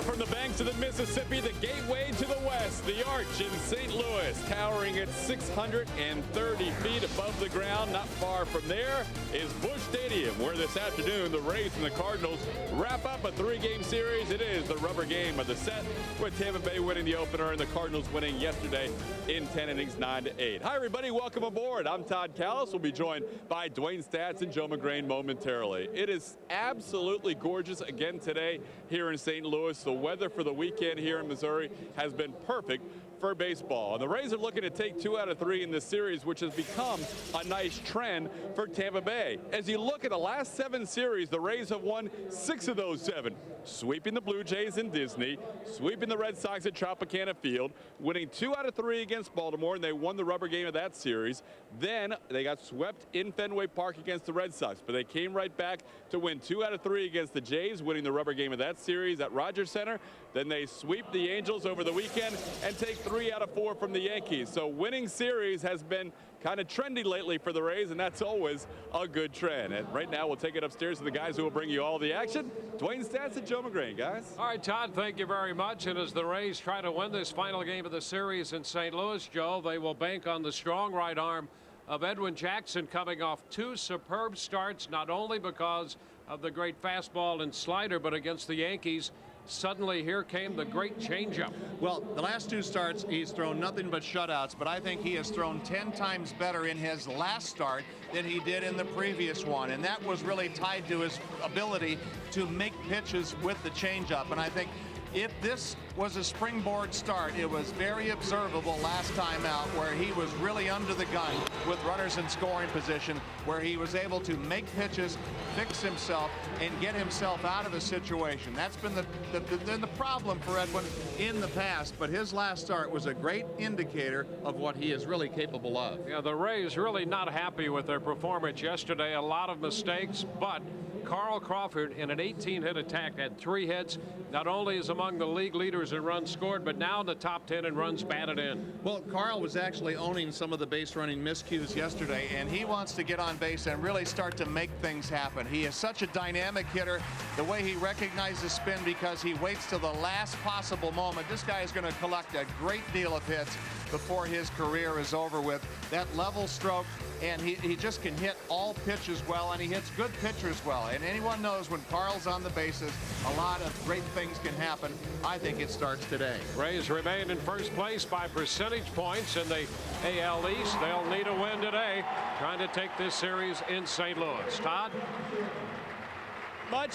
from the banks of the Mississippi, the gateway to the west, the Arch in St. Louis, towering at 630 feet above the ground. Not far from there is Busch Stadium, where this afternoon the Rays and the Cardinals wrap up a three-game series. It is the rubber game of the set, with Tampa Bay winning the opener and the Cardinals winning yesterday in 10 innings, 9-8. Hi, everybody. Welcome aboard. I'm Todd Callis. We'll be joined by Dwayne Stats and Joe McGrain momentarily. It is absolutely gorgeous again today here in St. Louis. The weather for the weekend here in Missouri has been perfect for baseball. And the Rays are looking to take 2 out of 3 in this series, which has become a nice trend for Tampa Bay. As you look at the last 7 series, the Rays have won 6 of those 7, sweeping the Blue Jays in Disney, sweeping the Red Sox at Tropicana Field, winning 2 out of 3 against Baltimore, and they won the rubber game of that series. Then they got swept in Fenway Park against the Red Sox, but they came right back to win 2 out of 3 against the Jays, winning the rubber game of that series at Rogers Center. Then they sweep the Angels over the weekend and take 3 out of 4 from the Yankees. So winning series has been kind of trendy lately for the Rays, and that's always a good trend. And right now we'll take it upstairs to the guys who will bring you all the action. Dwayne Stats and Joe McGrain, guys. All right, Todd, thank you very much. And as the Rays try to win this final game of the series in St. Louis, Joe, they will bank on the strong right arm of Edwin Jackson, coming off 2 superb starts, not only because of the great fastball and slider, but against the Yankees. Suddenly, here came the great changeup. Well, the last 2 starts, he's thrown nothing but shutouts, but I think he has thrown 10 times better in his last start than he did in the previous one, and that was really tied to his ability to make pitches with the changeup. And I think if this was a springboard start, it was very observable last time out, where he was really under the gun with runners in scoring position, where he was able to make pitches, fix himself, and get himself out of a situation. That's been the problem for Edwin in the past, but his last start was a great indicator of what he is really capable of. Yeah, the Rays really not happy with their performance yesterday. A lot of mistakes, but Carl Crawford, in an 18-hit attack, had 3 hits. Not only is among the league leaders in runs scored, but now in the top 10 in runs batted in. Well, Carl was actually owning some of the base running miscues yesterday, and he wants to get on base and really start to make things happen. He is such a dynamic hitter. The way he recognizes spin, because he waits till the last possible moment. This guy is going to collect a great deal of hits before his career is over with. That level stroke, and he just can hit all pitches well, and he hits good pitchers well. And anyone knows when Carl's on the bases, a lot of great things can happen. I think it starts today. Rays remain in first place by percentage points in the AL East. They'll need a win today, trying to take this series in St. Louis. Todd?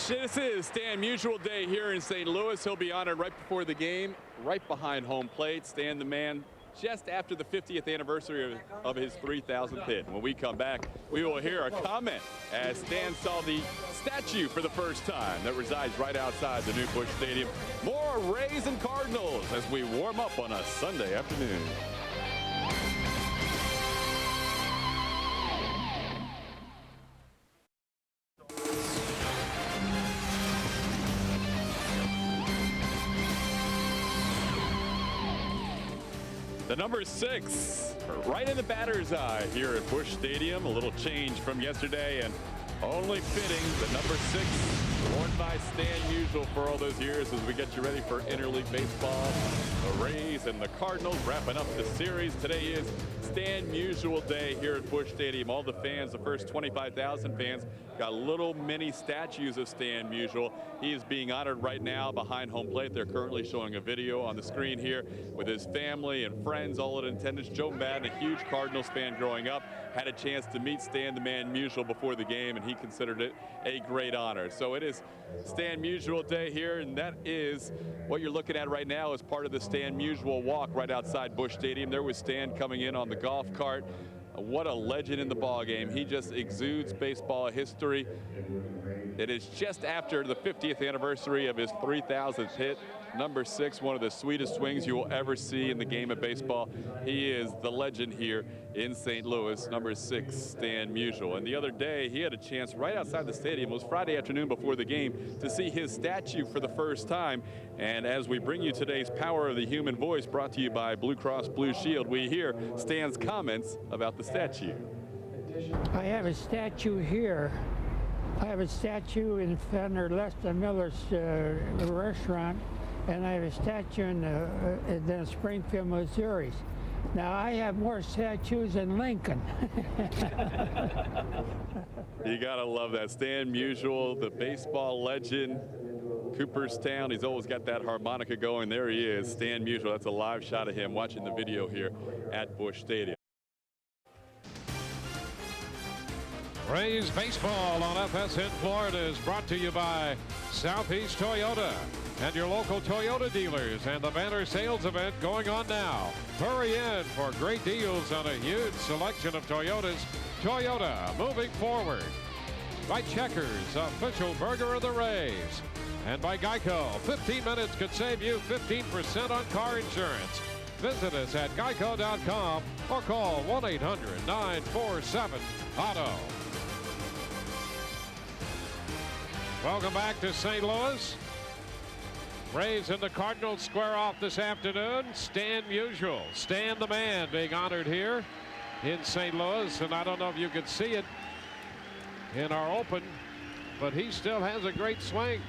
This is Stan Musial Day here in St. Louis. He'll be honored right before the game, right behind home plate. Stan, the man, just after the 50th anniversary of his 3,000th hit. When we come back, we will hear a comment as Stan saw the statue for the first time that resides right outside the new Busch Stadium. More Rays and Cardinals as we warm up on a Sunday afternoon. The number 6 right in the batter's eye here at Busch Stadium. A little change from yesterday, and only fitting the number 6 worn by Stan Musial for all those years as we get you ready for interleague baseball. The Rays and the Cardinals wrapping up the series. Today is Stan Musial Day here at Busch Stadium. All the fans, the first 25,000 fans, got little mini statues of Stan Musial. He is being honored right now behind home plate. They're currently showing a video on the screen here with his family and friends all in attendance. Joe Madden, a huge Cardinals fan growing up, had a chance to meet Stan the Man Musial before the game, and he considered it a great honor. So it is Stan Musial Day here, and that is what you're looking at right now as part of the Stan Musial walk right outside Busch Stadium. There was Stan coming in on the golf cart. What a legend in the ball game. He just exudes baseball history. It is just after the 50th anniversary of his 3,000th hit. Number 6, one of the sweetest swings you will ever see in the game of baseball. He is the legend here in St. Louis, number 6, Stan Musial. And the other day, he had a chance right outside the stadium. It was Friday afternoon before the game to see his statue for the first time. And as we bring you today's Power of the Human Voice, brought to you by Blue Cross Blue Shield, we hear Stan's comments about the statue. I have a statue here. I have a statue in Fenner Lester Miller's restaurant and I have a statue in Springfield, Missouri. Now, I have more statues than Lincoln. You got to love that. Stan Musial, the baseball legend, Cooperstown. He's always got that harmonica going. There he is, Stan Musial. That's a live shot of him watching the video here at Busch Stadium. Rays baseball on FSN Florida is brought to you by Southeast Toyota and your local Toyota dealers, and the banner sales event going on now. Hurry in for great deals on a huge selection of Toyotas. Toyota, moving forward. By Checkers, official burger of the Rays. And by Geico, 15 minutes could save you 15% on car insurance. Visit us at geico.com or call 1-800-947-AUTO. Welcome back to St. Louis. Rays and the Cardinals square off this afternoon. Stan Musial, Stan the man, being honored here in St. Louis. And I don't know if you could see it in our open, but he still has a great swing.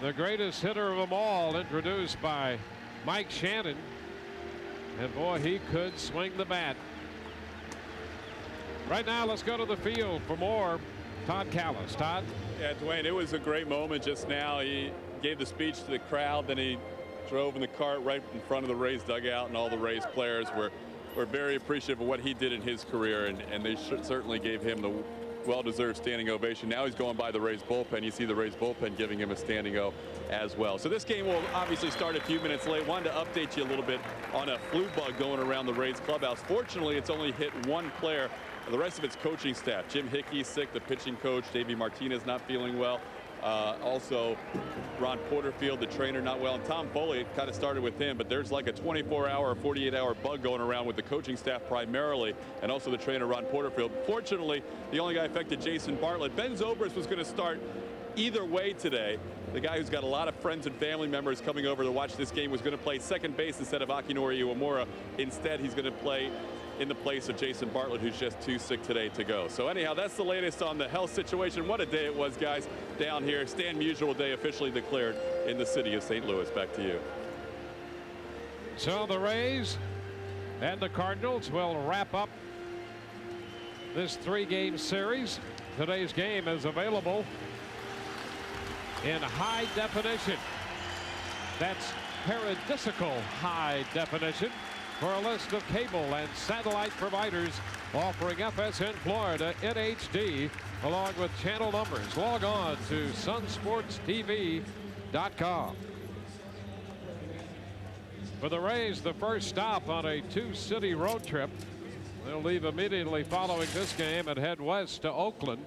The greatest hitter of them all, introduced by Mike Shannon. And boy, he could swing the bat. Right now, let's go to the field for more. Todd Callis. Todd? Yeah, Dwayne, it was a great moment just now. He gave the speech to the crowd, then he drove in the cart right in front of the Rays dugout, and all the Rays players were very appreciative of what he did in his career, and they certainly gave him the well-deserved standing ovation. Now he's going by the Rays bullpen. You see the Rays bullpen giving him a standing O as well. So this game will obviously start a few minutes late. Wanted to update you a little bit on a flu bug going around the Rays clubhouse. Fortunately, it's only hit one player. The rest of its coaching staff. Jim Hickey's sick, the pitching coach. Davey Martinez not feeling well. Also, Ron Porterfield, the trainer, not well. And Tom Foley, it kind of started with him, but there's like a 24-hour or 48-hour bug going around with the coaching staff primarily, and also the trainer, Ron Porterfield. Fortunately, the only guy affected, Jason Bartlett. Ben Zobrist was going to start either way today. The guy who's got a lot of friends and family members coming over to watch this game was going to play second base instead of Akinori Iwamura. Instead, he's going to play in the place of Jason Bartlett, who's just too sick today to go. So anyhow, that's the latest on the health situation. What a day it was, guys, down here. Stan Musial Day officially declared in the city of St. Louis. Back to you. So the Rays and the Cardinals will wrap up this three-game series. Today's game is available in high definition. That's paradisical high definition for a list of cable and satellite providers offering FSN Florida in HD along with channel numbers. Log on to sunsportstv.com. For the Rays, the first stop on a two-city road trip. They'll leave immediately following this game and head west to Oakland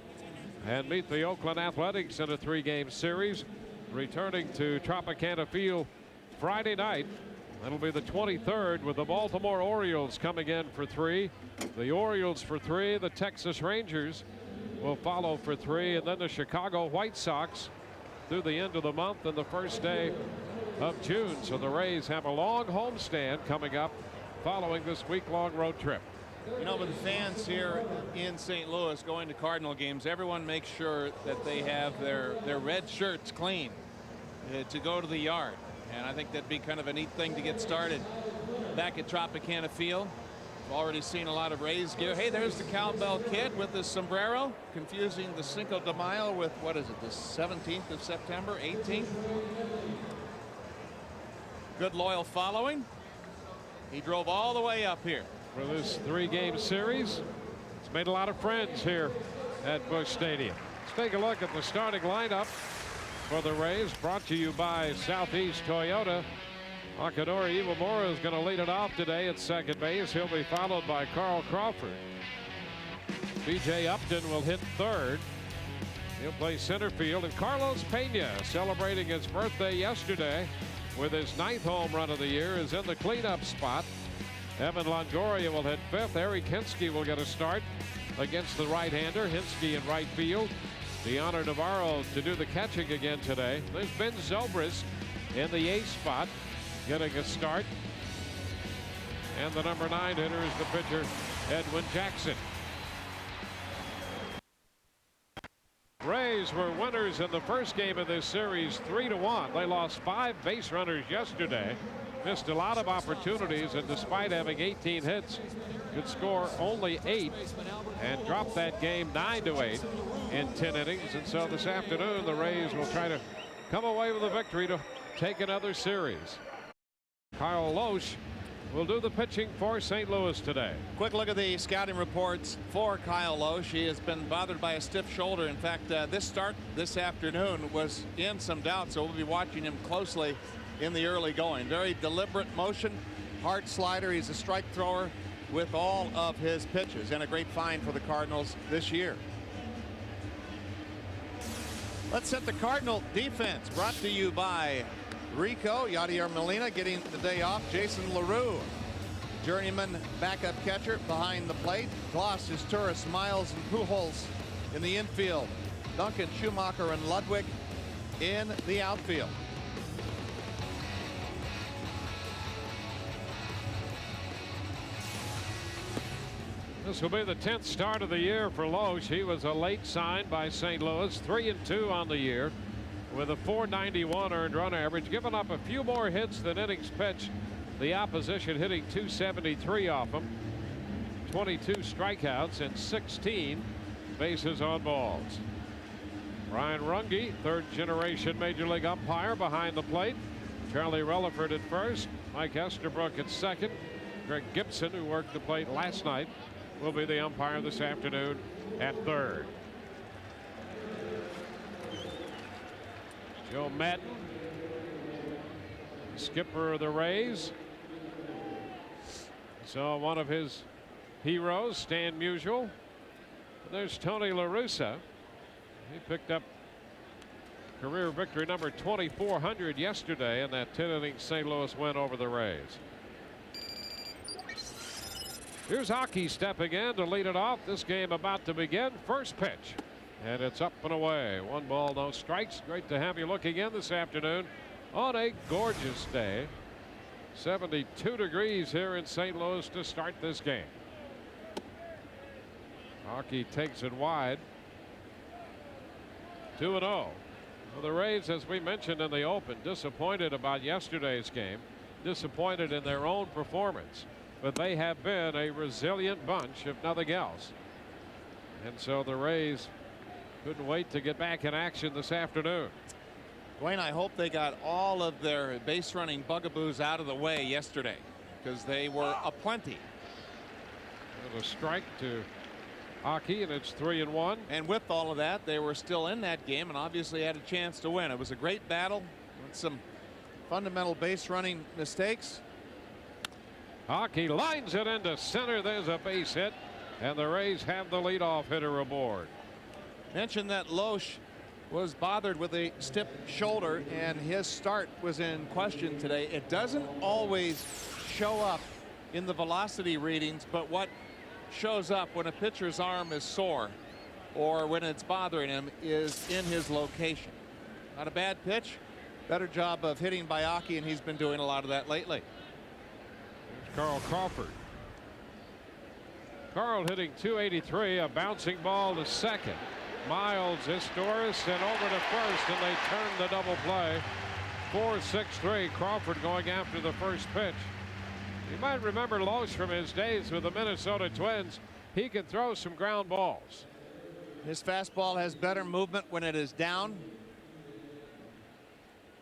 and meet the Oakland Athletics in a three-game series, returning to Tropicana Field Friday night. That'll be the 23rd, with the Baltimore Orioles coming in for three. The Orioles for three. The Texas Rangers will follow for three, and then the Chicago White Sox through the end of the month and the first day of June. So the Rays have a long homestand coming up following this week-long road trip. You know, with the fans here in St. Louis going to Cardinal games, everyone makes sure that they have their red shirts clean to go to the yard. And I think that'd be kind of a neat thing to get started back at Tropicana Field. We've already seen a lot of Rays gear. Hey, there's the Cowbell Kid with the sombrero, confusing the Cinco de Mayo with, what is it, the 17th of September, 18th? Good loyal following. He drove all the way up here. For this three-game series, it's made a lot of friends here at Busch Stadium. Let's take a look at the starting lineup for the Rays, brought to you by Southeast Toyota. Akinori Iwamura is going to lead it off today at second base. He'll be followed by Carl Crawford. B.J. Upton will hit third. He'll play center field. And Carlos Pena, celebrating his birthday yesterday with his 9th home run of the year, is in the cleanup spot. Evan Longoria will hit fifth. Eric Hinske will get a start against the right-hander. Hinske in right field. Deoner Navarro to do the catching again today. There's Ben Zobrist in the 8th spot, getting a start. And the number 9 hitter is the pitcher, Edwin Jackson. Rays were winners in the first game of this series 3-1. They lost 5 base runners yesterday. Missed a lot of opportunities, and despite having 18 hits, could score only 8 and drop that game 9-8 in 10 innings. And so this afternoon the Rays will try to come away with a victory to take another series. Kyle Loesch will do the pitching for St. Louis today. Quick look at the scouting reports for Kyle Loesch. He has been bothered by a stiff shoulder. In fact, this start this afternoon was in some doubt, so we'll be watching him closely in the early going. Very deliberate motion, hard slider. He's a strike thrower with all of his pitches, and a great find for the Cardinals this year. Let's set the Cardinal defense, brought to you by Rico. Yadier Molina getting the day off. Jason LaRue, journeyman backup catcher behind the plate. Gloss is Turris, Miles, and Pujols in the infield. Duncan, Schumacher, and Ludwig in the outfield. This will be the 10th start of the year for Loesch. He was a late sign by St. Louis, 3-2 on the year with a .491 earned run average, giving up a few more hits than innings pitched. The opposition hitting .273 off him, 22 strikeouts and 16 bases on balls. Ryan Runge, third generation major league umpire, behind the plate. Charlie Relaford at first, Mike Estabrook at second. Greg Gibson, who worked the plate last night, will be the umpire this afternoon at third. Joe Madden, skipper of the Rays. So one of his heroes, Stan Musial. There's Tony La Russa. He picked up career victory number 2,400 yesterday in that 10-inning St. Louis win over the Rays. Here's Hockey stepping in to lead it off. This game about to begin. First pitch, and it's up and away. 1 ball, no strikes. Great to have you looking in this afternoon on a gorgeous day. 72 degrees here in St. Louis to start this game. Hockey takes it wide. 2-0. Well, the Rays, as we mentioned in the open, disappointed about yesterday's game, disappointed in their own performance. But they have been a resilient bunch, if nothing else. And so the Rays couldn't wait to get back in action this afternoon. Dwayne, I hope they got all of their base running bugaboos out of the way yesterday, because they were aplenty. A strike to Hockey, and it's 3-1. And with all of that, they were still in that game and obviously had a chance to win. It was a great battle with some fundamental base running mistakes. Hockey lines it into center. There's a base hit, and the Rays have the leadoff hitter aboard. Mentioned that Loesch was bothered with a stiff shoulder, and his start was in question today. It doesn't always show up in the velocity readings, but what shows up when a pitcher's arm is sore or when it's bothering him is in his location. Not a bad pitch. Better job of hitting by Hockey, and he's been doing a lot of that lately. Carl Crawford. Carl hitting .283, a bouncing ball to second. Miles is Doris and over to first, and they turn the double play. 4-6-3. Crawford going after the first pitch. You might remember Loesch from his days with the Minnesota Twins. He can throw some ground balls. His fastball has better movement when it is down.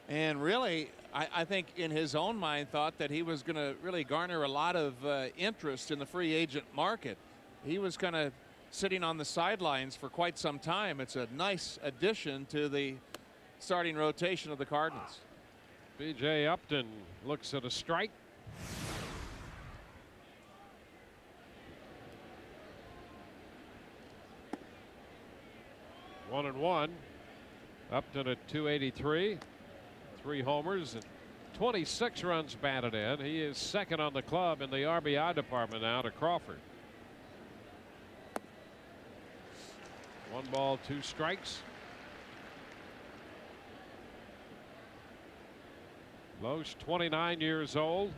And really, I think in his own mind thought that he was going to really garner a lot of interest in the free agent market. He was kind of sitting on the sidelines for quite some time. It's a nice addition to the starting rotation of the Cardinals. B.J. Upton looks at a strike. One and one. Upton at .283. 3 homers and 26 runs batted in. He is second on the club in the RBI department now to Crawford. 1 ball, 2 strikes. Loesch, 29 years old.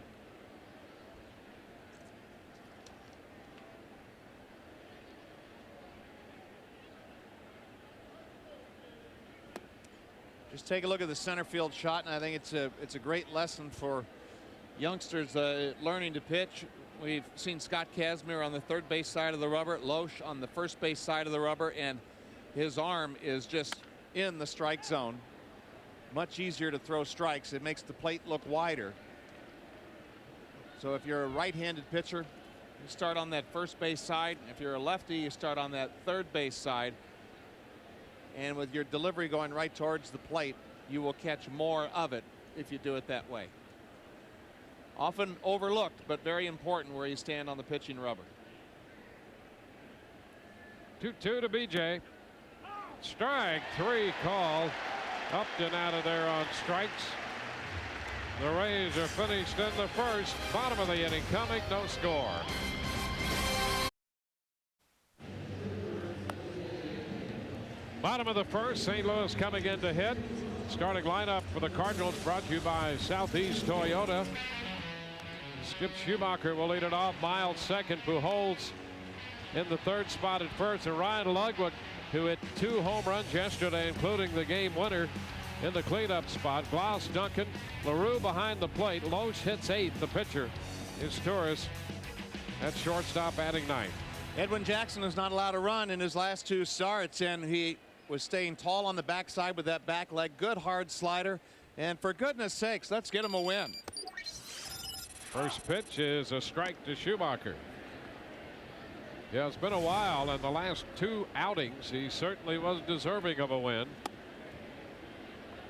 Just take a look at the center field shot, and I think it's a great lesson for youngsters learning to pitch. We've seen Scott Kazmir on the third base side of the rubber, Loesch on the first base side of the rubber, and his arm is just in the strike zone. Much easier to throw strikes. It makes the plate look wider. So if you're a right-handed pitcher, you start on that first base side. If you're a lefty, you start on that third base side. And with your delivery going right towards the plate, you will catch more of it if you do it that way. Often overlooked, but very important where you stand on the pitching rubber. 2-2 to BJ. Strike three called. Up and out of there on strikes. The Rays are finished in the first. Bottom of the inning coming. No score. Bottom of the first. St. Louis coming in to hit. Starting lineup for the Cardinals brought to you by Southeast Toyota. Skip Schumacher will lead it off. Miles second. Pujols in the third spot at first. And Ryan Ludwig, who hit 2 home runs yesterday, including the game winner, in the cleanup spot. Glass, Duncan, LaRue behind the plate. Loesch hits 8th. The pitcher is Torres at shortstop, batting 9th. Edwin Jackson is not allowed to run in his last 2 starts, and he was staying tall on the backside with that back leg. Good hard slider, and for goodness sakes, let's get him a win. First pitch is a strike to Schumacher. Yeah, it's been a while, and the last 2 outings he certainly was deserving of a win.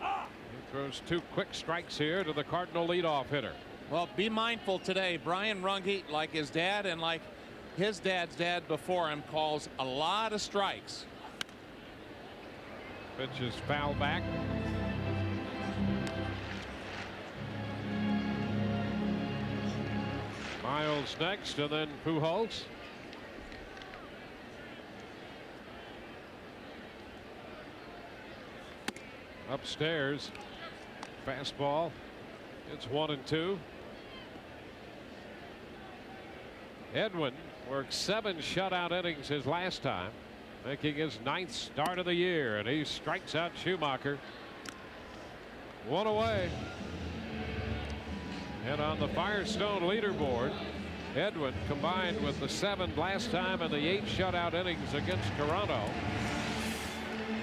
He throws 2 quick strikes here to the Cardinal leadoff hitter. Well, be mindful today. Brian Runge, like his dad and like his dad's dad before him, calls a lot of strikes. Pitch is foul back. Miles next, and then Pujols. Upstairs, fastball. It's 1-2. Edwin worked 7 shutout innings his last time, making his 9th start of the year, and he strikes out Schumacher. 1 away. And on the Firestone leaderboard, Edwin, combined with the 7 last time and the 8 shutout innings against Toronto,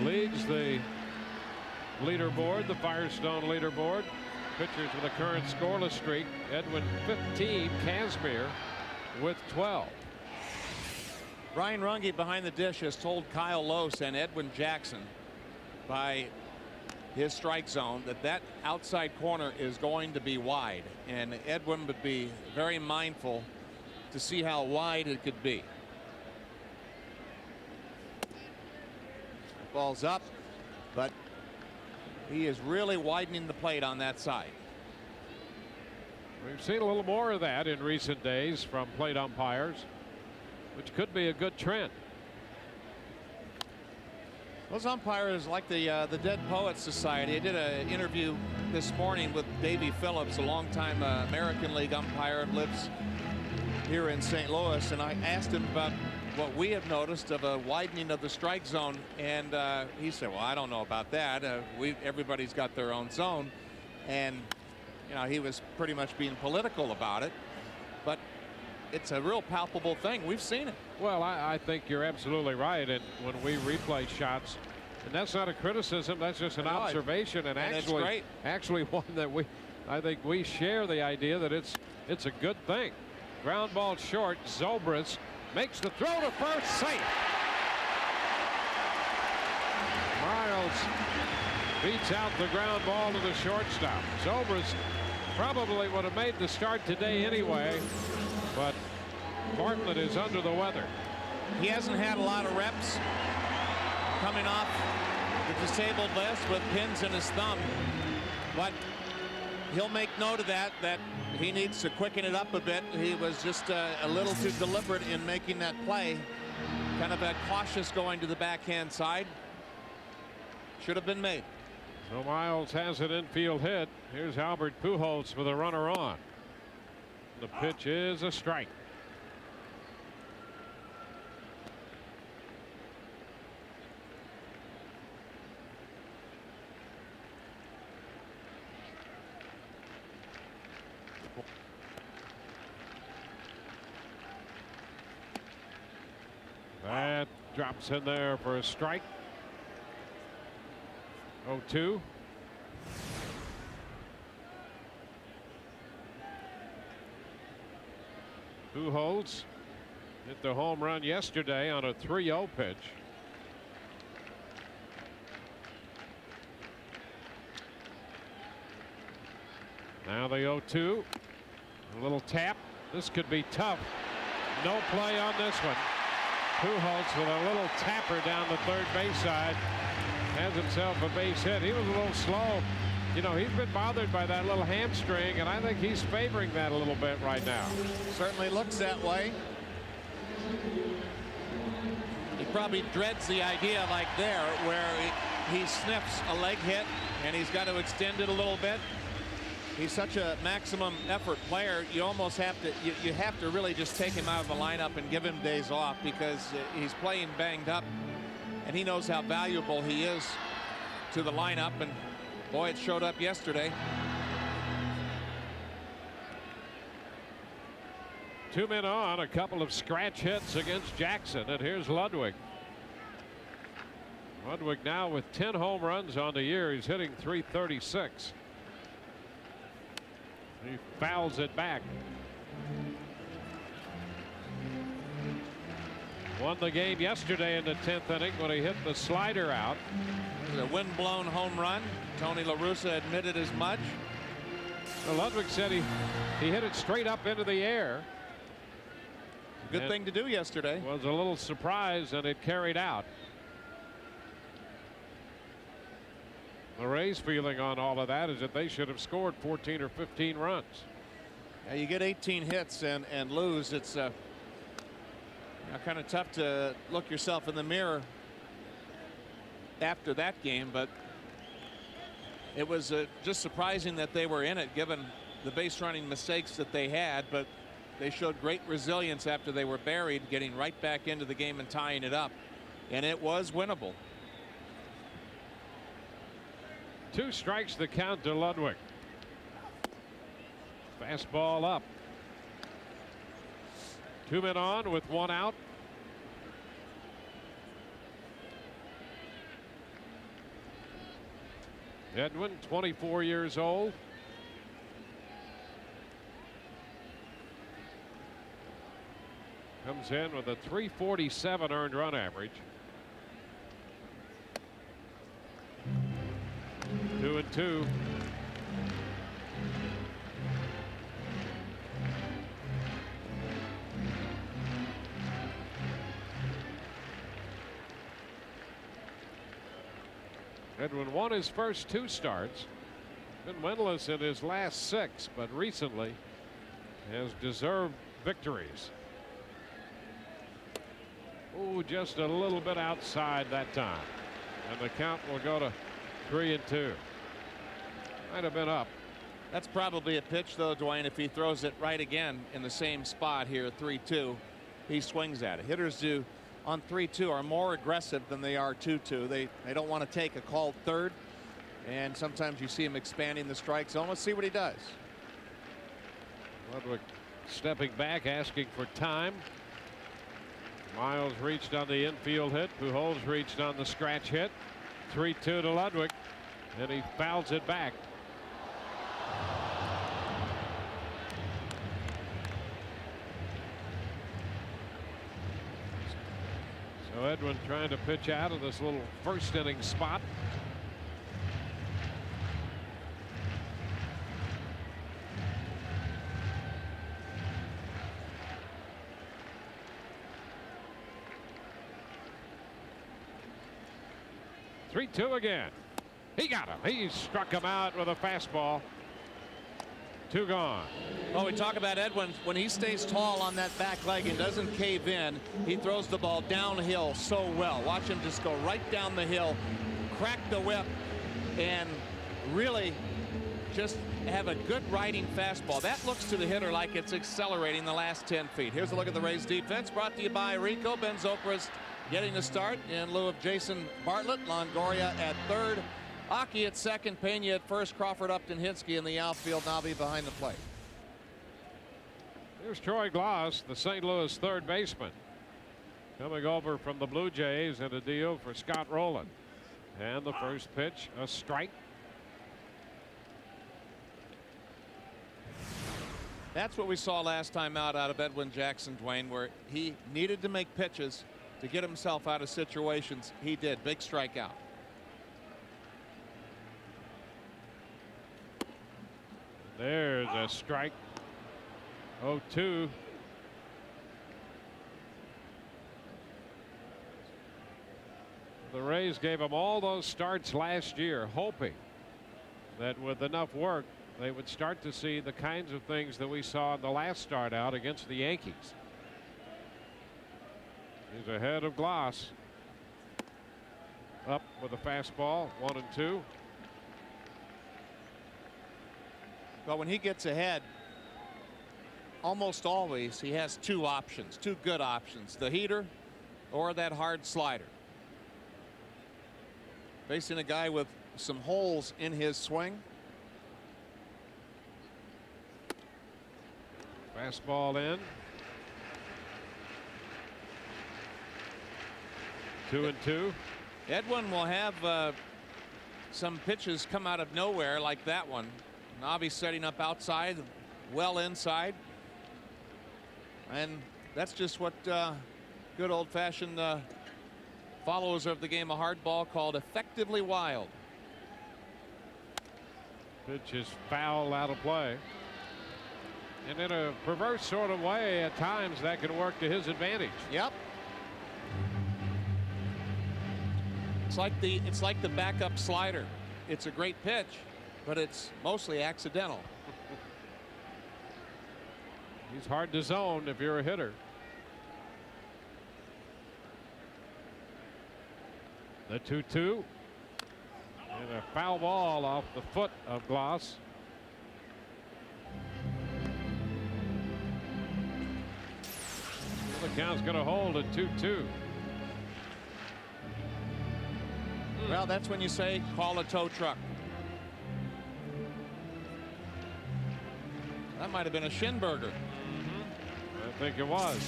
leads the leaderboard, the Firestone leaderboard. Pitchers with a current scoreless streak. Edwin 15, Kazmir with 12. Brian Runge behind the dish has told Kyle Lohse and Edwin Jackson by his strike zone that outside corner is going to be wide, and Edwin would be very mindful to see how wide it could be. Ball's up, but he is really widening the plate on that side. We've seen a little more of that in recent days from plate umpires, which could be a good trend. Those umpires, like the Dead Poets Society. I did an interview this morning with Davey Phillips, a longtime American League umpire and lives here in St. Louis, and I asked him about what we have noticed of a widening of the strike zone, and he said, well, I don't know about that. Everybody's got their own zone, and you know, he was pretty much being political about it, but it's a real palpable thing. We've seen it. Well, I think you're absolutely right, and when we replay shots, and that's not a criticism, that's just an observation, and actually one that I think we share the idea that it's a good thing. Ground ball short. Zobrist makes the throw to first, safe. Miles beats out the ground ball to the shortstop. Zobrist probably would have made the start today anyway, but Bartlett is under the weather. He hasn't had a lot of reps coming off the disabled list with pins in his thumb, but he'll make note of that he needs to quicken it up a bit. He was just a little too deliberate in making that play, kind of cautious going to the backhand side. Should have been made. So Miles has an infield hit. Here's Albert Pujols with a runner on. The pitch is a strike. Drops in there for a strike. 0-2. Pujols hit the home run yesterday on a 3-0 pitch. Now the 0-2. A little tap. This could be tough. No play on this one. Pujols with a little tapper down the third base side. Has himself a base hit. He was a little slow. You know, he's been bothered by that little hamstring, and I think he's favoring that a little bit right now. Certainly looks that way. He probably dreads the idea like there where he sniffs a leg hit and he's got to extend it a little bit. He's such a maximum effort player. You almost have to you have to really just take him out of the lineup and give him days off because he's playing banged up, and he knows how valuable he is to the lineup, and boy, it showed up yesterday. 2 men on, a couple of scratch hits against Jackson, and here's Ludwig. Ludwig now with 10 home runs on the year. He's hitting .336. He fouls it back. Won the game yesterday in the 10th inning when he hit the slider out. It was a wind-blown home run. Tony La Russa admitted as much. So Ludwig said he hit it straight up into the air. Good thing to do yesterday. Was a little surprised, and it carried out. The Rays' feeling on all of that is that they should have scored 14 or 15 runs. Yeah, you get 18 hits and lose. It's kind of tough to look yourself in the mirror after that game, but it was just surprising that they were in it given the base running mistakes that they had, but they showed great resilience after they were buried, getting right back into the game and tying it up, and it was winnable. 2 strikes the count to Ludwig. Fastball up. 2 men on with 1 out. Edwin, 24 years old. Comes in with a .347 earned run average. 2-2. Edwin won his first 2 starts. Been winless in his last 6, but recently has deserved victories. Oh, just a little bit outside that time, and the count will go to 3-2. Might have been up. That's probably a pitch, though, Dwayne. If he throws it right again in the same spot here, 3-2, he swings at it. Hitters do on 3-2 are more aggressive than they are 2-2. They don't want to take a called third, and sometimes you see him expanding the strike zone. Let's see what he does. Ludwig stepping back, asking for time. Miles reached on the infield hit. Pujols reached on the scratch hit. 3-2 to Ludwig, and he fouls it back. So Edwin trying to pitch out of this little first inning spot. Three-two again. He got him. He struck him out with a fastball. 2 gone. Oh, we talk about Edwin. When he stays tall on that back leg and doesn't cave in, he throws the ball downhill so well. Watch him just go right down the hill, crack the whip, and really just have a good riding fastball. That looks to the hitter like it's accelerating the last 10 feet. Here's a look at the Rays defense, brought to you by Rico. Ben Zoprist getting the start in lieu of Jason Bartlett. Longoria at third. Aki at second, Pena at first, Crawford, Upton, Hinsky in the outfield, Navi behind the plate. There's Troy Glaus, the St. Louis third baseman. coming over from the Blue Jays in a deal for Scott Rowland. And the first pitch, a strike. That's what we saw last time out of Edwin Jackson, Dwayne, where he needed to make pitches to get himself out of situations. He did. Big strikeout. There's a strike. 0-2. The Rays gave him all those starts last year, hoping that with enough work they would start to see the kinds of things that we saw in the last start out against the Yankees. He's ahead of Gloss. Up with a fastball, 1-2. But when he gets ahead, almost always he has two options, two good options, the heater or that hard slider. Facing a guy with some holes in his swing. Fastball in. 2-2. Edwin will have some pitches come out of nowhere like that one. Nobby setting up outside, well inside. And that's just what good old-fashioned followers of the game of hardball called effectively wild. Pitch is foul, out of play. And in a perverse sort of way, at times that can work to his advantage. Yep. It's like the backup slider. It's a great pitch, but it's mostly accidental. He's hard to zone if you're a hitter. The 2-2. And a foul ball off the foot of Gloss. The count's going to hold at 2-2. Well, that's when you say call a tow truck. That might have been a Schinberger. I think it was.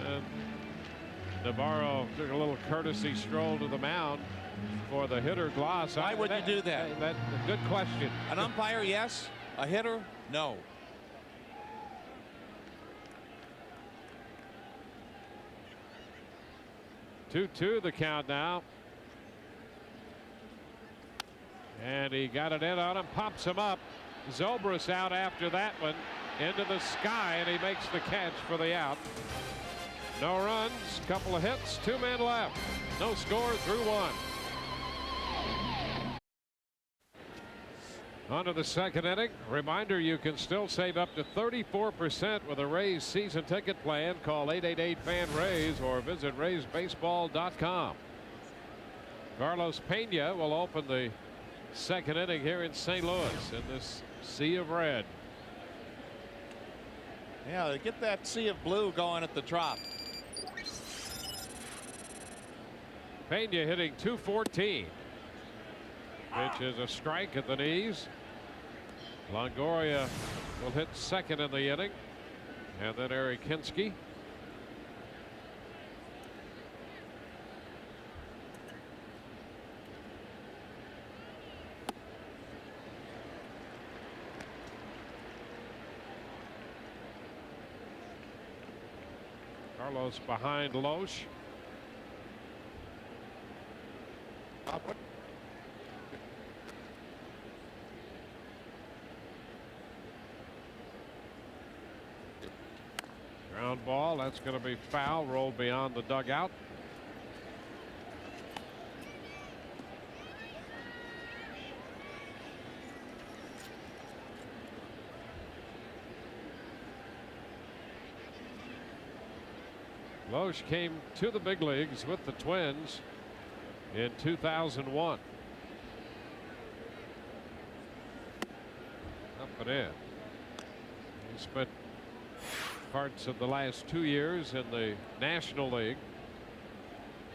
And Navarro took a little courtesy stroll to the mound for the hitter, Gloss. Why would you do that? That's a good question. An umpire, yes. A hitter, no. Two the count now. And he got it in on him, pops him up. Zobrist out after that one into the sky, and he makes the catch for the out. No runs, couple of hits, 2 men left. No score through 1. On to the second inning. Reminder, you can still save up to 34% with a Rays season ticket plan. Call 888-FAN-RAYS or visit RaysBaseball.com. Carlos Pena will open the second inning here in St. Louis in this sea of red. Yeah, get that sea of blue going at the drop. Pena hitting .214. Pitch is a strike at the knees. Longoria will hit second in the inning. And then Eric Kinski. Carlos behind Loesch. Ground ball, that's going to be foul, rolled beyond the dugout. Loesch came to the big leagues with the Twins in 2001. Up and in. He spent parts of the last 2 years in the National League.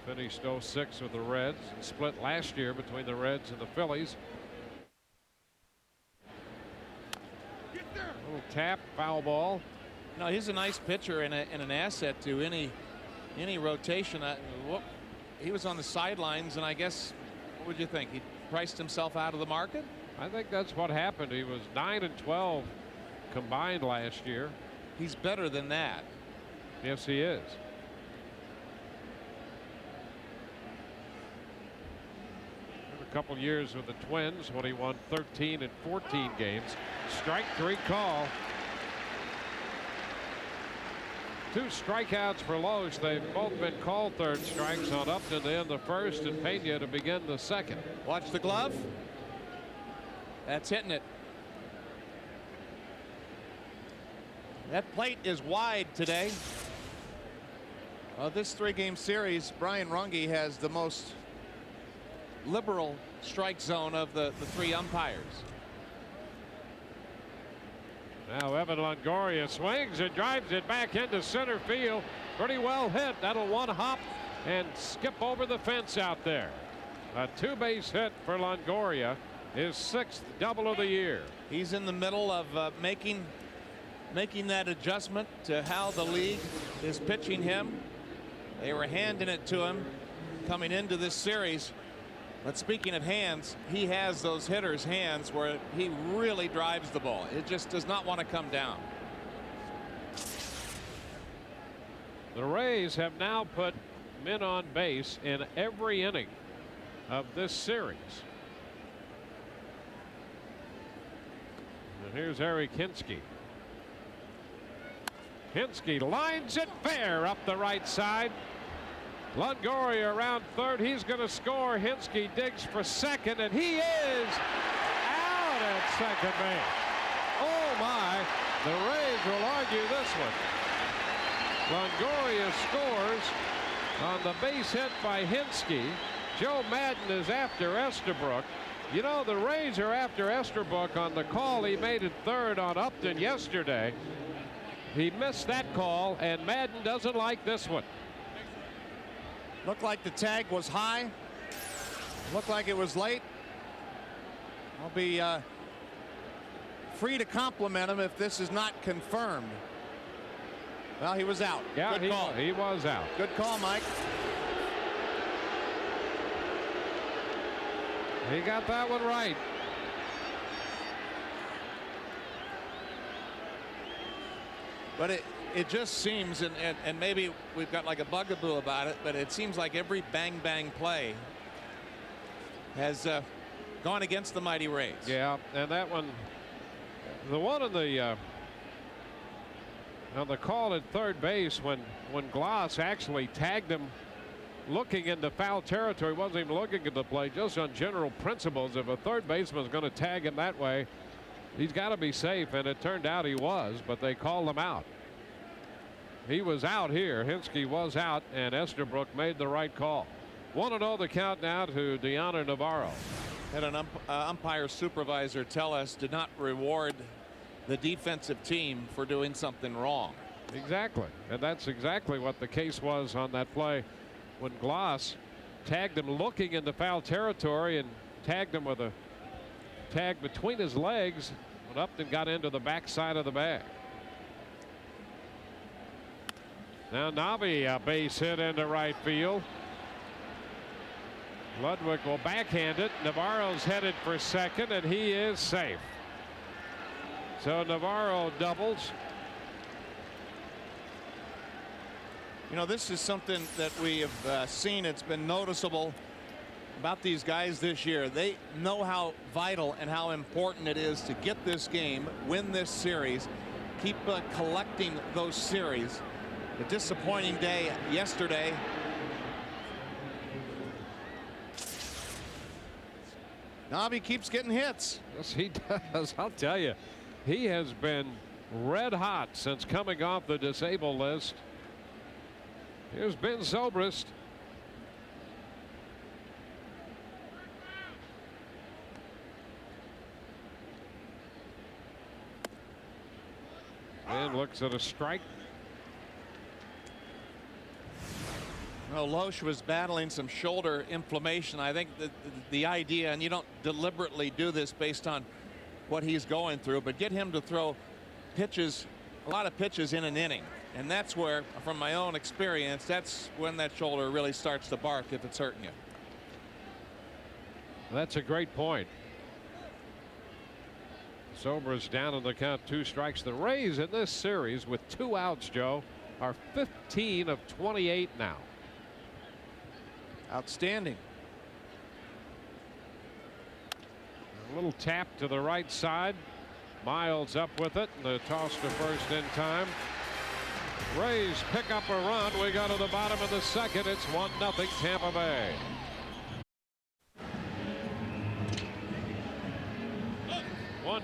Finished 06 with the Reds and split last year between the Reds and the Phillies. Little tap, foul ball. No, he's a nice pitcher and an asset to any rotation. He was on the sidelines, and I guess, what would you think? He priced himself out of the market? I think that's what happened. He was 9-12 combined last year. He's better than that. Yes, he is. A couple years with the Twins when he won 13 and 14 games. Strike 3 call. 2 strikeouts for Loesch. They've both been called third strikes on Upton to end the first and Pena to begin the second. Watch the glove. That's hitting it. That plate is wide today. This 3-game series, Brian Runge has the most liberal strike zone of the 3 umpires. Now Evan Longoria swings and drives it back into center field. Pretty well hit. That'll one hop and skip over the fence out there. A 2-base hit for Longoria, his 6th double of the year. He's in the middle of making that adjustment to how the league is pitching him. They were handing it to him coming into this series. But speaking of hands, he has those hitters' hands where he really drives the ball. It just does not want to come down. The Rays have now put men on base in every inning of this series. And here's Eric Hinske. Hinske lines it fair up the right side. Longoria around third. He's going to score. Hinske digs for second, and he is out at second base. Oh my, the Rays will argue this one. Longoria scores on the base hit by Hinske. Joe Madden is after Estabrook. You know, the Rays are after Estabrook on the call he made at third on Upton yesterday. He missed that call, and Madden doesn't like this one. Looked like the tag was high. Looked like it was late. I'll be free to compliment him if this is not confirmed. Well, he was out. Yeah, good call. He was out. Good call, Mike. He got that one right. But it just seems, and maybe we've got like a bugaboo about it, but it seems like every bang play has gone against the mighty Rays. Yeah, and that one, the one on the call at third base when Glass actually tagged him looking into foul territory, wasn't even looking at the play, just on general principles. If a third baseman is going to tag him that way, he's got to be safe, and it turned out he was, but they called him out. He was out here. Hinske was out, and Estabrook made the right call. 1-0 the count now to Deanna Navarro. Had an umpire supervisor tell us to not reward the defensive team for doing something wrong. Exactly, and that's exactly what the case was on that play when Glass tagged him looking into foul territory and tagged him with a tag between his legs when Upton got into the backside of the bag. Now Navi, a base hit into right field. Ludwig will backhand it. Navarro's headed for second, and he is safe. So Navarro doubles. You know, this is something that we have seen. It's been noticeable about these guys this year. They know how vital and how important it is to get this game, win this series, keep collecting those series. A disappointing day yesterday. Navi keeps getting hits. Yes, he does. I'll tell you, he has been red hot since coming off the disabled list. Here's Ben Zobrist. And looks at a strike. Well, Loesch was battling some shoulder inflammation. I think the idea, and you don't deliberately do this based on what he's going through, but get him to throw pitches a lot of pitches in an inning, and that's where, from my own experience, that's when that shoulder really starts to bark if it's hurting you. That's a great point. Sober's down on the count, 2 strikes. The Rays in this series with 2 outs, Joe, are 15 of 28 now. Outstanding. A little tap to the right side. Miles up with it. The toss to first in time. Rays pick up a run. We go to the bottom of the second. It's 1-0 Tampa Bay.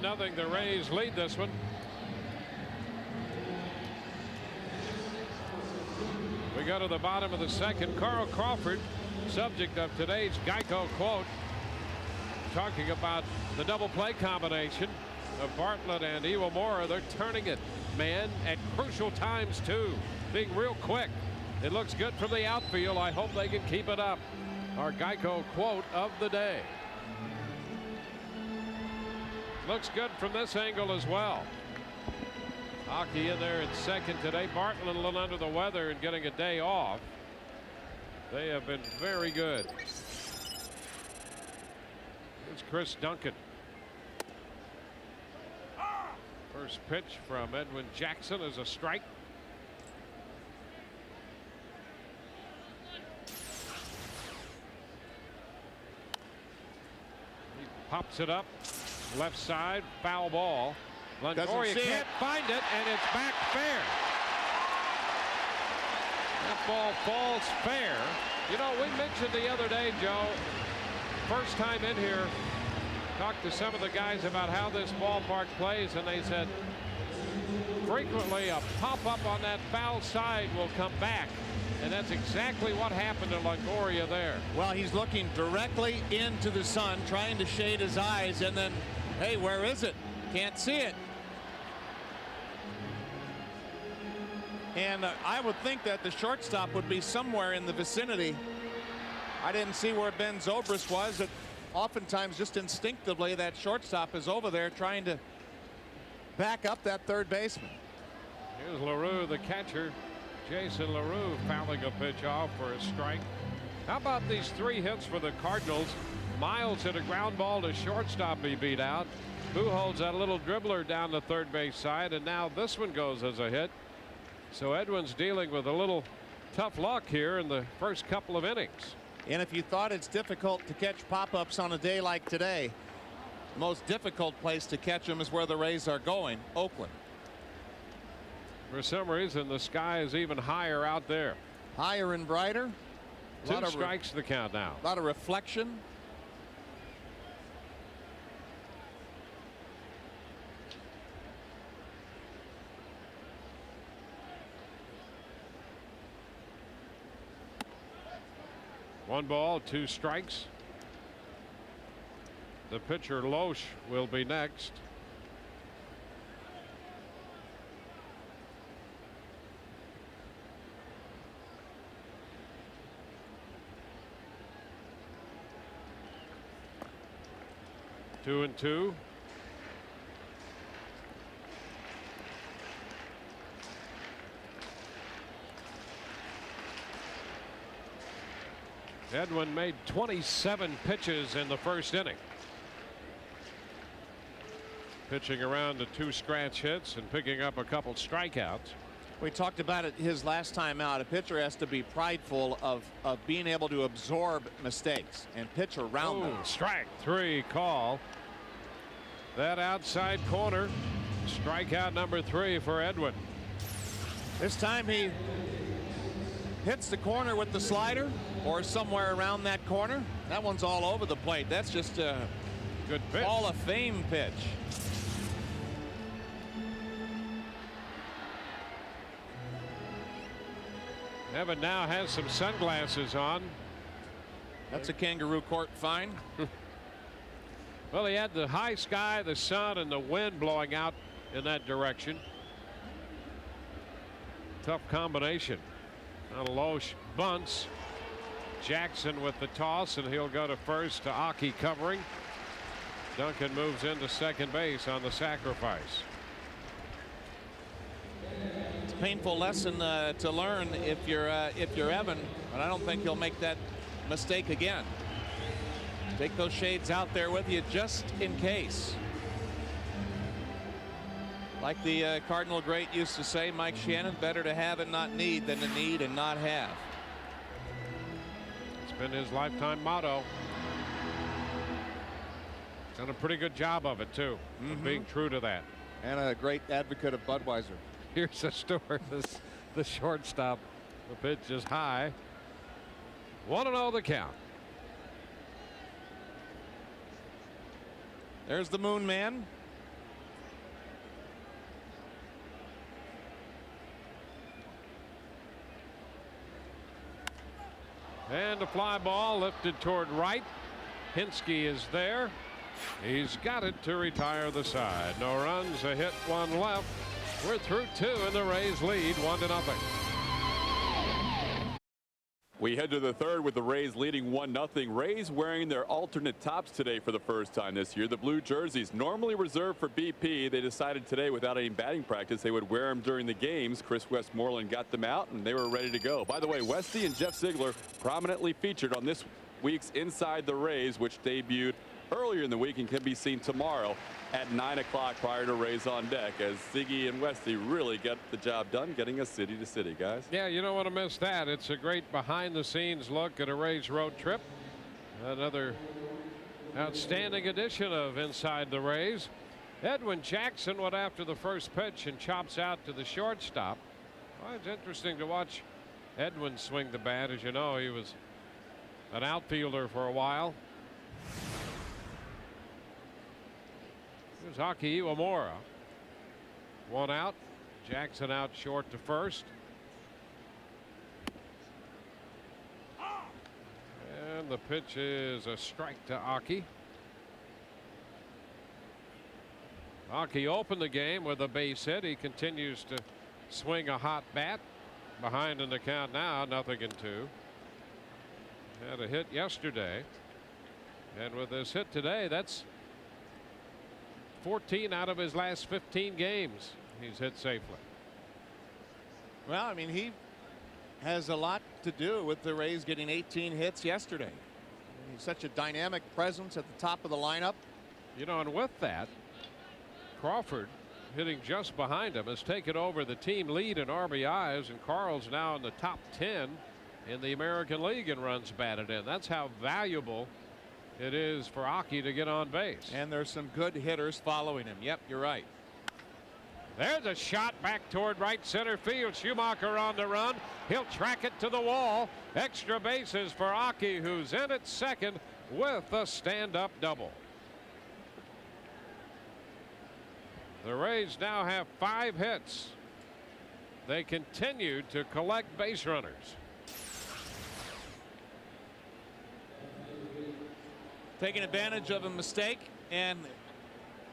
Nothing. The Rays lead this one. We go to the bottom of the second. Carl Crawford, subject of today's Geico quote, talking about the double play combination of Bartlett and Iwamura. They're turning it, man, at crucial times too, being real quick. It looks good from the outfield. I hope they can keep it up. Our Geico quote of the day. Looks good from this angle as well. Hockey in there at second today. Bartlett a little under the weather and getting a day off. They have been very good. Here's Chris Duncan. First pitch from Edwin Jackson is a strike. He pops it up. Left side, foul ball. Longoria can't find it, and it's back fair. That ball falls fair. You know, we mentioned the other day, Joe, first time in here, talked to some of the guys about how this ballpark plays, and they said frequently a pop-up on that foul side will come back. And that's exactly what happened to Longoria there. Well, he's looking directly into the sun, trying to shade his eyes, and then, hey, where is it? Can't see it. And I would think that the shortstop would be somewhere in the vicinity. I didn't see where Ben Zobrist was. Oftentimes, just instinctively, that shortstop is over there trying to back up that third baseman. Here's LaRue, the catcher. Jason LaRue fouling a pitch off for a strike. How about these 3 hits for the Cardinals? Miles hit a ground ball to shortstop, he beat out. Pujols that little dribbler down the third base side, and now this one goes as a hit. So Edwin's dealing with a little tough luck here in the first couple of innings. And if you thought it's difficult to catch pop-ups on a day like today, the most difficult place to catch them is where the Rays are going, Oakland. For some reason, the sky is even higher out there. Higher and brighter. 2 strikes to the count now. A lot of reflection. One ball, 2 strikes. The pitcher Loesch will be next. Two and two. Edwin made 27 pitches in the first inning. Pitching around to 2 scratch hits and picking up a couple strikeouts. We talked about it his last time out. A pitcher has to be prideful of being able to absorb mistakes and pitch around them. Strike 3 call. That outside corner. Strikeout number 3 for Edwin. This time he hits the corner with the slider or somewhere around that corner. That one's all over the plate. That's just a good pitch. Hall of Fame pitch. Evan now has some sunglasses on. That's a kangaroo court fine. Well, he had the high sky, the sun, and the wind blowing out in that direction. Tough combination. Now Loesch bunts. Jackson with the toss, and he'll go to first to Aki covering. Duncan moves into second base on the sacrifice. painful lesson to learn if you're Evan, but I don't think he'll make that mistake again. Take those shades out there with you just in case. Like the Cardinal great used to say, Mike Shannon, better to have and not need than to need and not have. It's been his lifetime motto. Done a pretty good job of it too, of being true to that. And a great advocate of Budweiser. Here's the story. The shortstop. The pitch is high. 1-0 the count. There's the Moon Man. And a fly ball lifted toward right. Hinsky is there. He's got it to retire the side. No runs, a hit, one left. We're through 2 and the Rays lead 1-0. We head to the third with the Rays leading 1-0. Rays wearing their alternate tops today for the first time this year. The blue jerseys normally reserved for BP. They decided today without any batting practice they would wear them during the games. Chris Westmoreland got them out and they were ready to go. By the way, Westy and Jeff Ziegler prominently featured on this week's Inside the Rays, which debuted earlier in the week and can be seen tomorrow at 9 o'clock prior to Rays on Deck, as Ziggy and Westy really get the job done getting us city to city, guys. Yeah, you don't want to miss that. It's a great behind the scenes look at a Rays road trip. Another outstanding edition of Inside the Rays. Edwin Jackson went after the first pitch and chops out to the shortstop. Well, it's interesting to watch Edwin swing the bat. As you know, he was an outfielder for a while. Here's Aki Iwamura. 1 out. Jackson out short to first. And the pitch is a strike to Aki. Aki opened the game with a base hit. He continues to swing a hot bat. Behind in the count now, 0-2. Had a hit yesterday. And with this hit today, that's 14 out of his last 15 games he's hit safely. Well, I mean, he has a lot to do with the Rays getting 18 hits yesterday. He's such a dynamic presence at the top of the lineup. You know, and with that, Crawford, hitting just behind him, has taken over the team lead in RBIs, and Carl's now in the top 10 in the American League in runs batted in. That's how valuable it is for Aki to get on base. And there's some good hitters following him. Yep, you're right. There's a shot back toward right center field. Schumacher on the run. He'll track it to the wall. Extra bases for Aki, who's in at second with a stand-up double. The Rays now have 5 hits. They continue to collect base runners. Taking advantage of a mistake, and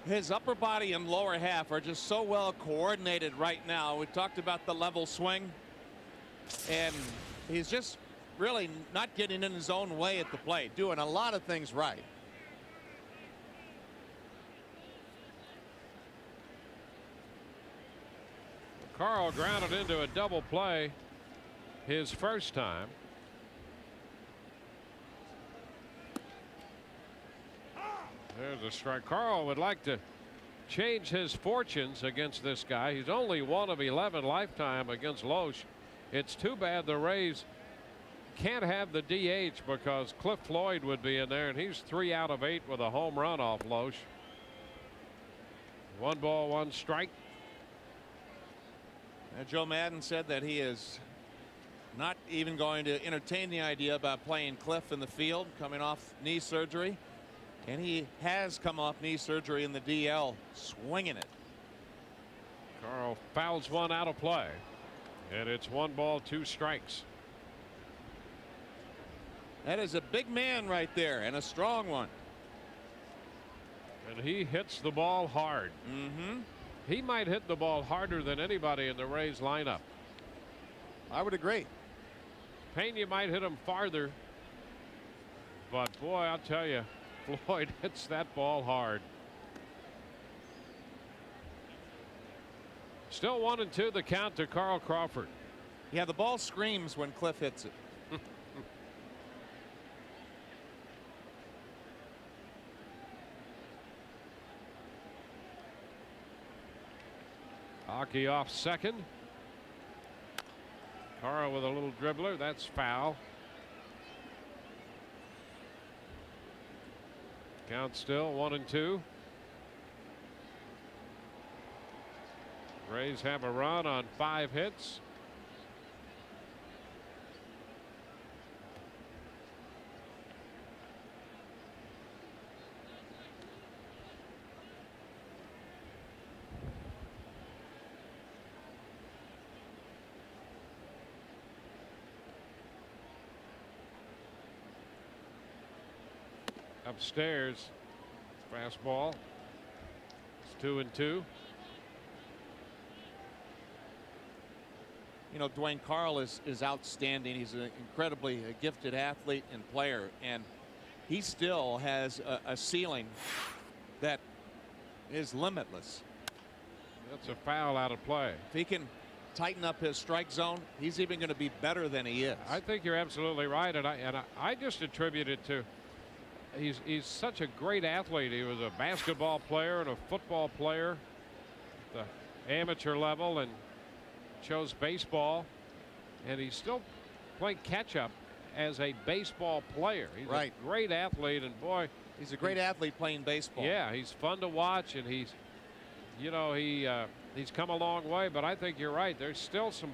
his upper body and lower half are just so well coordinated right now. We talked about the level swing, and he's just really not getting in his own way at the plate, doing a lot of things right. Carl grounded into a double play his first time. There's a strike. Carl would like to change his fortunes against this guy. He's only 1 of 11 lifetime against Loesch. It's too bad the Rays can't have the DH, because Cliff Floyd would be in there, and he's 3 out of 8 with a home run off Loesch. 1 ball, 1 strike. Joe Madden said that he is not even going to entertain the idea about playing Cliff in the field, coming off knee surgery. And he has come off knee surgery in the DL, swinging it. Carl fouls 1 out of play, and it's 1 ball, 2 strikes. That is a big man right there, and a strong one. And he hits the ball hard. He might hit the ball harder than anybody in the Rays lineup. I would agree. Pena might hit him farther, but boy, I'll tell you, Floyd hits that ball hard. Still 1-2 the count to Carl Crawford. Yeah, the ball screams when Cliff hits it. Hockey off second. Carl with a little dribbler. That's foul. Count still 1-2. Rays have a run on 5 hits. Upstairs, fastball. It's 2-2. You know, Dwayne Carl is outstanding. He's an incredibly gifted athlete and player, and he still has a ceiling that is limitless. That's a foul out of play. If he can tighten up his strike zone, he's even going to be better than he is. I think you're absolutely right, and I just attribute it to he's such a great athlete. He was a basketball player and a football player at the amateur level, and chose baseball, and he's still playing catch up as a baseball player. He's a great athlete, and boy, he's a great athlete playing baseball. Yeah, he's fun to watch, and he's, you know, he's come a long way. But I think you're right. There's still some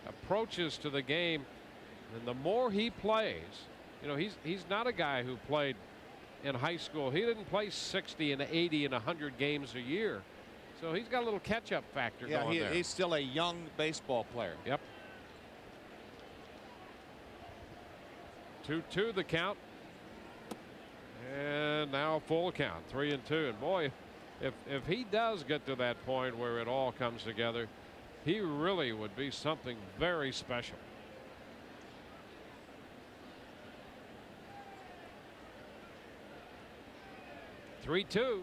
approaches to the game, and the more he plays, you know, he's not a guy who played in high school. He didn't play 60 and 80 and 100 games a year. So he's got a little catch-up factor going there. He's still a young baseball player. Yep. 2-2 the count. And now full count, 3-2. And boy, if he does get to that point where it all comes together, he really would be something very special. Three-2.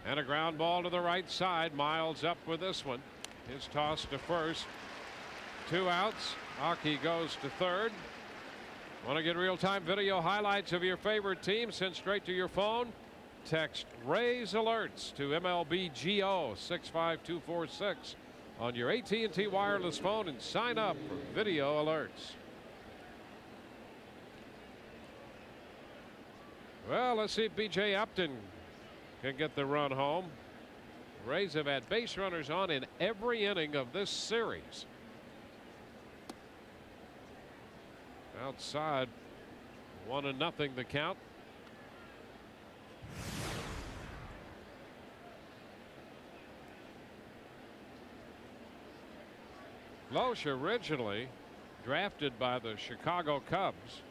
And a ground ball to the right side. Miles up with this one. His toss to first. 2 outs. Aki goes to third. Want to get real-time video highlights of your favorite team? Send straight to your phone. Text Rays Alerts to MLBGO 65246 on your AT&T wireless phone and sign up for video alerts. Well, let's see if B.J. Upton can get the run home. Rays have had base runners on in every inning of this series. Outside, 1-0 the count. Loesch originally drafted by the Chicago Cubs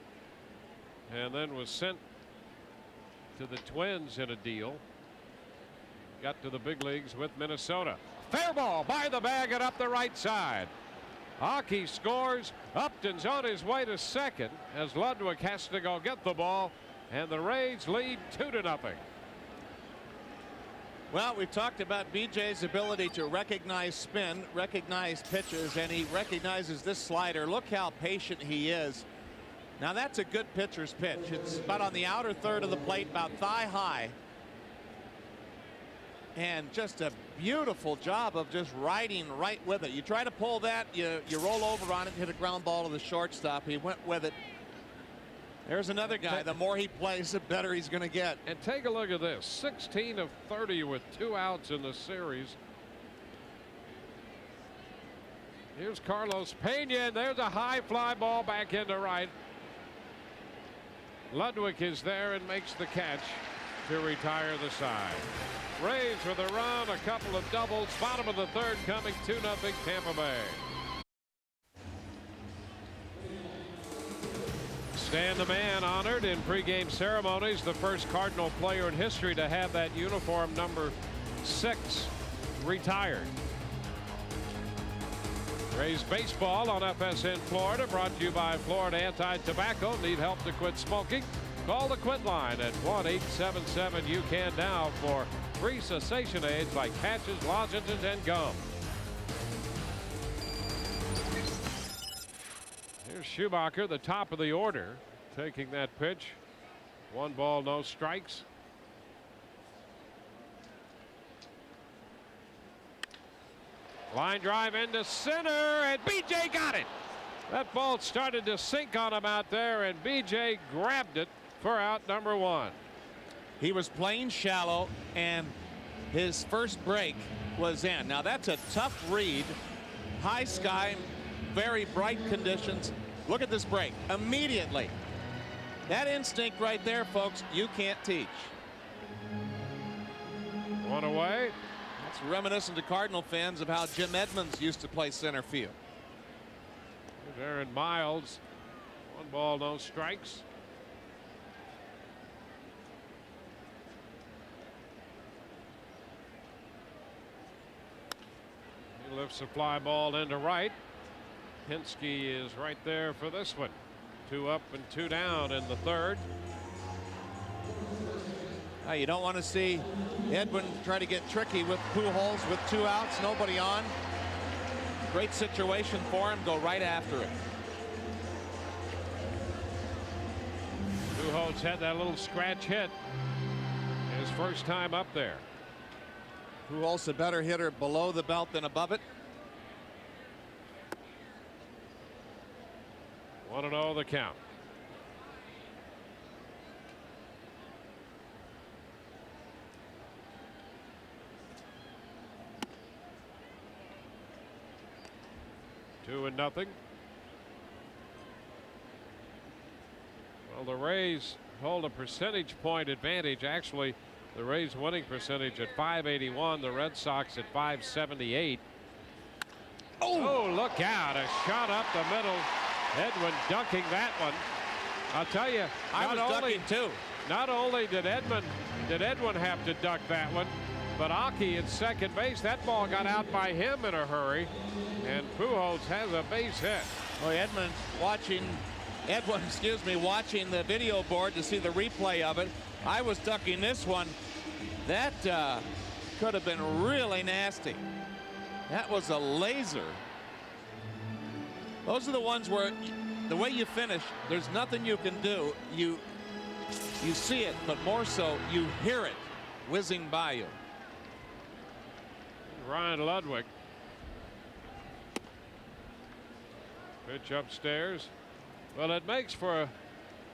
and then was sent to the Twins in a deal. Got to the big leagues with Minnesota. Fair ball by the bag and up the right side. Aki scores. Upton's on his way to second as Ludwig has to go get the ball, and the Rays lead 2-0. Well, we've talked about BJ's ability to recognize spin, recognize pitches, and he recognizes this slider. Look how patient he is. Now that's a good pitcher's pitch. It's about on the outer third of the plate, about thigh high. And just a beautiful job of just riding right with it. You try to pull that, you roll over on it, hit a ground ball to the shortstop. He went with it. There's another guy. The more he plays, the better he's going to get. And take a look at this. 16 of 30 with 2 outs in the series. Here's Carlos Pena, and there's a high fly ball back into right. Ludwig is there and makes the catch to retire the side. Rays with a run, a couple of doubles. Bottom of the third coming, 2-0 Tampa Bay. Stan the Man honored in pregame ceremonies, the first Cardinal player in history to have that uniform number 6 retired. Rays baseball on FSN Florida, brought to you by Florida Anti-Tobacco. Need help to quit smoking? Call the quit line at 1-877-YOU-CAN now for free cessation aids like patches, lozenges, and gum. Here's Schumacher, the top of the order, taking that pitch. 1 ball, no strikes. Line drive into center, and BJ got it. That ball started to sink on him out there, and BJ grabbed it for out number 1. He was playing shallow, and his first break was in. Now that's a tough read. High sky, very bright conditions. Look at this break immediately. That instinct right there, folks, you can't teach. 1 away. It's reminiscent to Cardinal fans of how Jim Edmonds used to play center field. There's Aaron Miles. 1 ball, no strikes. He lifts a fly ball into right. Hinske is right there for this one. 2 up and 2 down in the 3rd. Now you don't want to see Edwin try to get tricky with Pujols with 2 outs, nobody on. Great situation for him. Go right after it. Pujols had that little scratch hit his first time up there. Pujols a better hitter below the belt than above it. 1-0 the count. Two and nothing. Well, the Rays hold a percentage point advantage. Actually, the Rays winning percentage at .581, the Red Sox at .578. Oh, look out. A shot up the middle. Edwin ducking that one. I'll tell you, I was ducking too. Not only did Edwin have to duck that one, but Aki at second base, that ball got out by him in a hurry, and Pujols has a base hit. Well, Edwin watching the video board to see the replay of it. I was ducking this one. That could have been really nasty. That was a laser. Those are the ones where the way you finish, there's nothing you can do. You see it, but more so you hear it whizzing by you. Ryan Ludwig. Pitch upstairs. Well, it makes for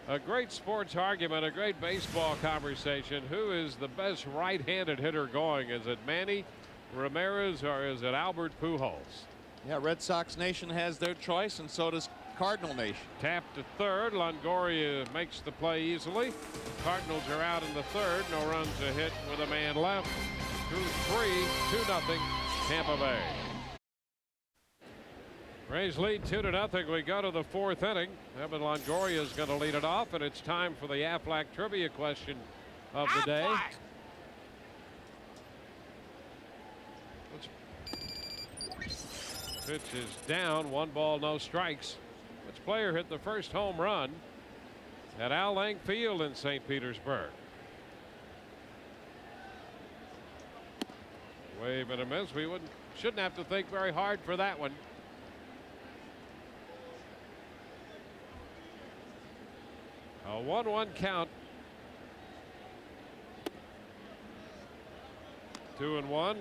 a great sports argument, a great baseball conversation. Who is the best right-handed hitter going? Is it Manny Ramirez or is it Albert Pujols? Yeah, Red Sox Nation has their choice, and so does Cardinal Nation. Tap to third. Longoria makes the play easily. Cardinals are out in the 3rd. No runs a hit with a man left. Through 3, 2-0 Tampa Bay. Rays lead 2-0. We go to the 4th inning. Evan Longoria is going to lead it off, and it's time for the Aflac trivia question of the day. Pitch is down. 1 ball, no strikes. Which player hit the first home run at Al Lang Field in St. Petersburg? Wave and a miss. We shouldn't have to think very hard for that one. A 1-1 count. 2-1.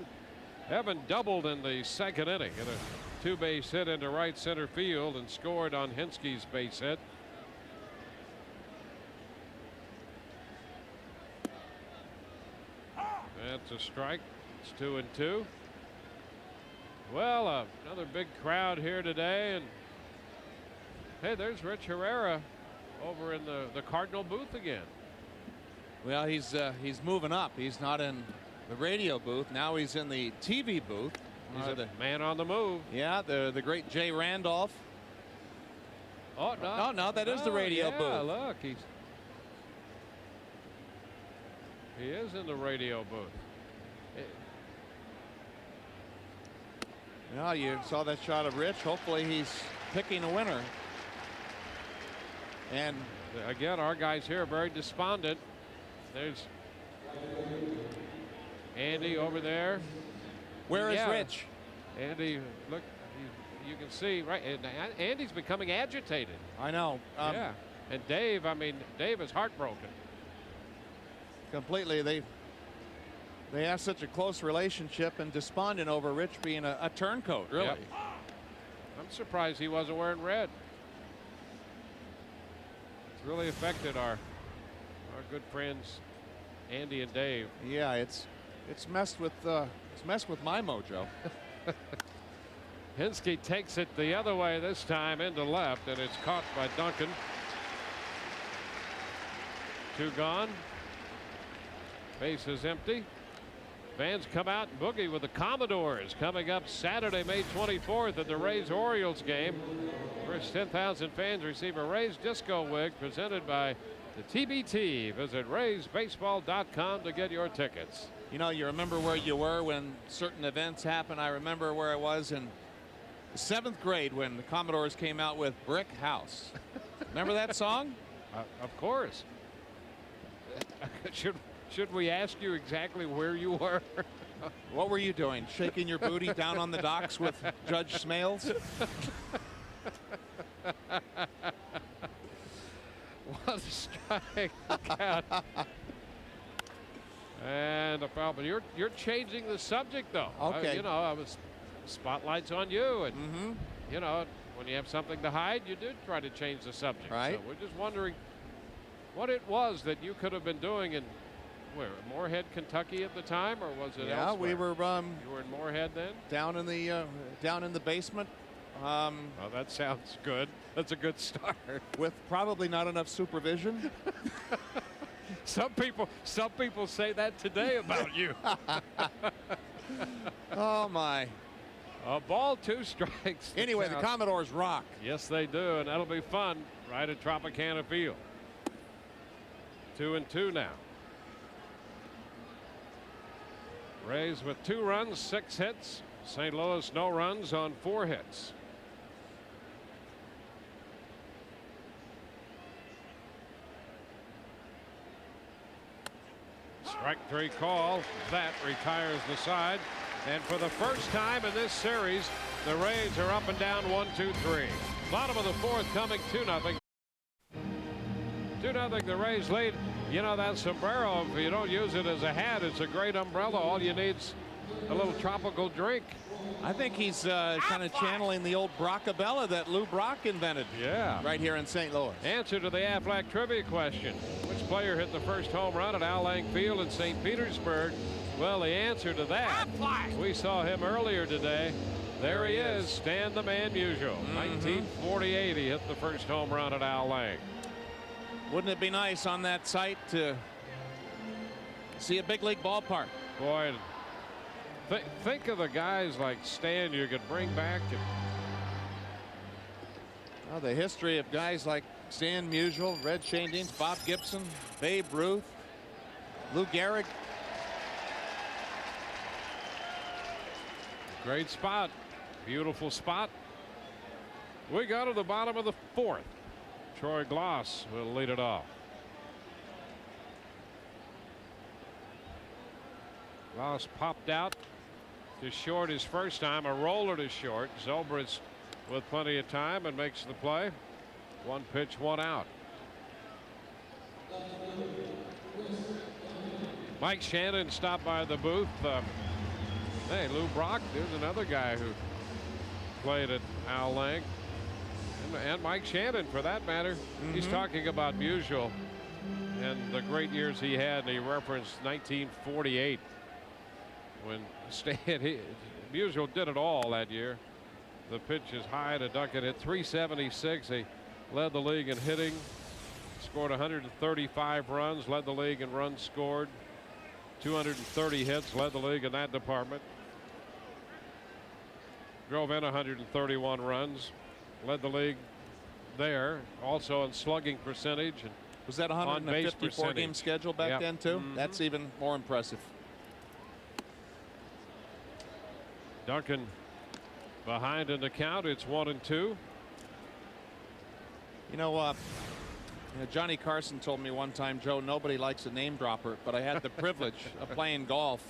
Evan doubled in the 2nd inning in a 2-base hit into right center field and scored on Hinske's base hit. That's a strike. It's 2-2. Well, another big crowd here today, and hey, there's Rich Herrera over in the Cardinal booth again. Well, he's moving up. He's not in the radio booth. Now he's in the TV booth. He's a man on the move. Yeah, the great Jay Randolph. Oh, no. No, that is the radio booth. Look, he is in the radio booth. Yeah, you saw that shot of Rich. Hopefully he's picking a winner. And again, our guys here are very despondent. There's Andy over there. Where is Rich? Andy, look, you can see, right, and Andy's becoming agitated. I know. Yeah. And Dave, I mean, Dave is heartbroken. Completely. They have such a close relationship, and despondent over Rich being a turncoat, really. Yep. I'm surprised he wasn't wearing red. It's really affected our good friends Andy and Dave. Yeah, it's messed with my mojo. Hinske takes it the other way this time into left, and it's caught by Duncan. 2 gone. Base is empty. Fans come out and boogie with the Commodores coming up Saturday, May 24th at the Rays-Orioles game. First 10,000 fans receive a Rays disco wig presented by the TBT. Visit RaysBaseball.com to get your tickets. You know, you remember where you were when certain events happen. I remember where I was in the 7th grade when the Commodores came out with Brick House. Remember that song? Of course. Should we ask you exactly where you were? What were you doing? Shaking your booty down on the docks with Judge Smales? One strike count. And a foul, but you're changing the subject though. Okay. You know, I was spotlight's on you, and you know, when you have something to hide, you do try to change the subject. Right. So we're just wondering what it was that you could have been doing in where, Moorhead, Kentucky at the time, or was it elsewhere? We were. You were in Moorhead then. Down in the basement. Oh, that sounds good. That's a good start. With probably not enough supervision. Some people say that today about you. Oh my. A ball, 2 strikes. Anyway, the Commodores rock. Yes, they do, and that'll be fun right at Tropicana Field. 2-2 now. Rays with 2 runs, 6 hits. St. Louis no runs on 4 hits. Strike 3 call. That retires the side. And for the first time in this series, the Rays are up and down 1-2-3. Bottom of the 4th coming 2-0. 2-0 the Rays lead. You know, that sombrero, if you don't use it as a hat, it's a great umbrella. All you need's a little tropical drink. I think he's kind of channeling the old Brockabella that Lou Brock invented. Yeah. Right here in St. Louis. Answer to the Aflac trivia question. Which player hit the first home run at Al Lang Field in St. Petersburg? Well, the answer to that, we saw him earlier today. There he is, Stan the Man Musial. 1948, he hit the first home run at Al Lang. Wouldn't it be nice on that site to see a big league ballpark? Boy, think of the guys like Stan you could bring back. Well, the history of guys like Stan Musial, Red Schoendienst, Bob Gibson, Babe Ruth, Lou Gehrig. Great spot. Beautiful spot. We go to the bottom of the 4th. Troy Glass will lead it off. Glass popped out to short his first time. A roller to short. Zobrist with plenty of time and makes the play. 1 pitch, 1 out. Mike Shannon stopped by the booth. Hey, Lou Brock, there's another guy who played at Al Lang. And Mike Shannon, for that matter. He's talking about Musial and the great years he had, and he referenced 1948 when Musial did it all that year. The pitch is high to Duncan at 376. He led the league in hitting, scored 135 runs, led the league in runs scored, 230 hits, led the league in that department. Drove in 131 runs. Led the league there, also in slugging percentage. And was that 154 game schedule back then too? That's even more impressive. Duncan behind in the count. It's 1-2. You know, Johnny Carson told me one time, Joe, nobody likes a name dropper, but I had the privilege of playing golf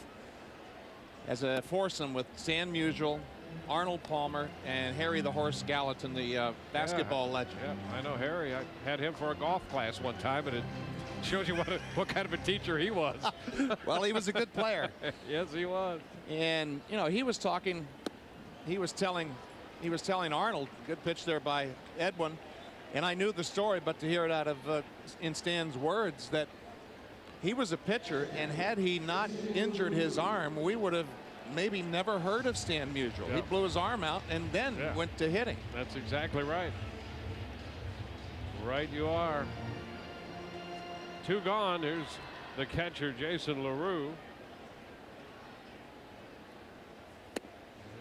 as a foursome with Stan Musial, Arnold Palmer and Harry the Horse Gallatin, the basketball legend. Yeah, I know Harry. I had him for a golf class one time, and it shows you what kind of a teacher he was. Well, he was a good player. Yes, he was. And you know, he was telling Arnold, good pitch there by Edwin, and I knew the story, but to hear it out of in Stan's words, that he was a pitcher, and had he not injured his arm, we would have maybe never heard of Stan Musial. Yeah. He blew his arm out and then went to hitting. That's exactly right. Right you are. 2 gone. Here's the catcher, Jason LaRue.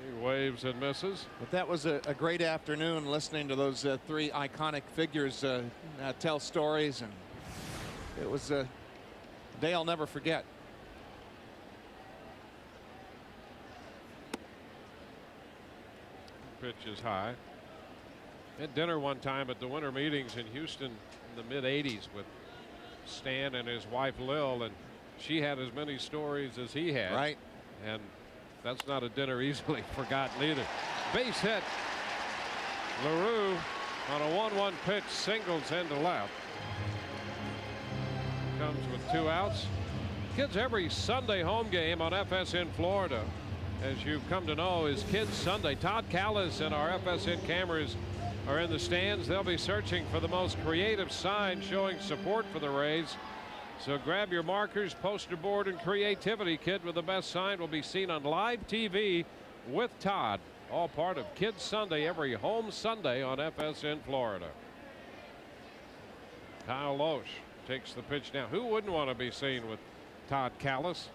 He waves and misses. But that was a great afternoon listening to those 3 iconic figures tell stories, and it was a day I'll never forget. Pitch is high. Had dinner one time at the winter meetings in Houston in the mid-'80s with Stan and his wife Lil, and she had as many stories as he had. Right. And that's not a dinner easily forgotten either. Base hit. LaRue on a 1-1 pitch, singles into left. Comes with 2 outs. Kids every Sunday home game on FSN Florida, as you've come to know, is Kids Sunday. Todd Callis and our FSN cameras are in the stands. They'll be searching for the most creative sign showing support for the Rays. So grab your markers, poster board, and creativity kit with the best sign will be seen on live TV with Todd. All part of Kids Sunday every home Sunday on FSN Florida. Kyle Loesch takes the pitch now. Who wouldn't want to be seen with Todd Callis?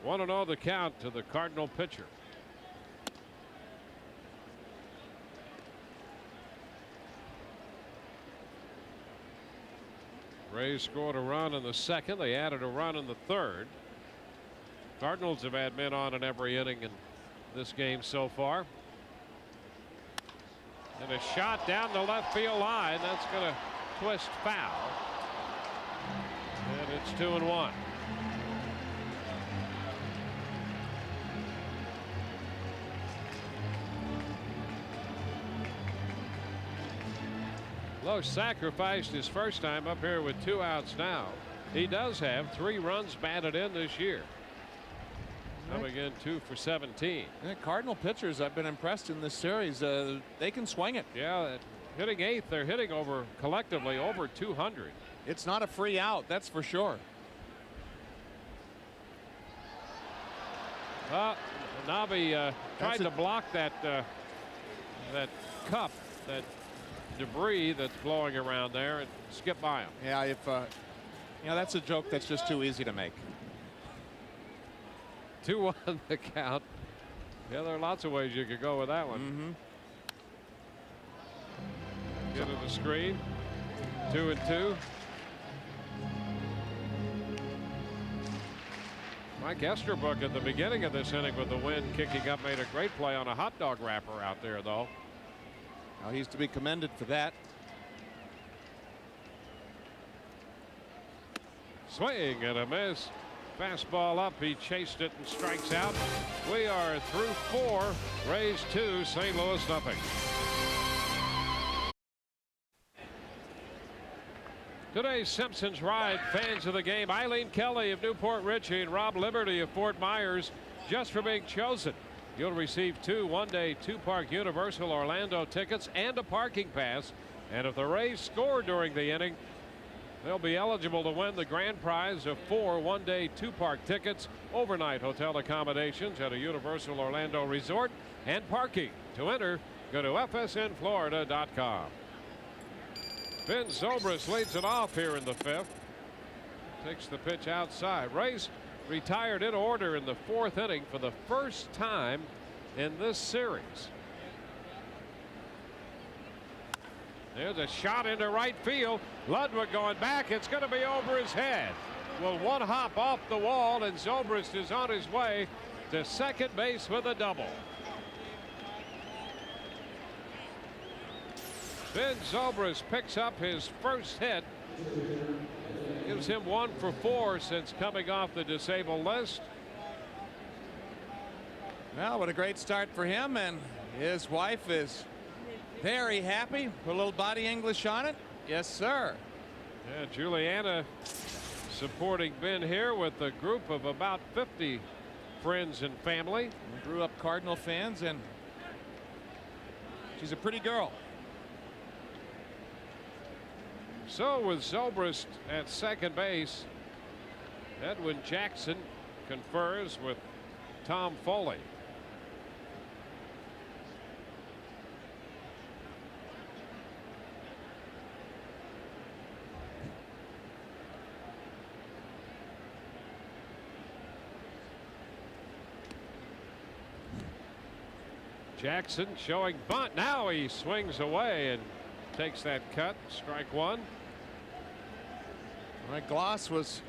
Want to know the count to the Cardinal pitcher. Rays scored a run in the second. They added a run in the third. Cardinals have had men on in every inning in this game so far. And a shot down the left field line. That's going to twist foul. And it's 2-1. Loesch sacrificed his first time up here with 2 outs now. He does have 3 runs batted in this year. Coming in 2 for 17. Yeah, Cardinal pitchers, I've been impressed in this series. They can swing it. Yeah, hitting 8th. They're hitting over collectively over 200. It's not a free out, that's for sure. Nabi tried to block that cup, that debris that's blowing around there, and skip by him. Yeah, if that's a joke that's just too easy to make. 2-1 the count. Yeah, there are lots of ways you could go with that one. Get to the screen. 2-2. Mike Esterbrook at the beginning of this inning with the wind kicking up made a great play on a hot dog wrapper out there, though. Now he's to be commended for that. Swing and a miss. Fastball up. He chased it and strikes out. We are through 4. Rays 2, St. Louis nothing. Today's Simpsons Ride fans of the game: Eileen Kelly of Newport Richie and Rob Liberty of Fort Myers, just for being chosen. You'll receive 2 one-day 2-park Universal Orlando tickets and a parking pass. And if the Rays score during the inning, they'll be eligible to win the grand prize of 4 one-day 2-park tickets, overnight hotel accommodations at a Universal Orlando resort, and parking. To enter, go to fsnflorida.com. Ben Zobrist leads it off here in the 5th. Takes the pitch outside. Rays retired in order in the 4th inning for the first time in this series. There's a shot into right field. Ludwig going back. It's going to be over his head. Well, one hop off the wall, and Zobrist is on his way to second base with a double. Ben Zobrist picks up his first hit Gives him 1 for 4 since coming off the disabled list. Well, what a great start for him, and his wife is very happy. Put a little body English on it. Yes, sir. Yeah, Juliana supporting Ben here with a group of about 50 friends and family. We grew up Cardinal fans, and she's a pretty girl. So with Zobrist at second base, Edwin Jackson confers with Tom Foley. Jackson showing bunt. Now he swings away and takes that cut. Strike one. Right, Gloss was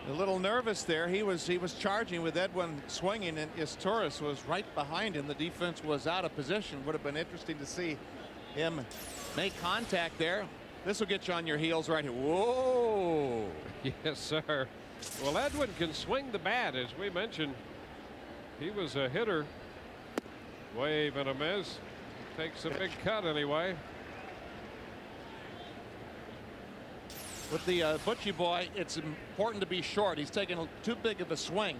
a little nervous there. He was charging with Edwin swinging, and Torres was right behind him. The defense was out of position. Would have been interesting to see him make contact there. This will get you on your heels right here. Whoa. Yes, sir. Well, Edwin can swing the bat, as we mentioned. He was a hitter. Wave and a miss. Takes a big cut anyway. With the Butchie boy, it's important to be short. He's taking too big of a swing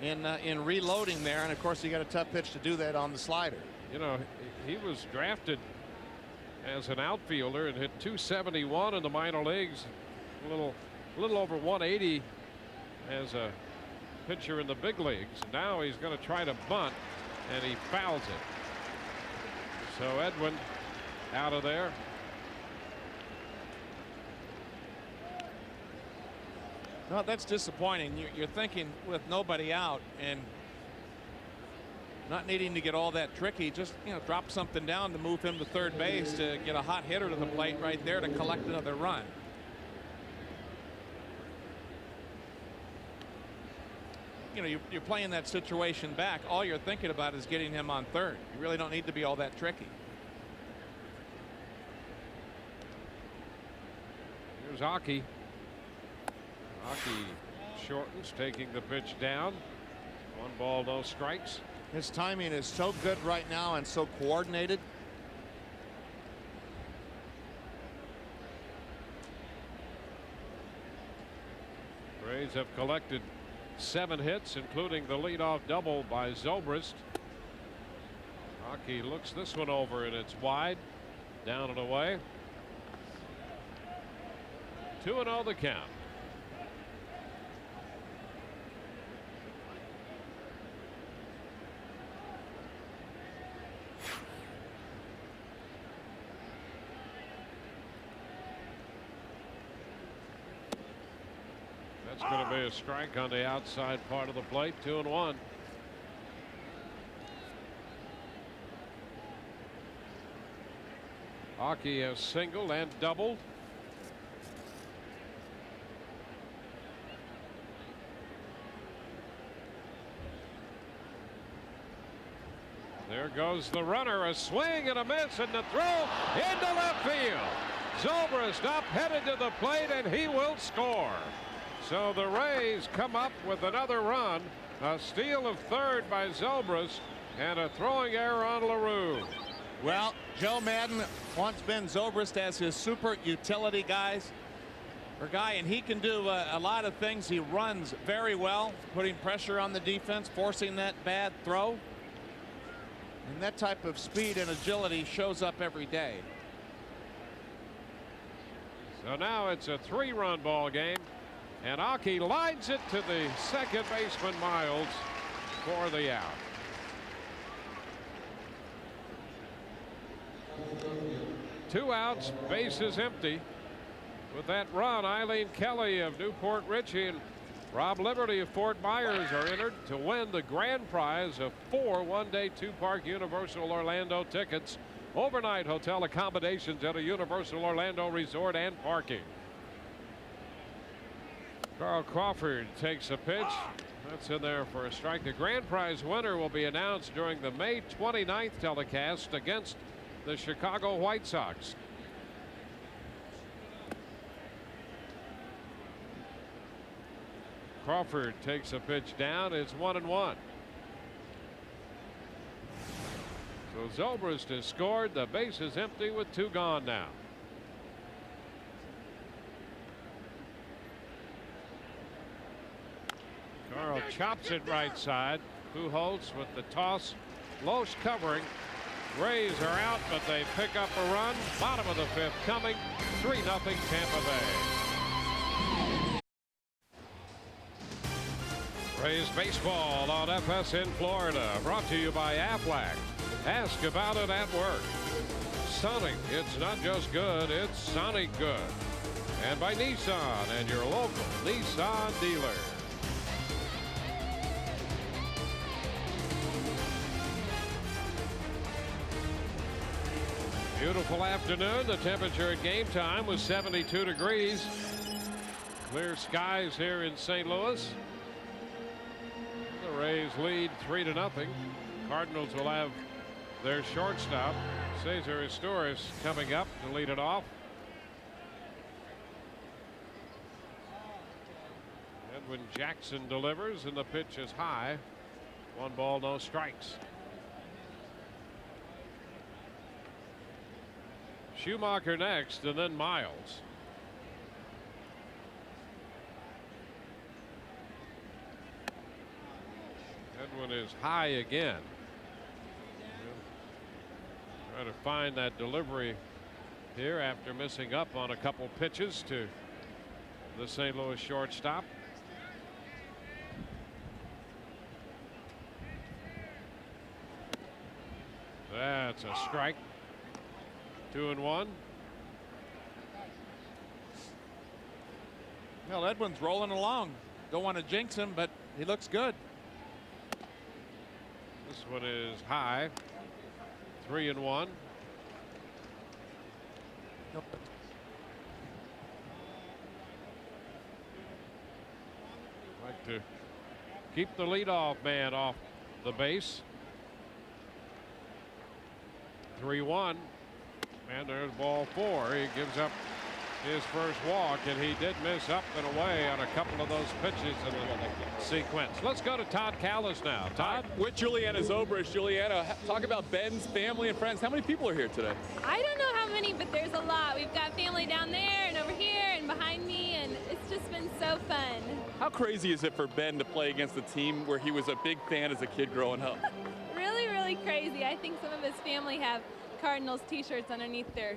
in reloading there, and of course he got a tough pitch to do that on the slider. You know, he was drafted as an outfielder and hit .271 in the minor leagues. A little over 180 as a pitcher in the big leagues. Now he's going to try to bunt, and he fouls it. So Edwin out of there. No, that's disappointing. You're thinking with nobody out and not needing to get all that tricky, just drop something down to move him to third base to get a hot hitter to the plate right there to collect another run. You're playing that situation back. All you're thinking about is getting him on third. You really don't need to be all that tricky. Here's Aki. Aki shortens, taking the pitch down. 1 ball, no strikes. His timing is so good right now and so coordinated. Rays have collected 7 hits, including the leadoff double by Zobrist. Aki looks this one over, and it's wide, down and away. 2-0 the count. That's going to be a strike on the outside part of the plate. 2-1. Aki has singled and doubled. There goes the runner. A swing and a miss, and the throw into left field. Zobrist up, headed to the plate, and he will score. So the Rays come up with another run. A steal of third by Zobrist and a throwing error on LaRue. Well, Joe Madden wants Ben Zobrist as his super utility guy, and he can do a lot of things. He runs very well, putting pressure on the defense, forcing that bad throw. And that type of speed and agility shows up every day. So now it's a 3-run ball game. And Aki lines it to the second baseman Miles for the out. Two outs, bases empty. With that run, Eileen Kelly of Newport Richie and Rob Liberty of Fort Myers are entered to win the grand prize of 4 one-day 2-park Universal Orlando tickets, overnight hotel accommodations at a Universal Orlando resort, and parking. Carl Crawford takes a pitch. That's in there for a strike. The grand prize winner will be announced during the May 29th telecast against the Chicago White Sox. Crawford takes a pitch down. It's 1-1. So Zobrist has scored. The base is empty with 2 gone now. Carl chops it right side. Pujols with the toss. Loesch covering. Rays are out, but they pick up a run. Bottom of the 5th coming. 3-0 Tampa Bay. Rays baseball on FSN Florida. Brought to you by Aflac. Ask about it at work. Sonic, it's not just good, it's Sonic good. And by Nissan and your local Nissan dealer. Beautiful afternoon. The temperature at game time was 72 degrees. Clear skies here in St. Louis. The Rays lead 3-0. Cardinals will have their shortstop, Cesar Izturis, coming up to lead it off. Edwin Jackson delivers, and the pitch is high. 1 ball, no strikes. Schumacher next, and then Miles. Edwin is high again. Trying to find that delivery here after missing up on a couple pitches to the St. Louis shortstop. That's a strike. 2-1. Well, Edwin's rolling along. Don't want to jinx him, but he looks good. This one is high. 3-1. Like to keep the leadoff man off the base. 3-1. And there's ball 4. He gives up his first walk, and he did miss up and away on a couple of those pitches in the sequence. Let's go to Todd Callis now. Todd? With Juliana Zobrist. Juliana, talk about Ben's family and friends. How many people are here today? I don't know how many, but there's a lot. We've got family down there and over here and behind me, and it's just been so fun. How crazy is it for Ben to play against a team where he was a big fan as a kid growing up? Really, really crazy. I think some of his family have Cardinals t-shirts underneath their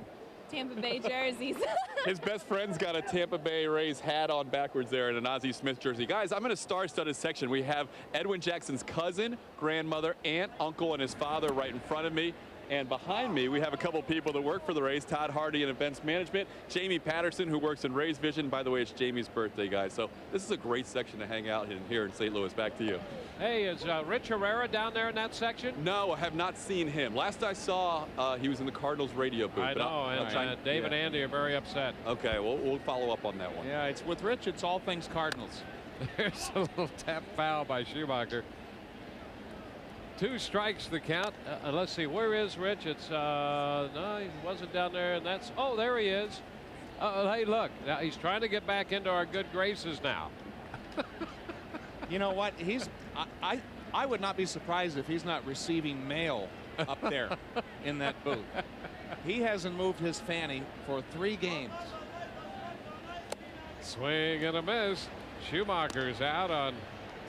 Tampa Bay jerseys. His best friend's got a Tampa Bay Rays hat on backwards there and an Ozzie Smith jersey. Guys, I'm in a star-studded section. We have Edwin Jackson's cousin, grandmother, aunt, uncle, and his father right in front of me. And behind me, we have a couple people that work for the Rays. Todd Hardy in events management. Jamie Patterson, who works in Rays Vision. By the way, it's Jamie's birthday, guys. So this is a great section to hang out in here in St. Louis. Back to you. Hey, is Rich Herrera down there in that section? No, I have not seen him. Last I saw, he was in the Cardinals radio booth. I know, and Dave and Andy are very upset. Okay, we'll follow up on that one. Yeah, it's with Rich, it's all things Cardinals. There's a little tap foul by Schumacher. 2 strikes the count. Let's see, where is Rich? It's no, he wasn't down there, and that's, oh, there he is. Hey, look, now he's trying to get back into our good graces now. You know what? I would not be surprised if he's not receiving mail up there in that booth. He hasn't moved his fanny for 3 games. Swing and a miss. Schumacher's out on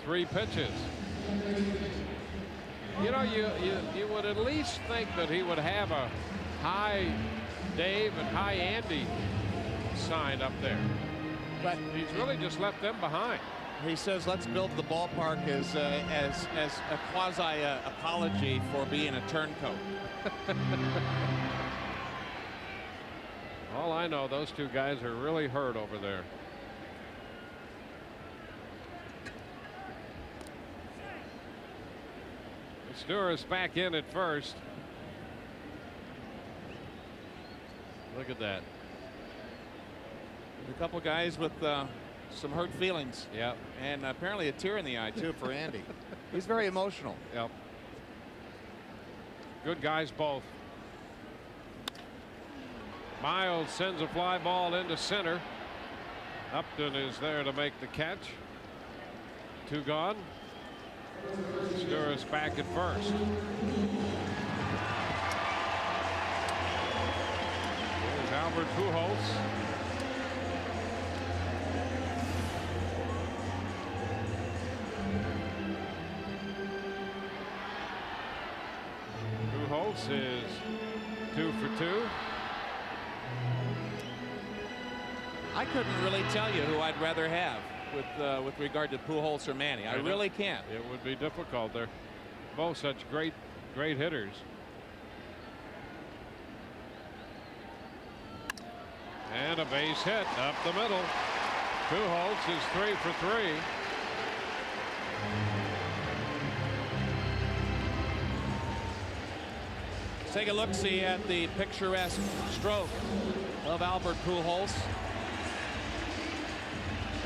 3 pitches. You know, you would at least think that he would have a high Dave and high Andy sign up there, but he's really just left them behind. He says, let's build the ballpark as a quasi apology for being a turncoat. All I know, those 2 guys are really hurt over there. Izturis back in at first. Look at that. A couple guys with some hurt feelings. Yep. And apparently a tear in the eye, too, for Andy. He's very emotional. Yep. Good guys both. Miles sends a fly ball into center. Upton is there to make the catch. 2 gone. Stewart back at first. Here's Albert Pujols. Pujols is 2 for 2. I couldn't really tell you who I'd rather have with regard to Pujols or Manny. I really can't. It would be difficult. They're both such great hitters. And a base hit up the middle. Pujols is 3 for 3. Let's take a look-see at the picturesque stroke of Albert Pujols.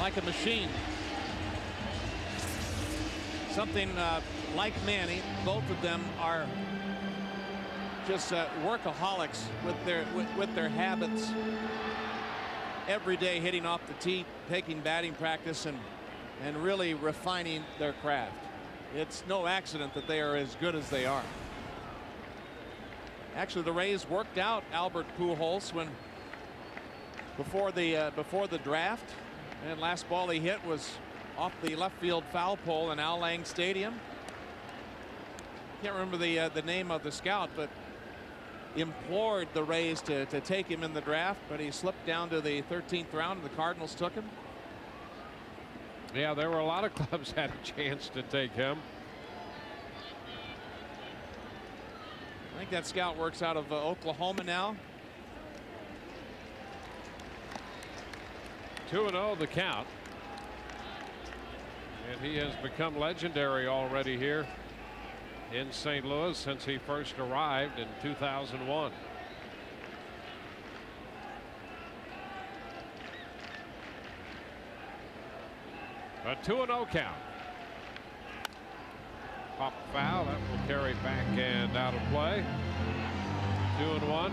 Like a machine. Something like Manny. Both of them are just workaholics with their habits. Every day hitting off the tee, taking batting practice, and really refining their craft. It's no accident that they are as good as they are. Actually, the Rays worked out Albert Pujols before the draft. And last ball he hit was off the left field foul pole in Al Lang Stadium. Can't remember the name of the scout, but implored the Rays to take him in the draft, but he slipped down to the 13th round and the Cardinals took him. Yeah, there were a lot of clubs had a chance to take him. I think that scout works out of Oklahoma now. 2-0 the count. And he has become legendary already here in St. Louis since he first arrived in 2001. A 2-0 count. Pop foul. That will carry back and out of play. 2-1.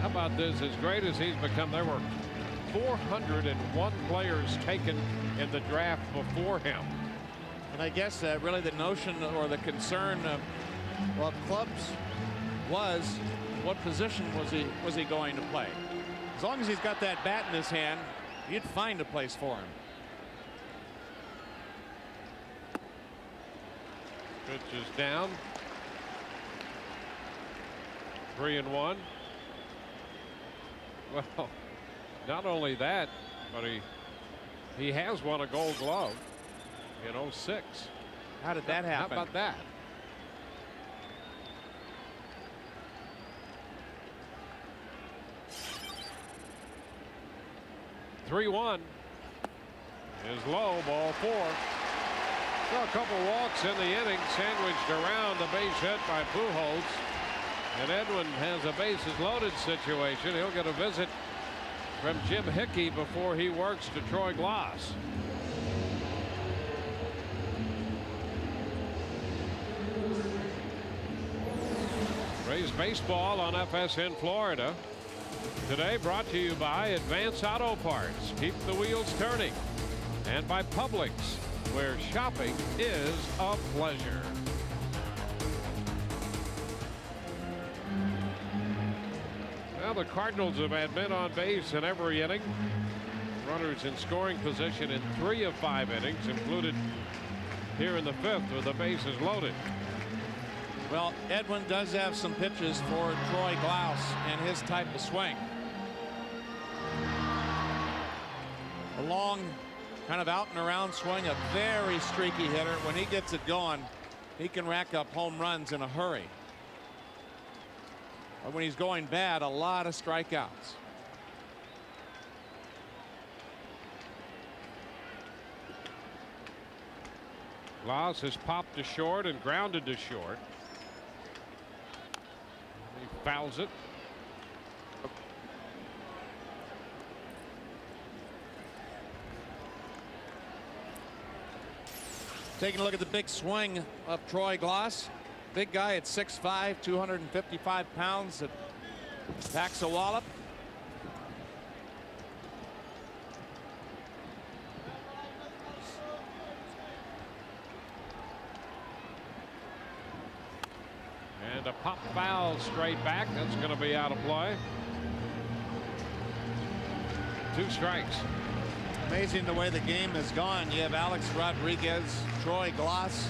How about this? As great as he's become, there were 401 players taken in the draft before him. And I guess really the notion or the concern of clubs was what position was he going to play. As long as he's got that bat in his hand, you'd find a place for him. Pitch is down. 3-1. Well, not only that, but he has won a Gold Glove in 06. How did that happen? How about that? Three-one is low, ball 4. So a couple walks in the inning, sandwiched around the base hit by Pujols. And Edwin has a bases loaded situation. He'll get a visit from Jim Hickey before he works to Troy Glass. Rays baseball on FSN Florida. Today brought to you by Advance Auto Parts. Keep the wheels turning. And by Publix, where shopping is a pleasure. Well, the Cardinals have had men on base in every inning. Runners in scoring position in 3 of 5 innings, included here in the 5th with the bases loaded. Well, Edwin does have some pitches for Troy Glaus and his type of swing. A long, kind of out and around swing, a very streaky hitter. When he gets it going, he can rack up home runs in a hurry. But when he's going bad, a lot of strikeouts. Glaus has popped to short and grounded to short. He fouls it. Taking a look at the big swing of Troy Glaus. Big guy at 6'5", 255 pounds, that packs a wallop. And a pop foul straight back. That's going to be out of play. 2 strikes. Amazing the way the game has gone. You have Alex Rodriguez, Troy Glass,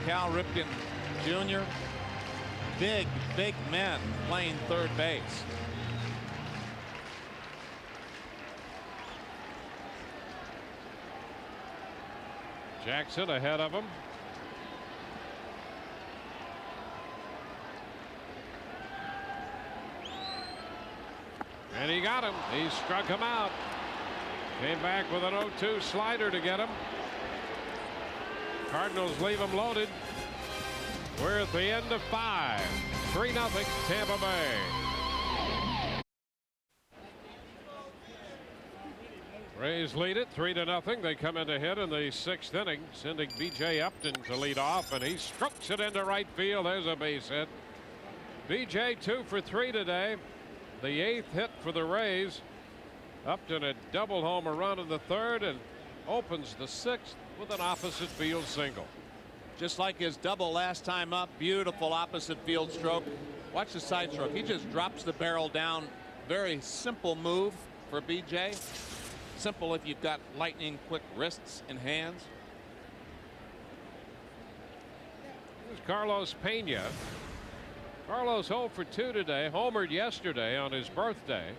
Cal Ripken Jr. Big men playing third base. Jackson ahead of him. And he got him. He struck him out. Came back with an 0-2 slider to get him. Cardinals leave him loaded. We're at the end of 5. 3-0 Tampa Bay. Rays lead it 3-0. They come in to hit in the 6th inning, sending B.J. Upton to lead off, and he strokes it into right field. There's a base hit. B.J. 2 for 3 today. The 8th hit for the Rays. Upton a double homer run in the 3rd and opens the 6th with an opposite field single. Just like his double last time up. Beautiful opposite field stroke. Watch the side stroke. He just drops the barrel down. Very simple move for B.J. Simple if you've got lightning quick wrists and hands. Here's Carlos Pena. Carlos 0 for 2 today. Homered yesterday on his birthday.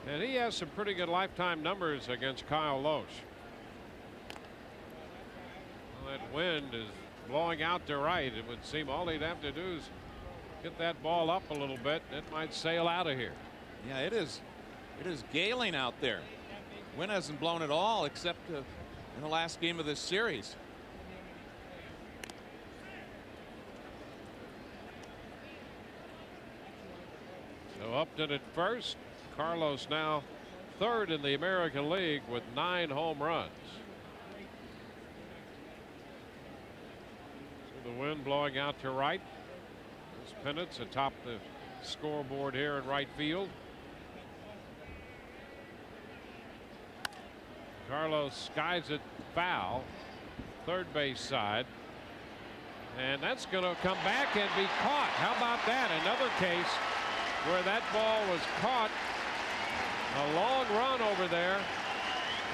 And he has some pretty good lifetime numbers against Kyle Loesch. Well, that wind is blowing out to right. It would seem all he'd have to do is get that ball up a little bit. It might sail out of here. Yeah, it is. It is galing out there. Wind hasn't blown at all except in the last game of this series. So Upton at first. Carlos now 3rd in the American League with 9 home runs. So the wind blowing out to right. There's Peanuts atop the scoreboard here in right field. Carlos skies it foul, 3rd base side. And that's going to come back and be caught. How about that? Another case where that ball was caught. A long run over there,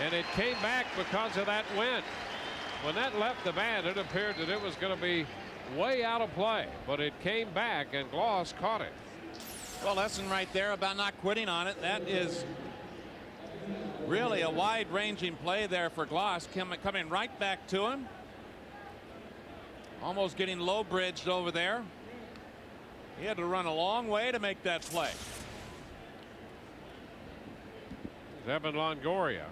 and it came back because of that wind. When that left the bat, it appeared that it was going to be way out of play, but it came back and Gloss caught it. Well, lesson right there about not quitting on it. That is really a wide-ranging play there for Gloss, coming right back to him. Almost getting low bridged over there. He had to run a long way to make that play. Evan Longoria.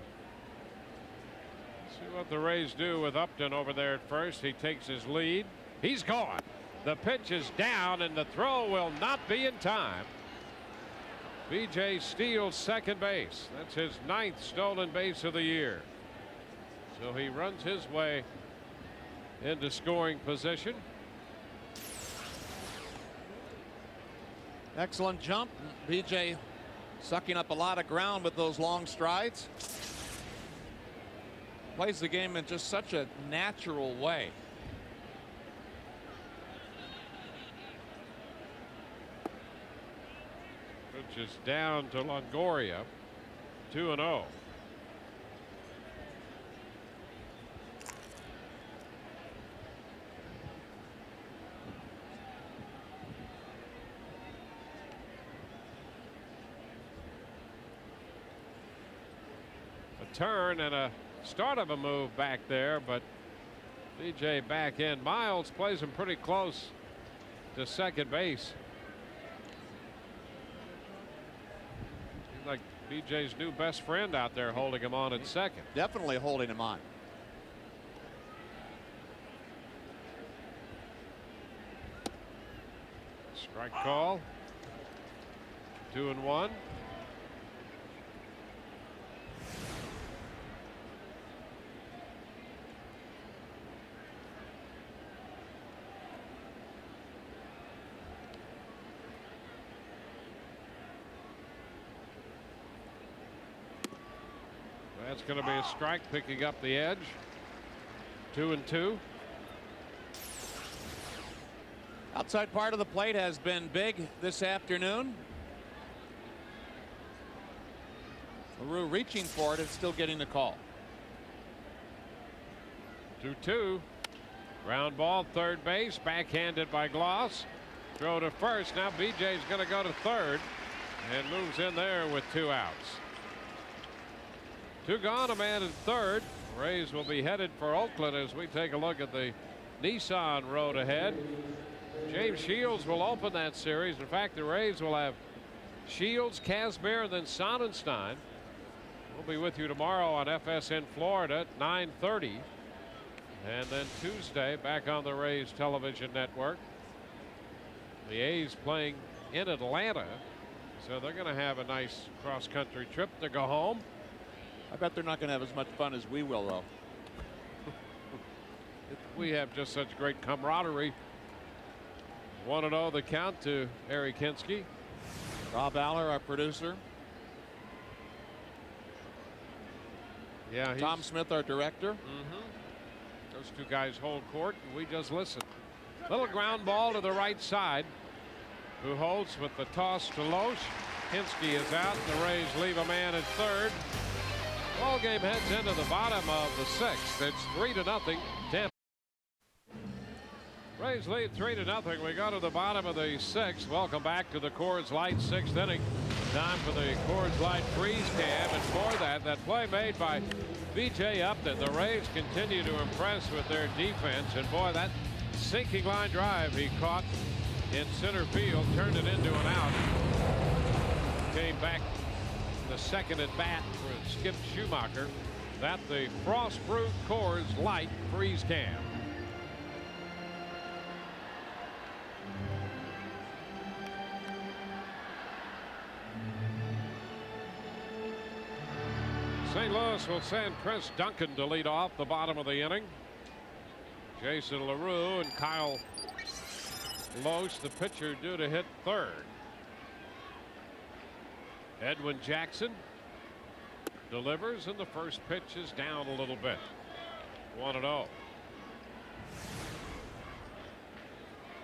See what the Rays do with Upton over there at first. He takes his lead. He's gone. The pitch is down and the throw will not be in time. B.J. steals second base. That's his 9th stolen base of the year. So he runs his way into scoring position. Excellent jump. B.J. sucking up a lot of ground with those long strides. Plays the game in just such a natural way. Pitch is down to Longoria. 2-0. Turn and a start of a move back there, but B.J. back in. Miles plays him pretty close to second base. Seems like B.J.'s new best friend out there holding him on at second. Definitely holding him on. Strike call. 2-1. That's going to be a strike, picking up the edge. 2-2. Outside part of the plate has been big this afternoon. LaRue reaching for it and still getting the call. 2-2. Ground ball, third base, backhanded by Gloss. Throw to first. Now BJ's going to go to third and moves in there with 2 outs. 2 gone, a man in third. Rays will be headed for Oakland as we take a look at the Nissan road ahead. James Shields will open that series. In fact, the Rays will have Shields, Kazmir, and then Sonnenstein. We'll be with you tomorrow on FSN Florida at 9:30. And then Tuesday back on the Rays television network. The A's playing in Atlanta, so they're going to have a nice cross-country trip to go home. I bet they're not going to have as much fun as we will, though. We have just such great camaraderie. 1-0 the count to Harry Kinski. Rob Aller, our producer. Yeah, Tom Smith, our director. Those 2 guys hold court, and we just listen. Little ground ball to the right side. Who holds with the toss to Loesch. Kinski is out. The Rays leave a man at third. Ball game heads into the bottom of the 6th. It's 3-0 Tampa. Rays lead 3-0. We go to the bottom of the 6th. Welcome back to the Coors Light 6th inning. Time for the Coors Light freeze cam, and for that play made by B.J. Upton. The Rays continue to impress with their defense, and boy, that sinking line drive he caught in center field turned it into an out. Came back the second at bat for Skip Schumacher. That the Frost Brewed Coors Light freeze cam. St. Louis will send Chris Duncan to lead off the bottom of the inning. Jason LaRue and Kyle Loesch, the pitcher, due to hit third. Edwin Jackson delivers, and the first pitch is down a little bit. 1-0.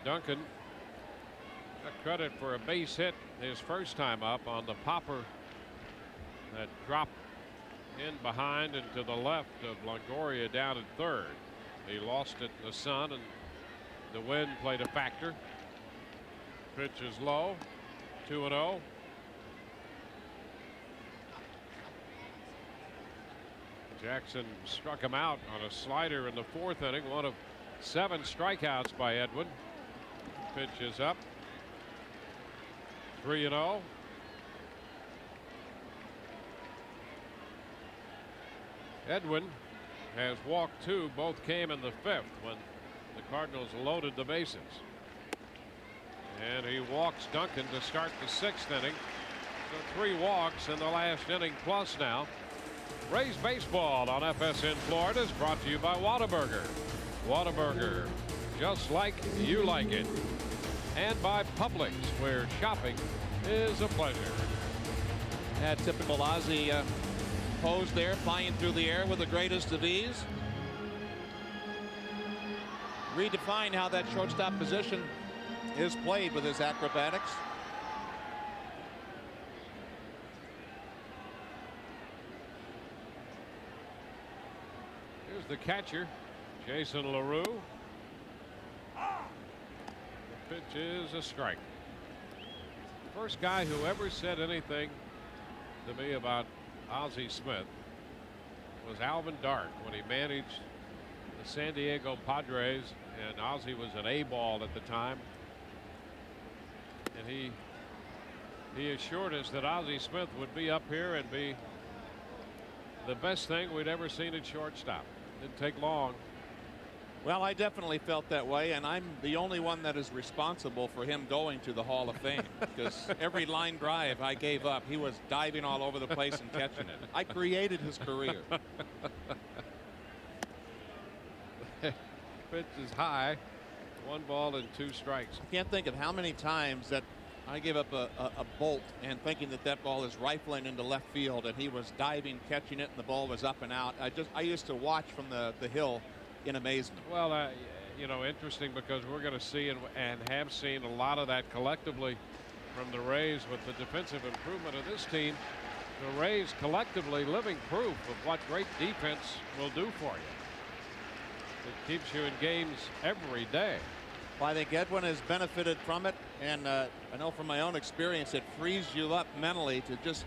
Duncan got credit for a base hit his first time up on the popper that dropped in behind and to the left of Longoria down at third. He lost it in the sun, and the wind played a factor. Pitch is low. 2-0. Jackson struck him out on a slider in the 4th inning. One of 7 strikeouts by Edwin. Pitch is up. 3-0. Edwin has walked 2. Both came in the 5th when the Cardinals loaded the bases. And he walks Duncan to start the 6th inning. So 3 walks in the last inning plus now. Rays baseball on FSN Florida is brought to you by Whataburger. Whataburger, just like you like it. And by Publix, where shopping is a pleasure. Had typical Ozzie pose there, flying through the air with the greatest of ease. Redefine how that shortstop position is played with his acrobatics. Here's the catcher, Jason LaRue. The pitch is a strike. First guy who ever said anything to me about Ozzie Smith was Alvin Dark when he managed the San Diego Padres, and Ozzie was an A-ball at the time. And he assured us that Ozzie Smith would be up here and be the best thing we'd ever seen at shortstop. Didn't take long. Well, I definitely felt that way, and I'm the only one that is responsible for him going to the Hall of Fame, because every line drive I gave up, he was diving all over the place and catching it. I created his career. Pitch is high. 1 ball and 2 strikes. I can't think of how many times that I gave up a bolt and thinking that that ball is rifling into left field, and he was diving, catching it, and the ball was up and out. I used to watch from the hill in amazement. Well, interesting because we're going to see and have seen a lot of that collectively from the Rays with the defensive improvement of this team. The Rays collectively living proof of what great defense will do for you. It keeps you in games every day. Well, I think Edwin has benefited from it, and I know from my own experience it frees you up mentally to just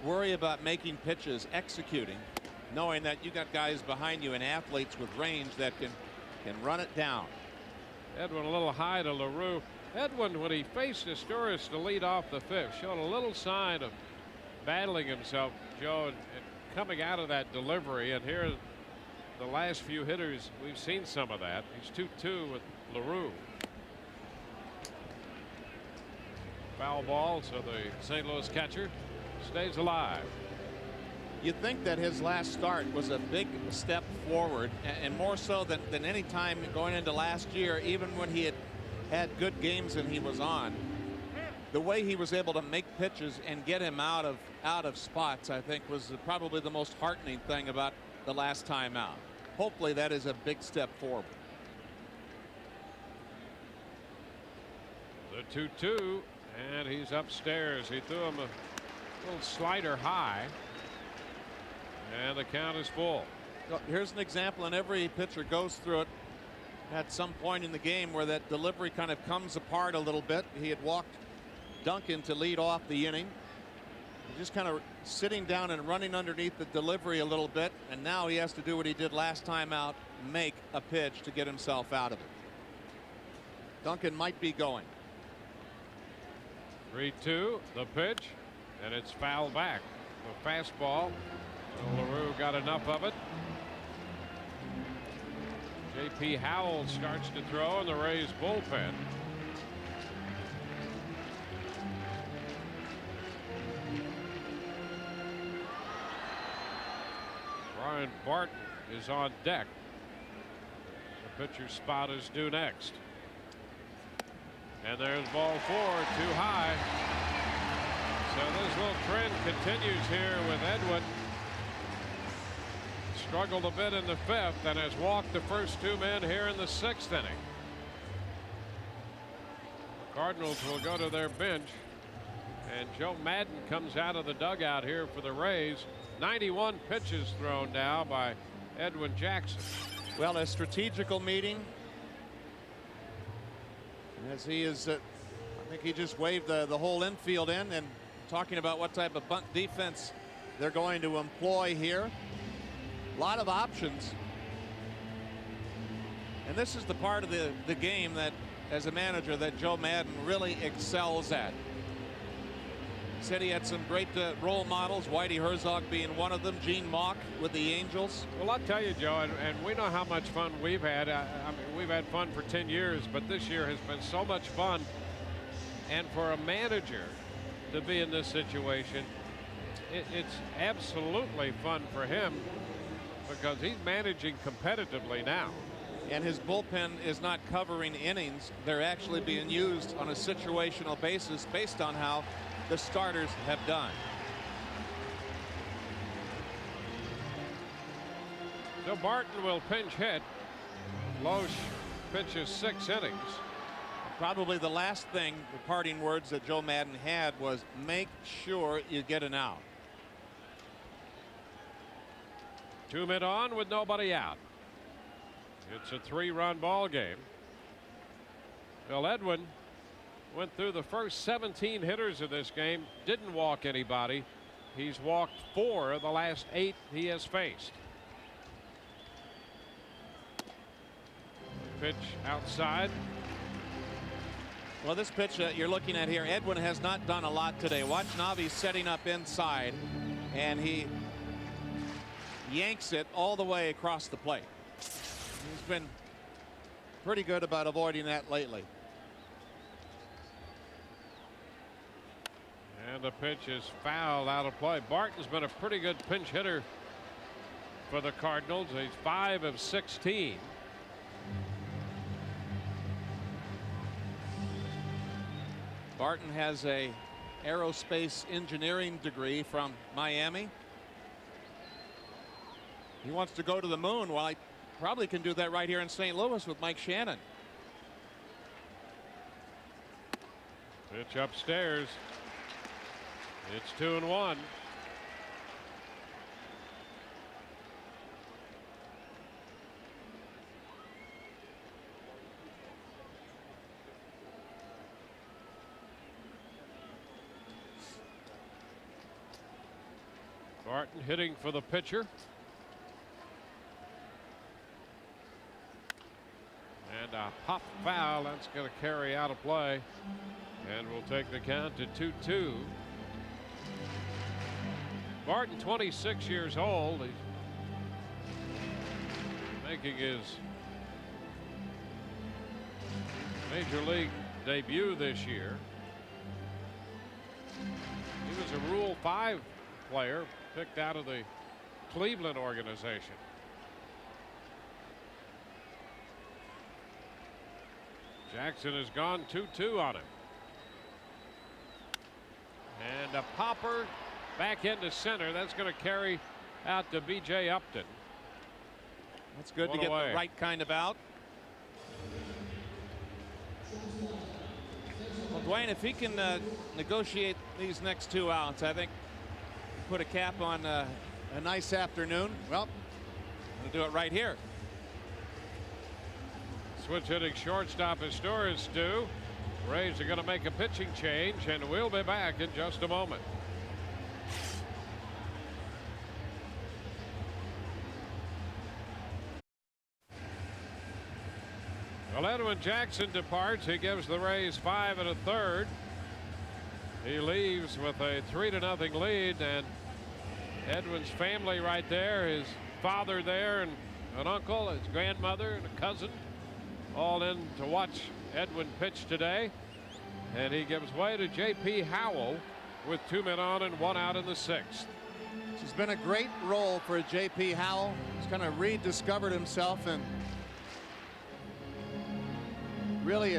worry about making pitches, executing, knowing that you got guys behind you and athletes with range that can run it down. Edwin a little high to LaRue. Edwin, when he faced Asturias to lead off the fifth, showed a little sign of battling himself, Joe, and coming out of that delivery. And here, the last few hitters, we've seen some of that. He's 2-2 with LaRue. Foul ball, so the St. Louis catcher stays alive. You think that his last start was a big step forward, and more so than any time going into last year, even when he had good games and he was on. The way he was able to make pitches and get him out of spots, I think, was probably the most heartening thing about the last time out. Hopefully that is a big step forward. The 2-2, and he's upstairs. He threw him a little slider high, and the count is full. Here's an example, and every pitcher goes through it at some point in the game where that delivery kind of comes apart a little bit. He had walked Duncan to lead off the inning, just kind of sitting down and running underneath the delivery a little bit, and now he has to do what he did last time out, make a pitch to get himself out of it. Duncan might be going. 3-2, the pitch, and it's fouled back. The fastball. So LaRue got enough of it. J.P. Howell starts to throw in the Rays bullpen. Brian Barton is on deck. The pitcher's spot is due next. And there's ball 4, too high. So this little trend continues here with Edwin. Struggled a bit in the fifth and has walked the first two men here in the sixth inning. The Cardinals will go to their bench, and Joe Madden comes out of the dugout here for the Rays. 91 pitches thrown now by Edwin Jackson. Well, a strategical meeting. As he is, I think he just waved the whole infield in and talking about what type of bunt defense they're going to employ here. A lot of options. And this is the part of the game that, as a manager, that Joe Madden really excels at. He said he had some great role models, Whitey Herzog being one of them, Gene Mauch with the Angels. Well, I'll tell you, Joe, and we know how much fun we've had. I mean, we've had fun for 10 years, but this year has been so much fun. And for a manager to be in this situation, it's absolutely fun for him because he's managing competitively now. And his bullpen is not covering innings. They're actually being used on a situational basis based on how the starters have done. So Barton will pinch hit. Loesch pitches 6 innings. Probably the last thing, the parting words that Joe Madden had was make sure you get an out. 2 men on with nobody out. It's a 3-run ball game. Well, Edwin went through the first 17 hitters of this game, didn't walk anybody. He's walked 4 of the last 8 he has faced. Pitch outside. Well, this pitch that you're looking at here, Edwin has not done a lot today. Watch Navi setting up inside, and he yanks it all the way across the plate. He's been pretty good about avoiding that lately. And the pitch is fouled out of play. Barton's been a pretty good pinch hitter for the Cardinals. He's 5 of 16. Barton has a aerospace engineering degree from Miami. He wants to go to the moon. Well, Probably can do that right here in St. Louis with Mike Shannon. Pitch upstairs. It's 2-1. Barton hitting for the pitcher. And a pop foul. That's going to carry out of play. And we'll take the count to 2-2. Barton, 26 years old. He's making his major league debut this year. He was a Rule 5 player picked out of the Cleveland organization. Jackson has gone 2-2 on him. And a popper back into center. That's going to carry out to B.J. Upton. That's good to get the right kind of out. Well, Dwayne, if he can negotiate these next 2 outs, I think put a cap on a nice afternoon. Well, we'll do it right here. Switch hitting shortstop is Storis due. Rays are going to make a pitching change, and we'll be back in just a moment. Well, Edwin Jackson departs. He gives the Rays 5 1/3. He leaves with a 3-0 lead, and Edwin's family right there, his father there, and an uncle, his grandmother, and a cousin, all in to watch Edwin pitch today. And he gives way to J.P. Howell with 2 men on and 1 out in the 6th. This has been a great role for J.P. Howell. He's kind of rediscovered himself and really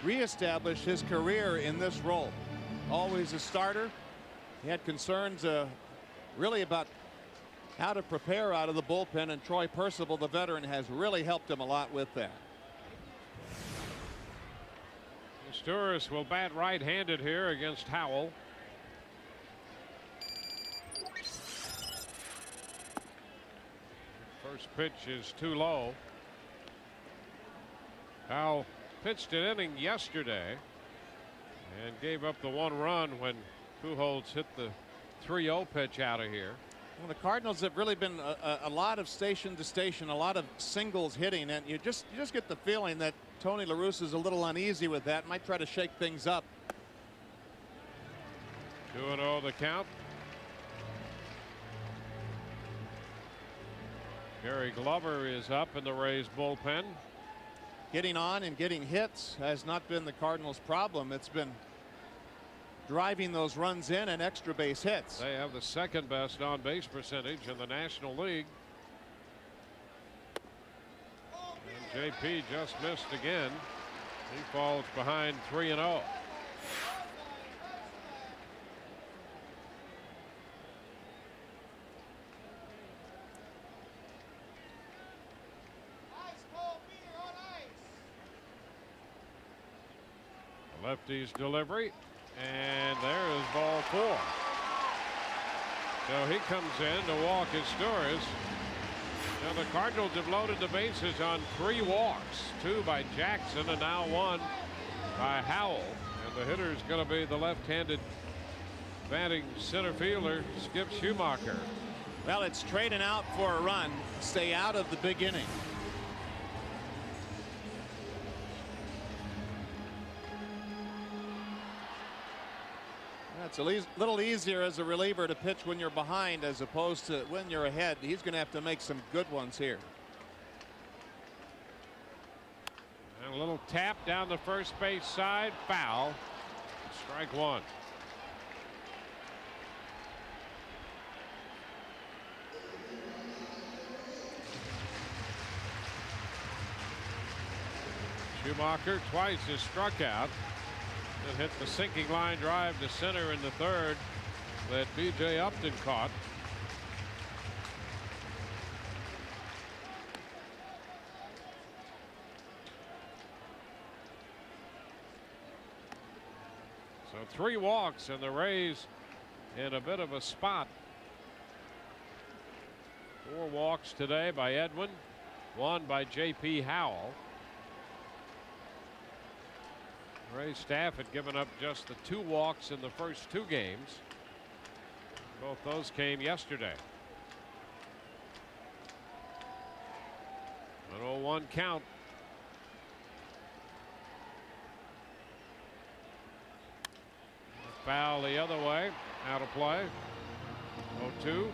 reestablished his career in this role. Always a starter. He had concerns really about how to prepare out of the bullpen, and Troy Percival, the veteran, has really helped him a lot with that. Storis will bat right-handed here against Howell. First pitch is too low. Howell pitched an inning yesterday and gave up the 1 run when Pujols hit the 3-0 pitch out of here. Well, the Cardinals have really been a lot of station to station, a lot of singles hitting, and you just get the feeling that Tony La Russa is a little uneasy with that. Might try to shake things up. 2-0 the count. Gary Glover is up in the Rays bullpen. Getting on and getting hits has not been the Cardinals' problem. It's been driving those runs in and extra base hits. They have the 2nd best on base percentage in the National League. And JP just missed again. He falls behind 3-0. Lefty's delivery, and there is ball 4. So he comes in to walk his Storis. Now the Cardinals have loaded the bases on 3 walks, 2 by Jackson and now 1 by Howell. And the hitter is going to be the left-handed batting center fielder Skip Schumacher. Well, it's trading out for a run. Stay out of the big inning. It's a little easier as a reliever to pitch when you're behind as opposed to when you're ahead. He's going to have to make some good ones here. And a little tap down the first base side, foul. Strike 1. Schumacher twice has struck out. And hit the sinking line drive to center in the 3rd that B.J. Upton caught. 3 walks, and the Rays in a bit of a spot. 4 walks today by Edwin, 1 by J.P. Howell. Rays staff had given up just the 2 walks in the first 2 games. Both those came yesterday. An 0-1 count. Foul the other way, out of play. 0-2.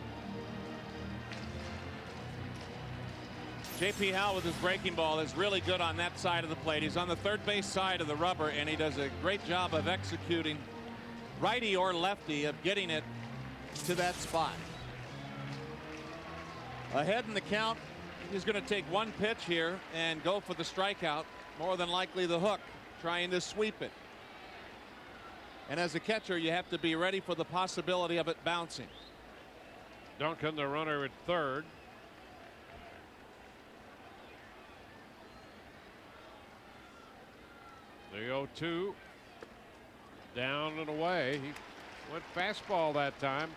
J.P. Howell with his breaking ball is really good on that side of the plate. He's on the third base side of the rubber, and he does a great job of executing, righty or lefty, of getting it to that spot. Ahead in the count. He's going to take 1 pitch here and go for the strikeout. More than likely the hook, trying to sweep it. And as a catcher, you have to be ready for the possibility of it bouncing. Duncan, the runner at third. The 0-2. Down and away. He went fastball that time.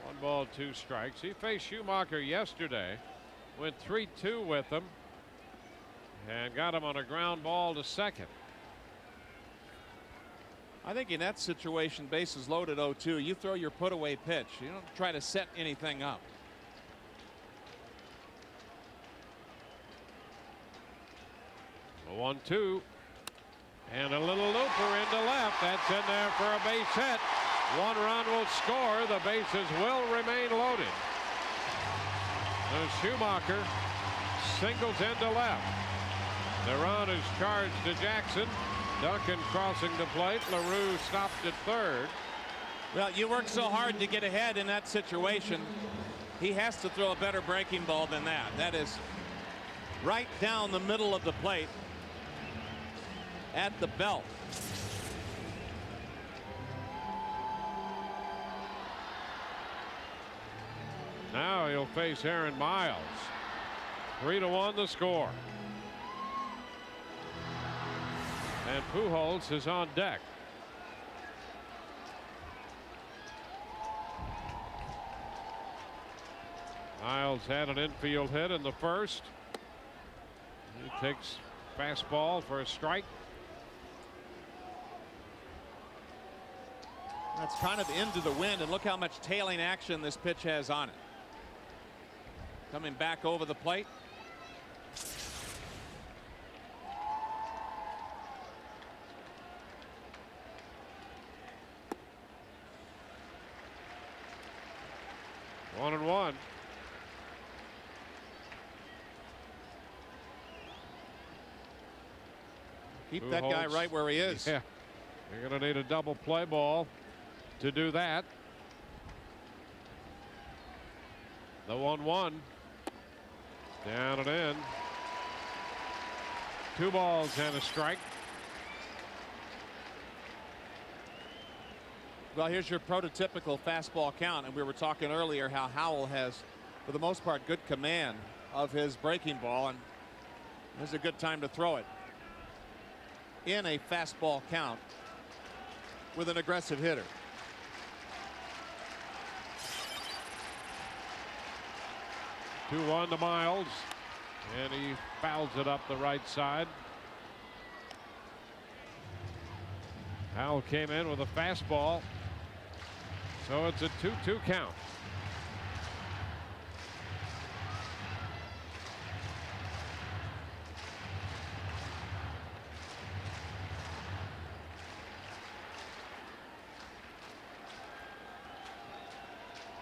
1 ball, 2 strikes. He faced Schumacher yesterday. Went 3-2 with him. And got him on a ground ball to second. I think in that situation, bases loaded 0-2, you throw your put away pitch. You don't try to set anything up. A 1-2. And a little looper into left. That's in there for a base hit. 1 run will score. The bases will remain loaded. The Schumacher singles into left. The run is charged to Jackson. Duncan crossing the plate. LaRue stopped at third. Well, you work so hard to get ahead in that situation. He has to throw a better breaking ball than that. That is right down the middle of the plate at the belt. Now he'll face Aaron Miles. 3-1 the score. And Pujols is on deck. Miles had an infield hit in the first. He takes fastball for a strike. That's kind of into the wind, and look how much tailing action this pitch has on it. Coming back over the plate. One and one. Keep that guy right where he is. Yeah. You're going to need a double play ball to do that. The 1-1. Down and in. 2 balls and a strike. Well, here's your prototypical fastball count, and we were talking earlier how Howell has, for the most part, good command of his breaking ball, and this is a good time to throw it in a fastball count with an aggressive hitter. Two 2-1 to Miles, and he fouls it up the right side. Howell came in with a fastball, so it's a 2-2 count.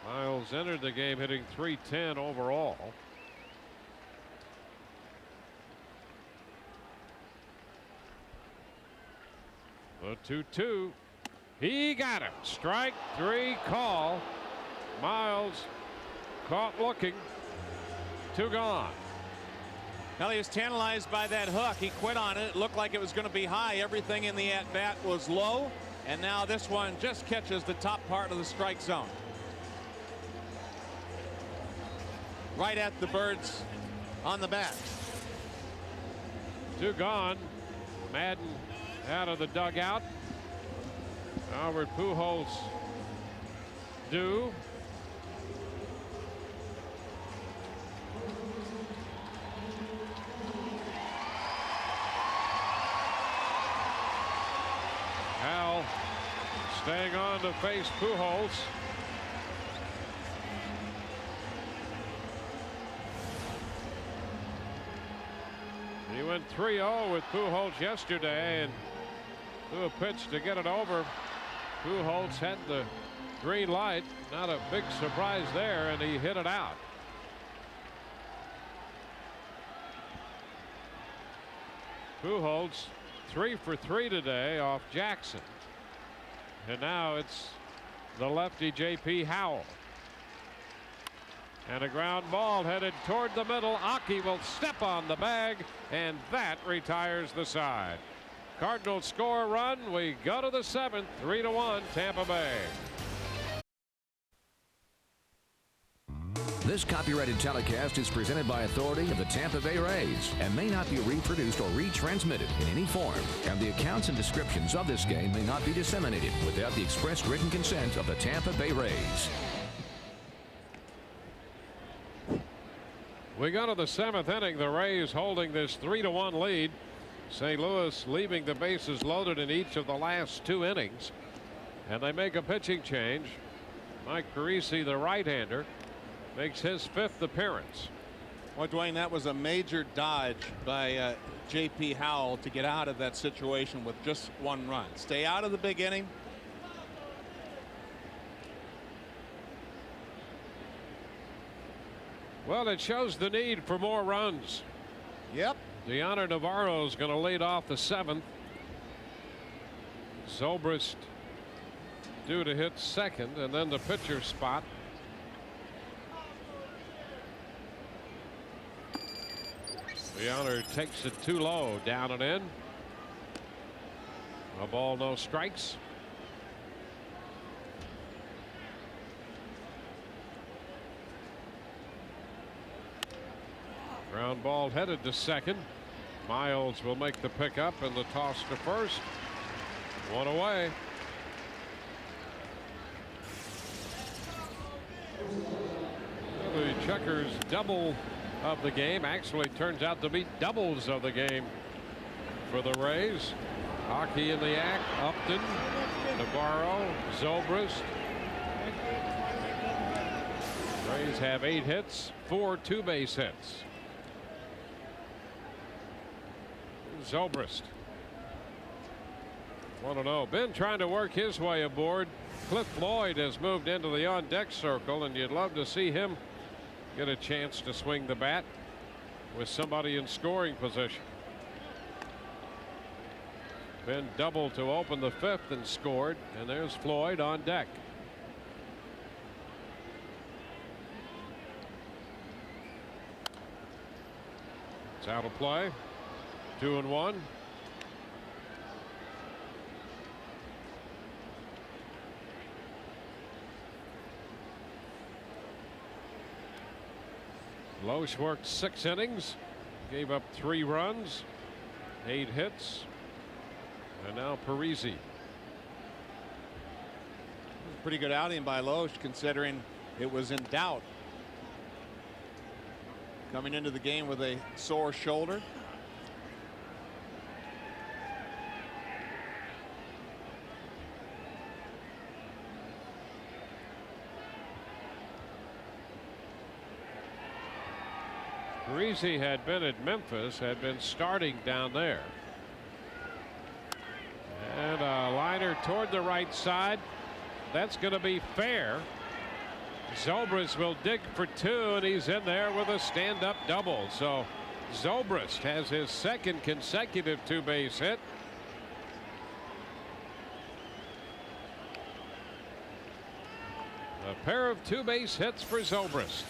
Miles entered the game hitting .310 overall. The 2-2. He got it. Strike 3 call. Miles caught looking. 2 gone. Well, he was tantalized by that hook. He quit on it. It looked like it was going to be high. Everything in the at-bat was low. And now this one just catches the top part of the strike zone. Right at the birds on the bat. 2 gone. Madden out of the dugout. Albert Pujols due. Hal staying on to face Pujols. He went 3-0 with Pujols yesterday and threw a pitch to get it over. Pujols had the green light. Not a big surprise there, and he hit it out. Pujols 3 for 3 today off Jackson. And now it's the lefty J.P. Howell. And a ground ball headed toward the middle. Aki will step on the bag, and that retires the side. Cardinals score a run. We go to the 7th, 3-1 Tampa Bay. This copyrighted telecast is presented by authority of the Tampa Bay Rays and may not be reproduced or retransmitted in any form. And the accounts and descriptions of this game may not be disseminated without the express written consent of the Tampa Bay Rays. We go to the 7th inning. The Rays holding this 3-1 lead. St. Louis leaving the bases loaded in each of the last 2 innings. And they make a pitching change. Mike Parisi, the right-hander, makes his 5th appearance. Well, Dwayne, that was a major dodge by J.P. Howell to get out of that situation with just 1 run. Stay out of the big inning. Well, it shows the need for more runs. Yep. Deanna Navarro is going to lead off the 7th. Zobrist due to hit 2nd, and then the pitcher spot. Deanna takes it too low, down and in. A ball, no strikes. Ground ball headed to 2nd. Miles will make the pickup and the toss to 1st. 1 away. The checkers double of the game actually turns out to be doubles of the game for the Rays. Hockey in the act. Upton, Navarro, Zobrist. Rays have 8 hits, 4 two-base hits. Zobrist. 1-0. Ben trying to work his way aboard. Cliff Floyd has moved into the on-deck circle, and you'd love to see him get a chance to swing the bat with somebody in scoring position. Ben doubled to open the 5th and scored, and there's Floyd on deck. It's out of play. 2-1. Loesch worked 6 innings, gave up 3 runs, 8 hits, and now Parisi. Pretty good outing by Loesch considering it was in doubt. Coming into the game with a sore shoulder. Parisi had been at Memphis, had been starting down there. And a liner toward the right side. That's going to be fair. Zobrist will dig for 2, and he's in there with a stand-up double. So Zobrist has his 2nd consecutive two-base hit. A pair of two-base hits for Zobrist.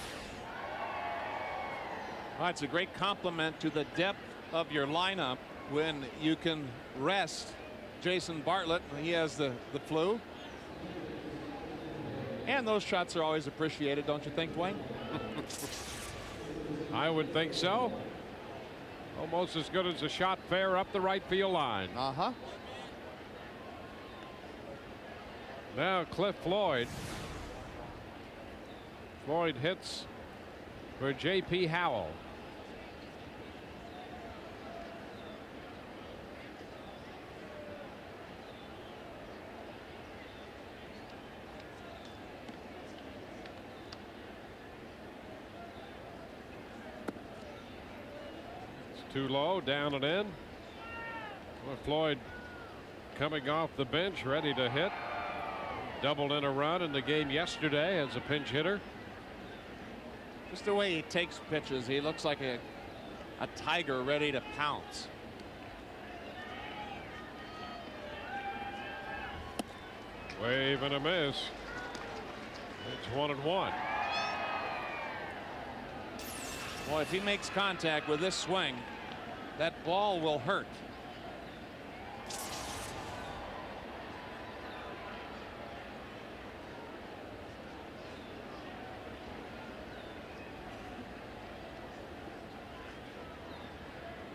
Well, it's a great compliment to the depth of your lineup when you can rest Jason Bartlett. He has the flu. And those shots are always appreciated, don't you think, Dwayne? I would think so. Almost as good as a shot fair up the right field line. Uh-huh. Now Cliff Floyd. Floyd hits for J.P. Howell. It's too low, down and in. Well, Floyd coming off the bench, ready to hit. Doubled in a run in the game yesterday as a pinch hitter. Just the way he takes pitches, he looks like a tiger ready to pounce. Wave and a miss. It's 1-1. Boy, if he makes contact with this swing, that ball will hurt.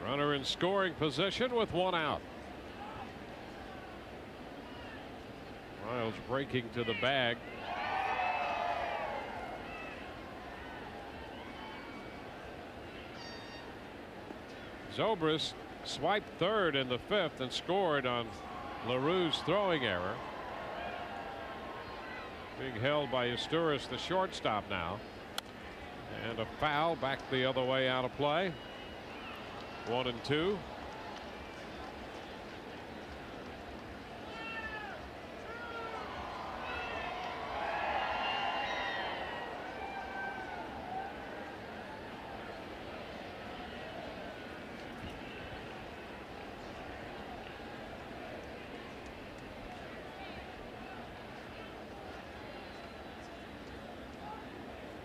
Runner in scoring position with one out. Miles breaking to the bag. Zobrist swiped third in the fifth and scored on LaRue's throwing error. Being held by Usturis, the shortstop now. And a foul back the other way out of play. 1-2.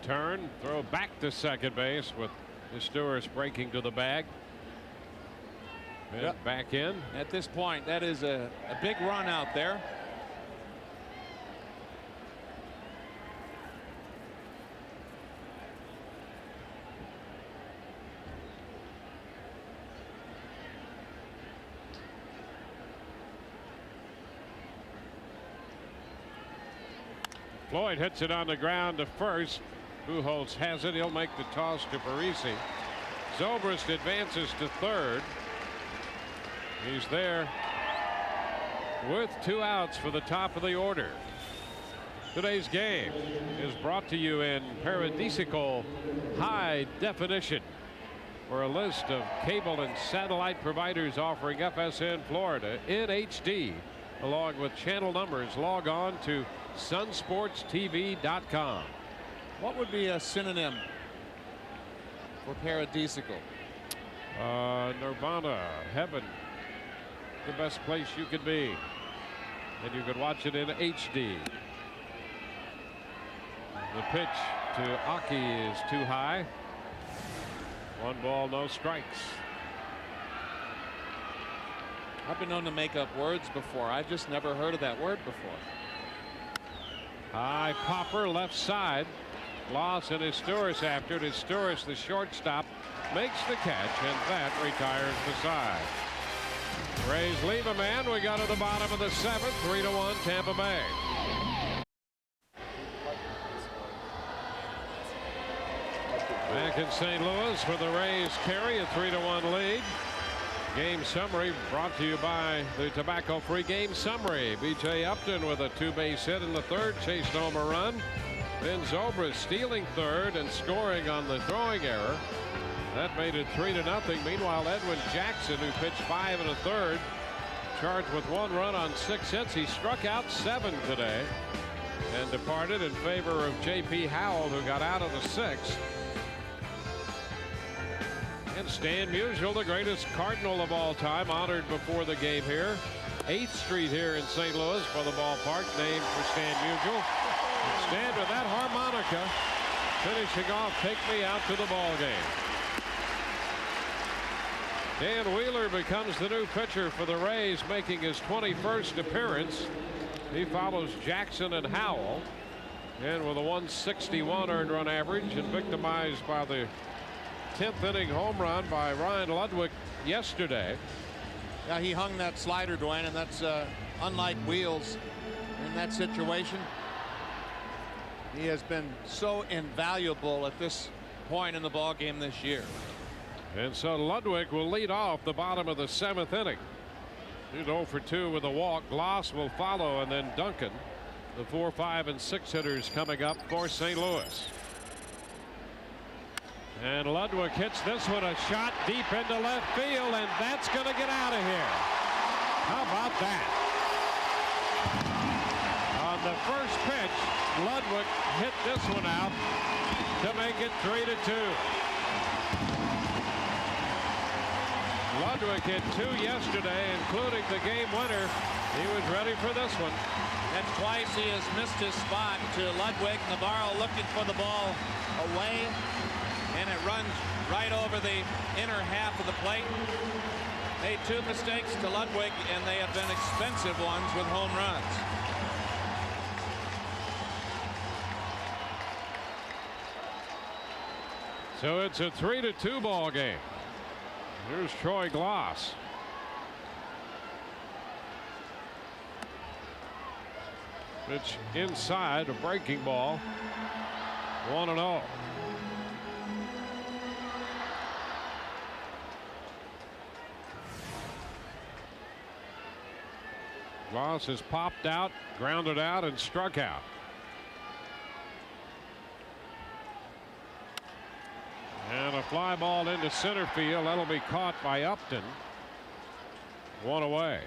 Turn, throw back to second base with Usturis breaking to the bag. And Yep. back in. At this point, that is a big run out there. Floyd hits it on the ground to first. Pujols has it. He'll make the toss to Parisi. Zobrist advances to third. He's there with two outs for the top of the order. Today's game is brought to you in paradisical high definition. For a list of cable and satellite providers offering FSN Florida in HD, along with channel numbers, log on to sunsportstv.com. What would be a synonym for paradisical? Nirvana, heaven, the best place you could be, and you could watch it in HD. The pitch to Aki is too high. 1 ball, no strikes. I've been known to make up words before. I've just never heard of that word before. High popper left side. Loss and Usturis after it. Usturis, the shortstop, makes the catch, and that retires the side. Rays leave a man. We got to the bottom of the 7th. 3-1 Tampa Bay. Back in St. Louis for the Rays carry a 3-1 lead. Game summary brought to you by the tobacco-free game summary. B.J. Upton with a 2-base hit in the third, chased home a run. Then Zobrist stealing third and scoring on the throwing error. That made it 3-0. Meanwhile, Edwin Jackson, who pitched 5 1/3, charged with 1 run on 6 hits. He struck out 7 today and departed in favor of J.P. Howell, who got out of the 6th. And Stan Musial, the greatest Cardinal of all time, honored before the game here. 8th Street here in St. Louis for the ballpark, named for Stan Musial. And Stan with that harmonica, finishing off "Take Me Out to the Ball Game." Dan Wheeler becomes the new pitcher for the Rays, making his 21st appearance. He follows Jackson and Howell, and with a 161 earned run average, and victimized by the 10th inning home run by Ryan Ludwig yesterday. Yeah, he hung that slider, Dwayne, and that's unlike Wheels. in that situation. He has been so invaluable at this point in the ball game this year. And so Ludwig will lead off the bottom of the 7th inning. He's 0 for 2 with a walk. Gloss will follow, and then Duncan. The 4, 5, and 6 hitters coming up for St. Louis. And Ludwig hits this one, a shot deep into left field, and that's going to get out of here. How about that? On the first pitch, Ludwig hit this one out to make it 3-2. Ludwig hit 2 yesterday, including the game winner. He was ready for this one. And twice he has missed his spot to Ludwig. Navarro looking for the ball away, and it runs right over the inner half of the plate. Made 2 mistakes to Ludwig, and they have been expensive ones with home runs. So it's a 3-2 ball game. Here's Troy Gloss. Pitch inside, a breaking ball. 1-0. Gloss has popped out, grounded out, and struck out. And a fly ball into center field. That'll be caught by Upton. 1 away.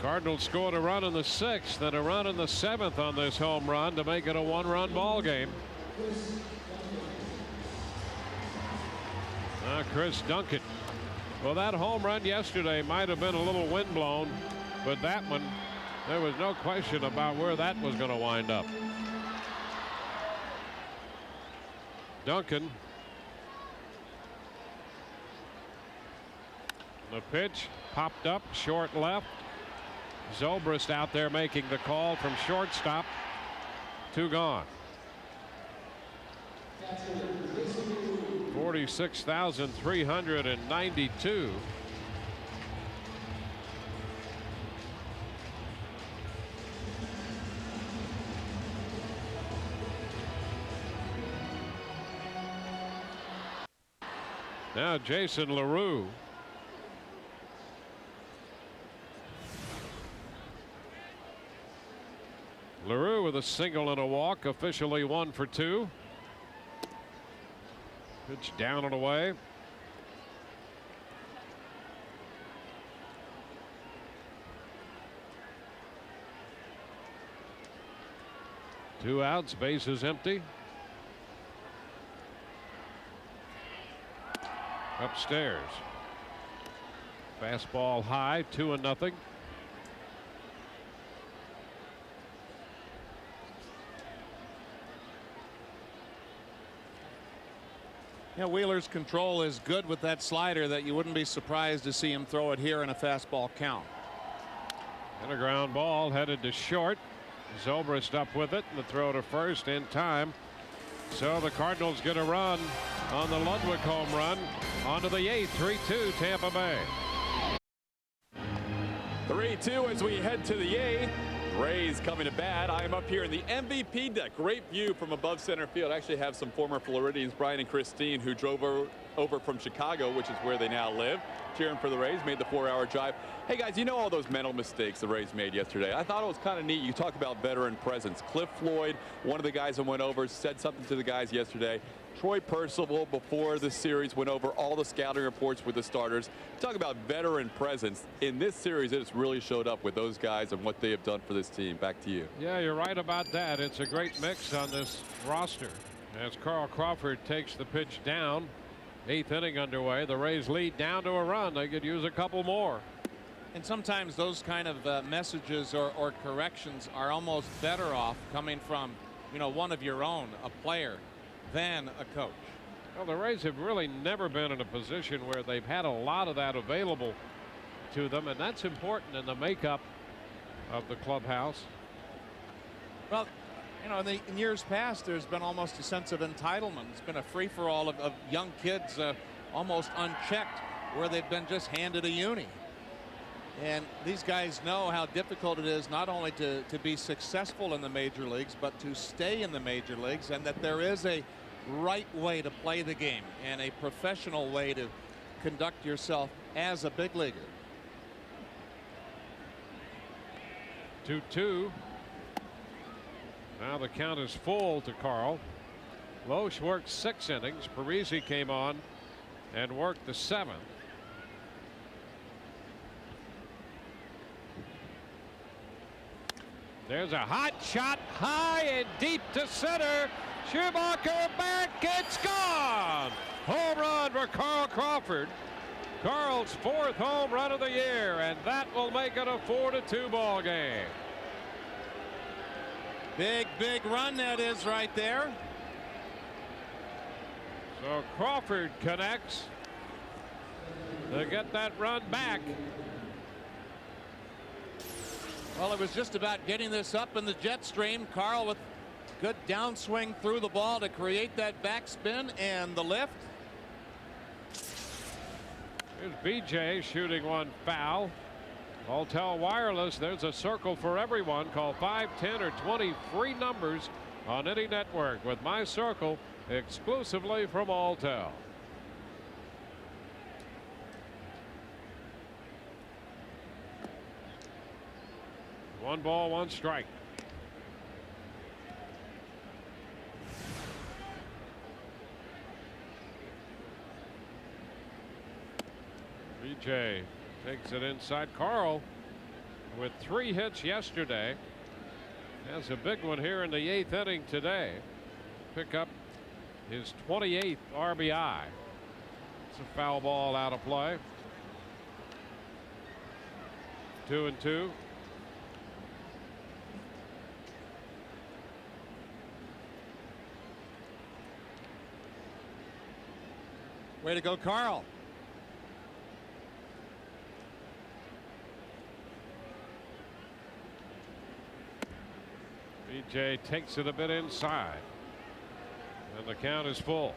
Cardinals scored a run in the 6th and a run in the 7th on this home run to make it a 1-run ball game. Chris Duncan. Well, that home run yesterday might have been a little windblown, but that one, there was no question about where that was going to wind up. Duncan. The pitch popped up short left. Zobrist out there making the call from shortstop. 2 gone. 46,392. Now Jason LaRue. LaRue with a single and a walk, officially 1 for 2. Pitch down and away. Two outs, bases empty. Upstairs. Fastball high, 2-0. Yeah, Wheeler's control is good with that slider that you wouldn't be surprised to see him throw it here in a fastball count. And a ground ball headed to short. Zobrist up with it, and the throw to first in time. So the Cardinals get a run on the Ludwig home run. Onto the 8th, 3-2 Tampa Bay. 3-2 as we head to the 8th. Rays coming to bat. I am up here in the MVP deck. Great view from above center field. I actually have some former Floridians, Brian and Christine, who drove over from Chicago, which is where they now live, cheering for the Rays, made the 4-hour drive. Hey guys, you know all those mental mistakes the Rays made yesterday. I thought it was kind of neat. You talk about veteran presence. Cliff Floyd, one of the guys that went over, said something to the guys yesterday. Troy Percival, before the series, went over all the scouting reports with the starters. Talk about veteran presence. In this series, it has really showed up with those guys and what they have done for this team. Back to you. Yeah, you're right about that. It's a great mix on this roster. As Carl Crawford takes the pitch down. 8th inning underway. The Rays lead down to a run. They could use a couple more. And sometimes those kind of messages or corrections are almost better off coming from, you know, one of your own, a player, than a coach. Well, the Rays have really never been in a position where they've had a lot of that available to them, and that's important in the makeup of the clubhouse. Well, you know, in years past, there's been almost a sense of entitlement. It's been a free-for-all of young kids almost unchecked, where they've been just handed a uni. And these guys know how difficult it is not only to be successful in the major leagues, but to stay in the major leagues, and that there is a right way to play the game and a professional way to conduct yourself as a big leaguer. 2-2. Now the count is full to Carl. Loesch worked 6 innings. Parisi came on and worked the 7th. There's a hot shot high and deep to center. Schumacher back. It's gone. Home run for Carl Crawford. Carl's 4th home run of the year, and that will make it a 4-2 ball game. Big run that is right there. So Crawford connects to get that run back. Well, it was just about getting this up in the jet stream. Carl with good downswing through the ball to create that backspin and the lift. Here's BJ shooting one foul. Alltel Wireless, there's a circle for everyone. Call 5, 10, or 20 free numbers on any network with My Circle exclusively from Alltel. One ball, one strike. BJ takes it inside. Carl with 3 hits yesterday has a big one here in the 8th inning today. Pick up his 28th RBI. It's a foul ball out of play. 2-2. Way to go, Carl. BJ takes it a bit inside, and the count is full.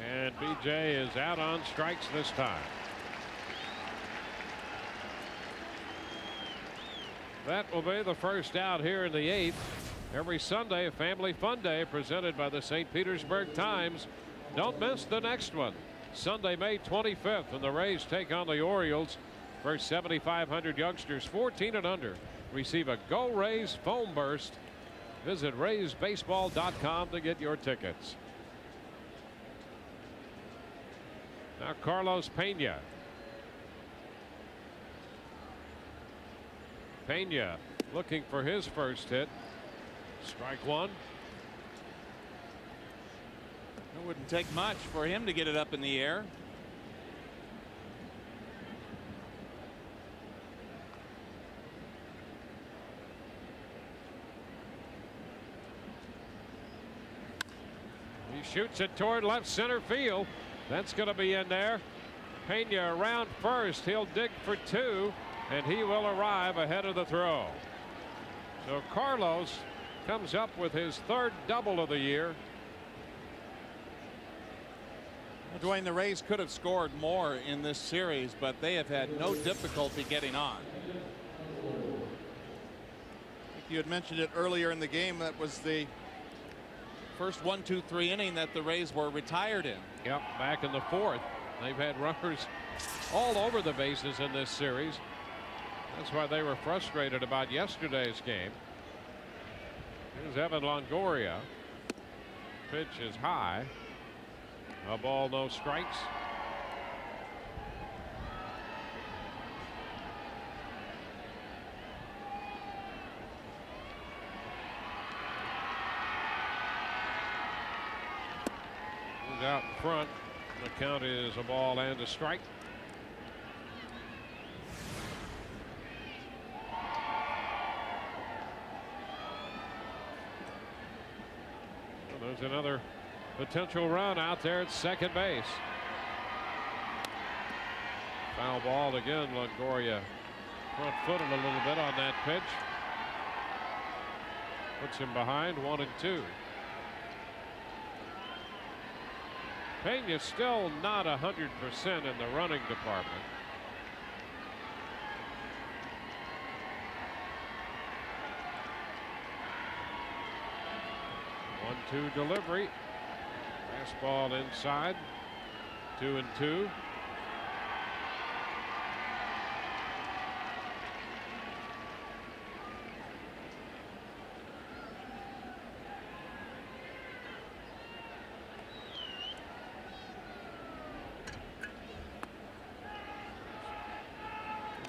And BJ is out on strikes this time. That will be the first out here in the 8th. Every Sunday, a family fun day presented by the St. Petersburg Times. Don't miss the next one. Sunday, May 25th, when the Rays take on the Orioles. First 7,500 youngsters 14 and under receive a Go Rays foam burst. Visit RaysBaseball.com to get your tickets. Now Carlos Pena. Pena looking for his first hit. Strike one. It wouldn't take much for him to get it up in the air. He shoots it toward left center field. That's going to be in there. Pena around first. He'll dig for 2, and he will arrive ahead of the throw. So Carlos comes up with his 3rd double of the year. Dwayne, the Rays could have scored more in this series, but they have had no difficulty getting on. You had mentioned it earlier in the game. That was the first 1, 2, 3 inning that the Rays were retired in. Yep, back in the 4th. They've had runners all over the bases in this series. That's why they were frustrated about yesterday's game. Here's Evan Longoria. Pitch is high. A ball, no strikes. He's out in front. The count is a ball and a strike. Well, there's another potential run out there at second base. Foul ball again. Longoria front footed a little bit on that pitch. Puts him behind 1-2. Pena still not 100% in the running department. One-two delivery. Fastball inside. 2-2.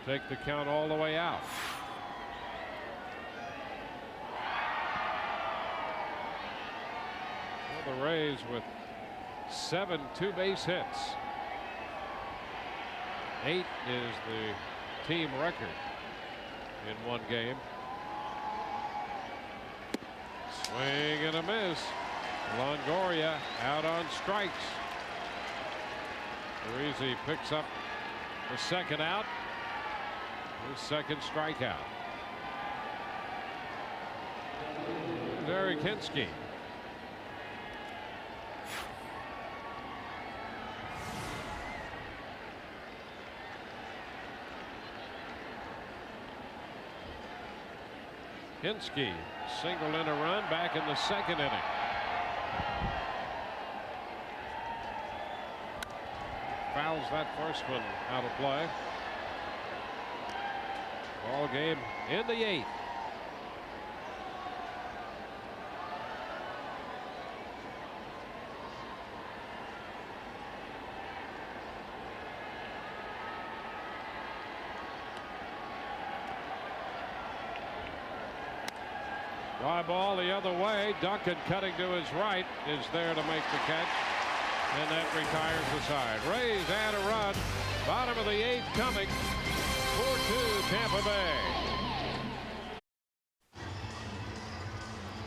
Take the count all the way out. Well, the Rays with 7 two-base hits. 8 is the team record in one game. Swing and a miss. Longoria out on strikes. Parisi picks up the second out. His second strikeout. Derek Hinske. Hinske single in a run back in the second inning. Fouls that first one out of play. Ball game in the 8th. Fly ball the other way. Duncan cutting to his right is there to make the catch. And that retires the side. Rays add a run. Bottom of the 8th coming. 4-2 Tampa Bay.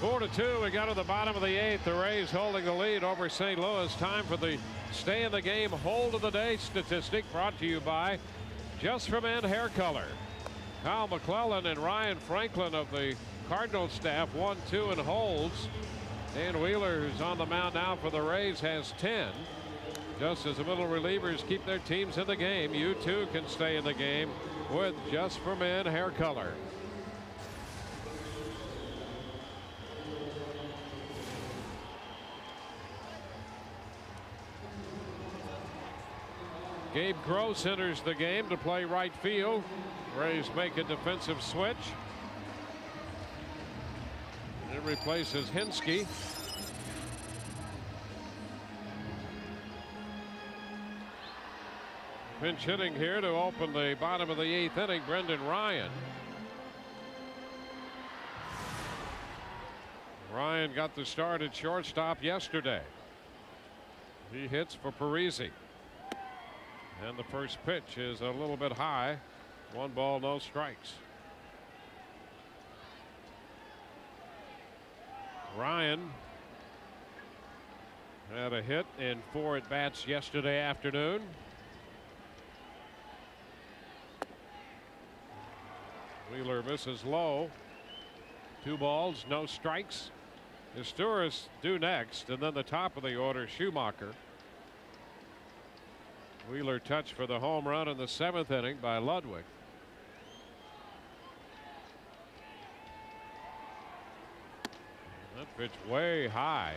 4-2. We got to the bottom of the 8th. The Rays holding the lead over St. Louis. Time for the stay in the game hold of the day statistic brought to you by Just for Men Hair Color. Kyle McClellan and Ryan Franklin of the Cardinals staff 1-2 and holds. Dan Wheeler, who's on the mound now for the Rays, has 10. Just as the middle relievers keep their teams in the game, you too can stay in the game with Just for Men Hair Color. Gabe Gross enters the game to play right field. Rays make a defensive switch. It replaces Hinske. Pinch hitting here to open the bottom of the 8th inning, Brendan Ryan. Ryan got the start at shortstop yesterday. He hits for Parisi. And the first pitch is a little bit high. 1 ball, no strikes. Ryan had a hit in 4 at-bats yesterday afternoon. Wheeler misses low. 2 balls, no strikes. Historis due next, and then the top of the order, Schumacher. Wheeler touched for the home run in the 7th inning by Ludwig. That pitch way high.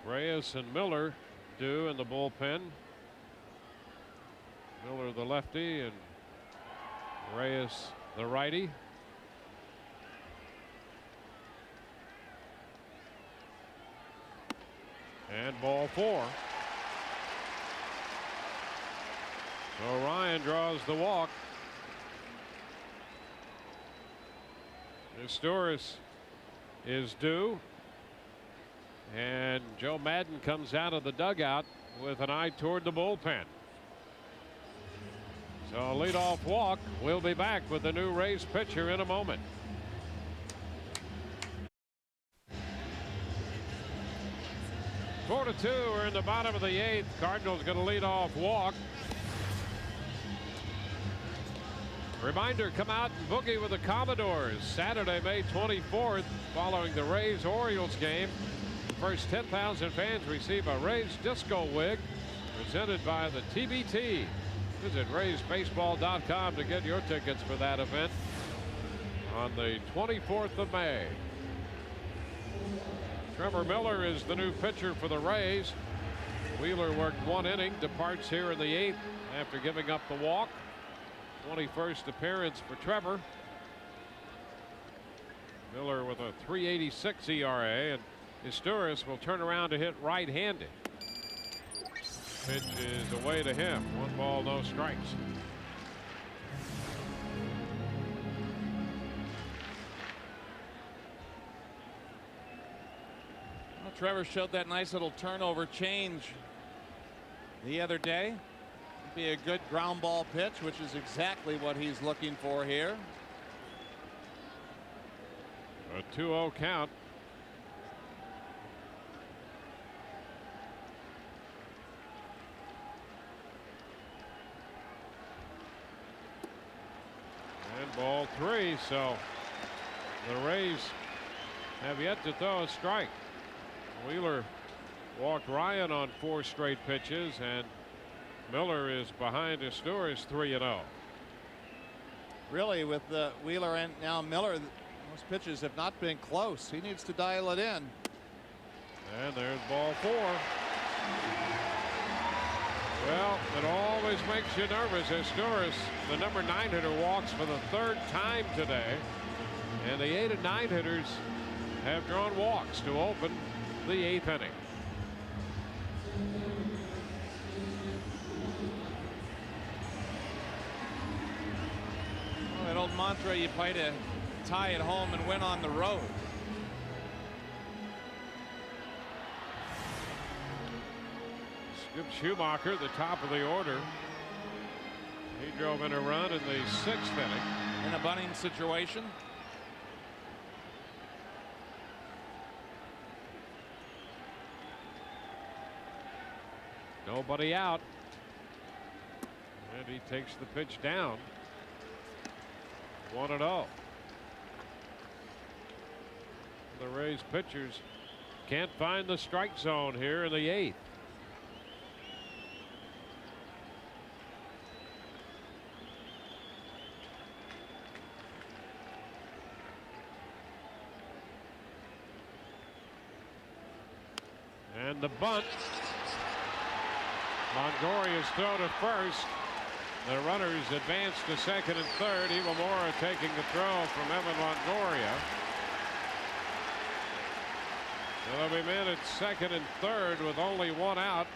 Reyes and Miller due in the bullpen. Miller the lefty and Reyes the righty. And ball 4. So Ryan draws the walk. Historis is due. And Joe Madden comes out of the dugout with an eye toward the bullpen. So a leadoff walk. We'll be back with the new Rays pitcher in a moment. Four to 2. We're in the bottom of the 8th. Cardinals going to lead off walk. Reminder, come out and boogie with the Commodores Saturday, May 24th, following the Rays-Orioles game. First 10,000 fans receive a Rays disco wig presented by the TBT. Visit RaysBaseball.com to get your tickets for that event on the 24th of May. Trevor Miller is the new pitcher for the Rays. Wheeler worked 1 inning, departs here in the 8th after giving up the walk. 21st appearance for Trevor. Miller with a .386 ERA, and Historis will turn around to hit right-handed. Pitch is away to him. 1 ball, no strikes. Well, Trevor showed that nice little turnover change the other day. Be a good ground ball pitch, which is exactly what he's looking for here. A 2-0 count. And ball 3. So the Rays have yet to throw a strike. Wheeler walked Ryan on 4 straight pitches, and Miller is behind Historis 3-0. Really, with Wheeler and now Miller, those pitches have not been close. He needs to dial it in. And there's ball 4. Well, it always makes you nervous. Historis, the number 9 hitter, walks for the 3rd time today. And the 8 and 9 hitters have drawn walks to open the 8th inning. That old mantra, you play to tie at home and win on the road. Skip Schumacher, the top of the order. He drove in a run in the 6th inning. In a bunting situation. Nobody out. And he takes the pitch down. 1-0. The Rays pitchers can't find the strike zone here in the 8th. And the bunt. Longoria's throw to first. The runners advance to 2nd and 3rd. Iwamura taking the throw from Evan Longoria. They'll be men at 2nd and 3rd with only 1 out.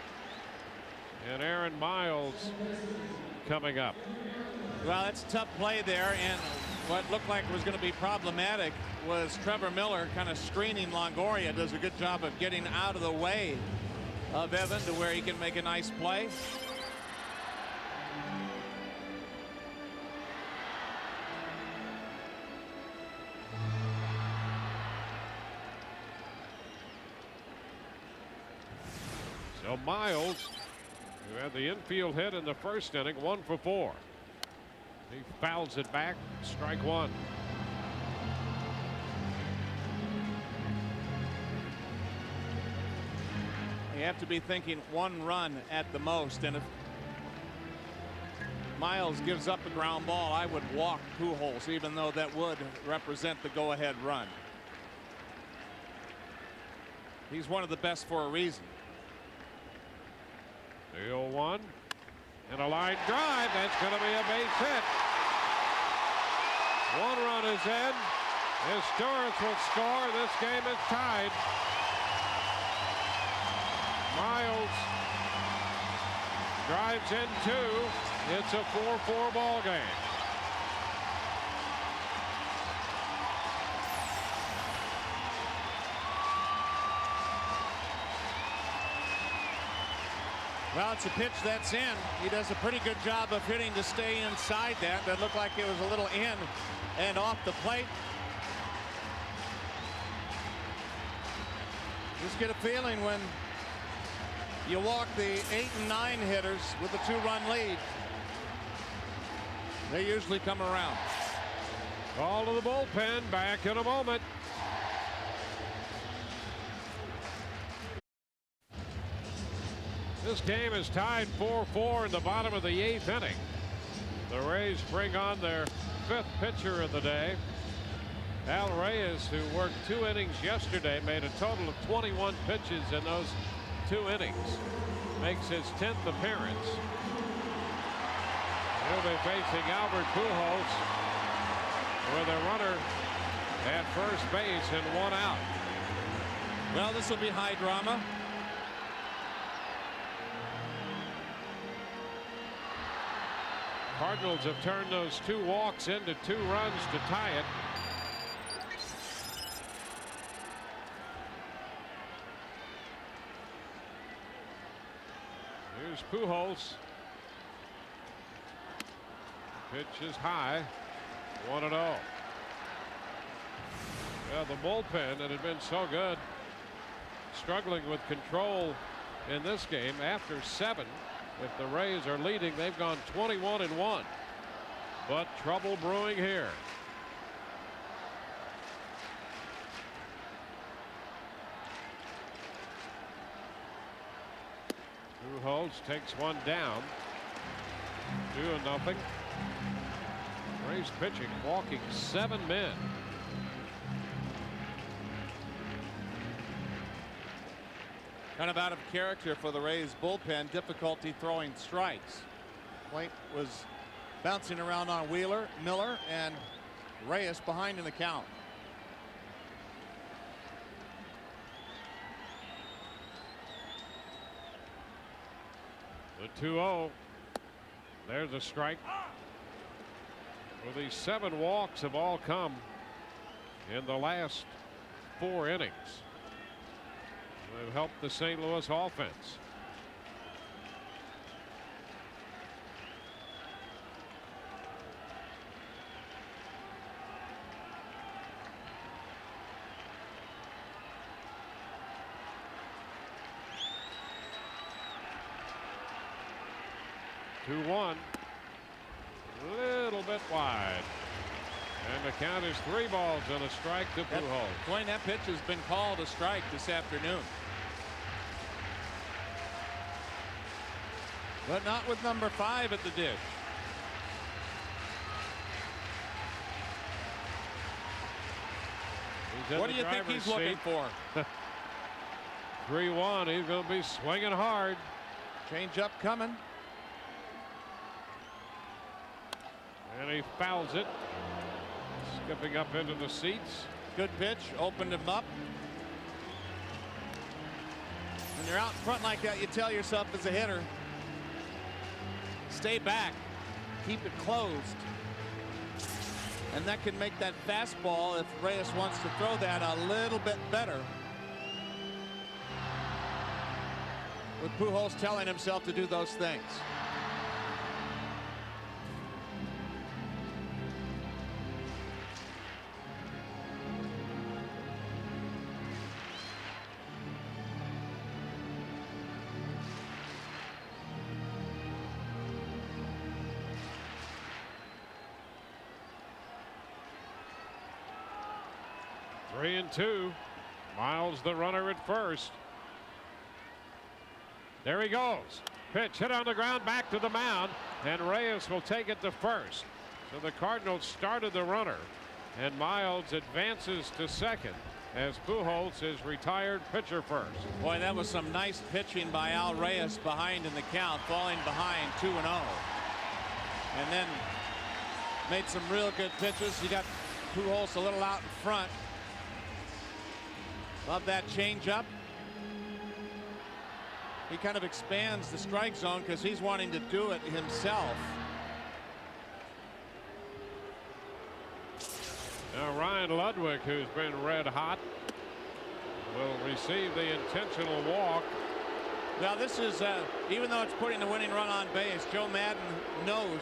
And Aaron Miles coming up. Well, that's a tough play there, and what looked like was going to be problematic was Trevor Miller kind of screening Longoria. Does a good job of getting out of the way of Evan to where he can make a nice play. So Miles, who had the infield hit in the 1st inning, 1 for 4. He fouls it back. Strike 1. You have to be thinking 1 run at the most, and if Miles gives up a ground ball, I would walk Pujols, even though that would represent the go-ahead run. He's one of the best for a reason. The 0-1 and a line drive. That's going to be a base hit. 1 run is in. Historis will score. This game is tied. Miles drives in 2. It's a 4-4 ball game. Well, it's a pitch that's in. He does a pretty good job of hitting to stay inside that. That looked like it was a little in and off the plate. Just get a feeling when you walk the 8 and 9 hitters with a 2-run lead They usually come around. Call to the bullpen. Back in a moment. This game is tied 4-4 in the bottom of the 8th inning. The Rays bring on their 5th pitcher of the day. Al Reyes, who worked 2 innings yesterday, made a total of 21 pitches in those 2 innings. Makes his 10th appearance. He'll be facing Albert Pujols with a runner at first base and 1 out. Well, this will be high drama. Cardinals have turned those 2 walks into 2 runs to tie it. Here's Pujols. Pitch is high. 1-0. Yeah, the bullpen that had been so good, struggling with control in this game after 7. If the Rays are leading, they've gone 21-1. But trouble brewing here. Pujols takes one down. 2-0. Rays pitching, walking 7 men. Kind of out of character for the Rays bullpen. Difficulty throwing strikes. White was bouncing around on Wheeler, Miller, and Reyes behind in the count. The 2-0. There's a strike. Well, these 7 walks have all come in the last 4 innings. They've helped the St. Louis offense. Two 1. Little bit wide. And the count is 3 balls and a strike to Pujols. Dwayne, that pitch has been called a strike this afternoon. But not with number 5 at the dish. What do you think he's looking for? 3-1. He's going to be swinging hard. Change up coming. And he fouls it. Skipping up into the seats. Good pitch. Opened him up. When you're out in front like that, you tell yourself as a hitter, stay back. Keep it closed. And that can make that fastball, if Reyes wants to throw that, a little bit better. With Pujols telling himself to do those things. Three and 2. Miles the runner at first. There he goes. Pitch hit on the ground, back to the mound, and Reyes will take it to first. So the Cardinals started the runner, and Miles advances to second as Pujols is retired pitcher first. Boy, that was some nice pitching by Al Reyes behind in the count, falling behind 2-0. And then made some real good pitches. You got Pujols a little out in front. Love that changeup. He kind of expands the strike zone because he's wanting to do it himself. Now Ryan Ludwig, who's been red hot, will receive the intentional walk. Now this is even though it's putting the winning run on base, Joe Madden knows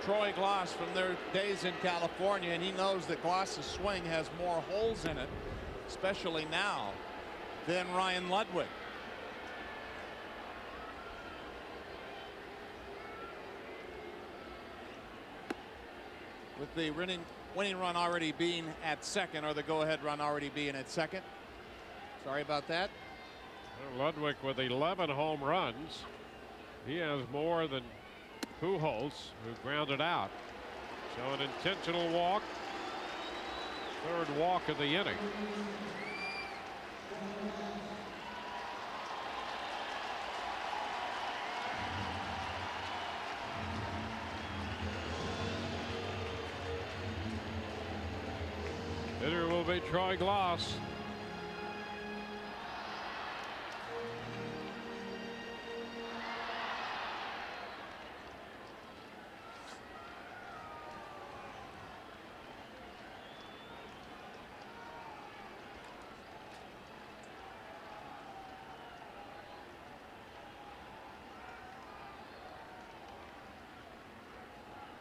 Troy Glaus from their days in California, and he knows that Glaus's swing has more holes in it, especially now, than Ryan Ludwig. with the winning run already being at second, or the go-ahead run already being at second. Sorry about that. Ludwig with 11 home runs. He has more than Pujols, who grounded out. So an intentional walk. Third walk of the inning. Hitter will be Troy Glass.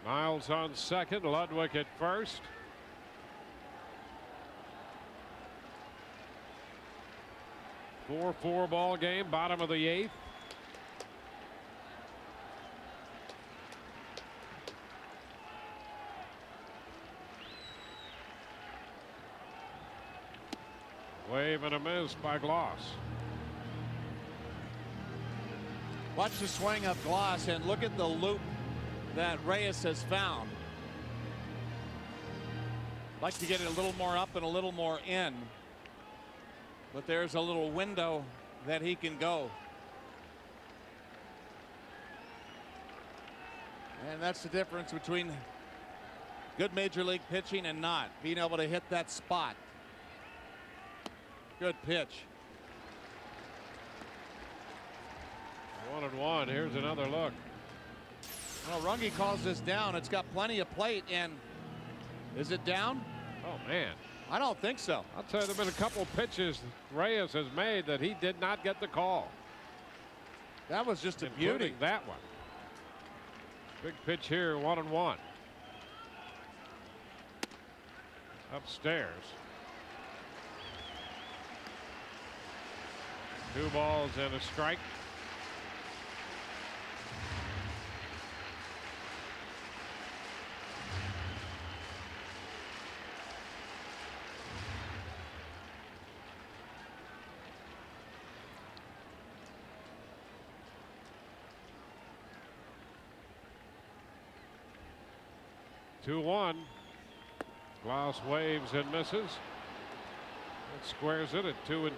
Miles on second, Ludwig at first. Four ball game, bottom of the eighth. Wave and a miss by Gloss. Watch the swing of Gloss and look at the loop that Reyes has found. Like to get it a little more up and a little more in, but there's a little window that he can go. And that's the difference between good major league pitching and not being able to hit that spot. Good pitch. 1-1. Here's another look. Well, Runge calls this down. It's got plenty of plate, and is it down? Oh man, I don't think so. I'll tell you, there've been a couple pitches Reyes has made that he did not get the call. That was just a including beauty. that one. Big pitch here, 1-1. Upstairs. 2 balls and a strike. Two one. Glass waves and misses. It squares it at 2-2.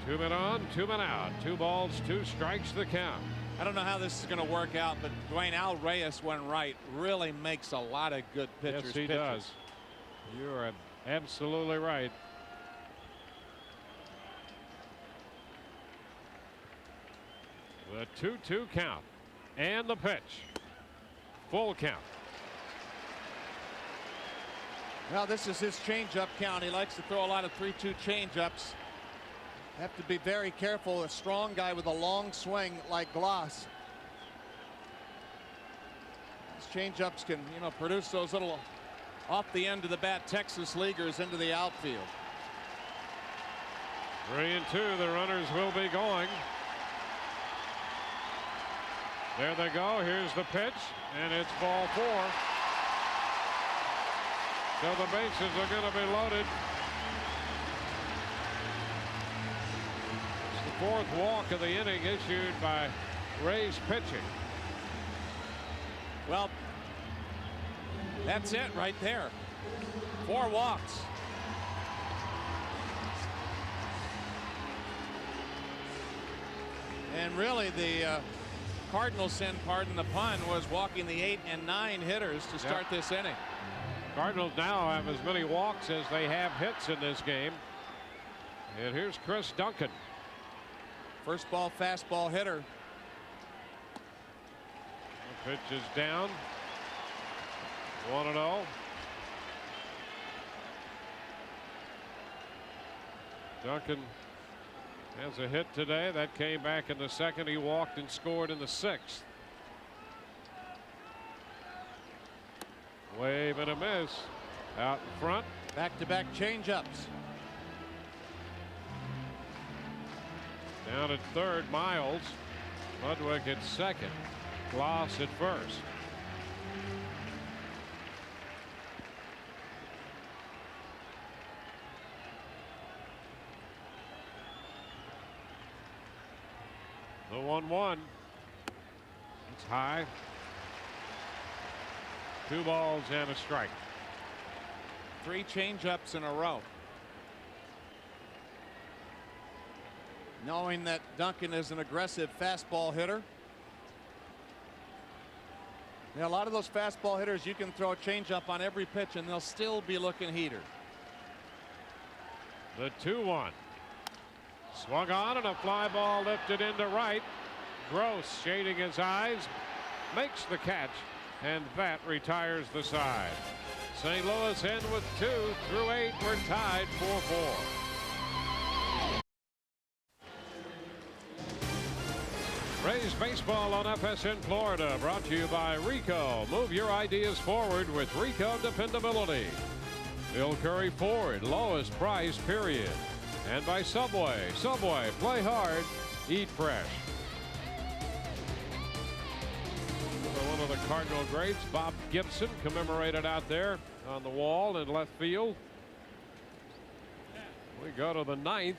2 men on, 2 men out. 2 balls, 2 strikes the count. I don't know how this is going to work out, but Dwayne, Al Reyes, when right, really makes a lot of good pitchers. Yes, he does. You are absolutely right. The 2-2 count and the pitch. Full count. Well, this is his changeup count. He likes to throw a lot of 3-2 changeups. Have to be very careful. A strong guy with a long swing like Glass. His changeups can, produce those little off the end of the bat Texas leaguers into the outfield. 3-2. The runners will be going. There they go. Here's the pitch, and it's ball 4. So the bases are going to be loaded. It's the 4th walk of the inning issued by Rays pitching. Well, that's it right there. 4 walks. And really the Cardinals sin, pardon the pun, was walking the 8 and 9 hitters to start this inning. Cardinals now have as many walks as they have hits in this game. And here's Chris Duncan. First ball fastball hitter. The pitch is down. 1-0. Duncan has a hit today. That came back in the 2nd. He walked and scored in the 6th. Wave and a miss. Out in front. Back-to-back changeups. Down at 3rd, Miles. Ludwig at 2nd. Gloss at first. The 1-1. It's high. 2 balls and a strike. 3 changeups in a row. Knowing that Duncan is an aggressive fastball hitter. Yeah, a lot of those fastball hitters, you can throw a changeup on every pitch and they'll still be looking heater. The 2-1. Swung on and a fly ball lifted into right. Gross shading his eyes, makes the catch, and that retires the side. St. Louis in with 2 through 8. We're tied 4-4. Rays baseball on FSN Florida, brought to you by Rico. Move your ideas forward with Rico dependability. Bill Curry Ford, lowest price, period. And by Subway. Subway, play hard, eat fresh. One of the Cardinal greats, Bob Gibson, commemorated out there on the wall in left field. We go to the 9th.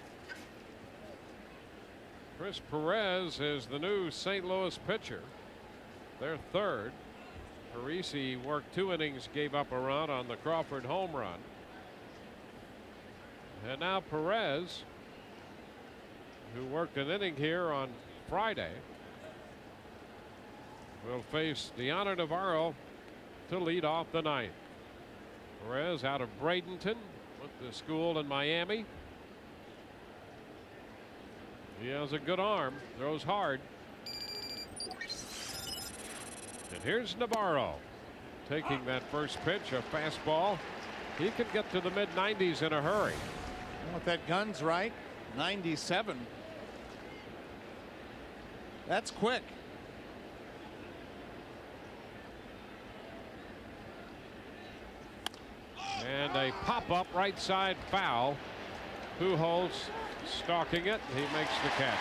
Chris Perez is the new St. Louis pitcher. Their 3rd. Parisi worked 2 innings, gave up a run on the Crawford home run. And now Perez, who worked an inning here on Friday, will face Deanna Navarro to lead off the 9th. Perez out of Bradenton, went to school in Miami. He has a good arm, throws hard. And here's Navarro taking that first pitch, a fastball. He can get to the mid-90s in a hurry. Well, if that gun's right, 97. That's quick. And a pop-up right side foul. Pujols stalking it. He makes the catch.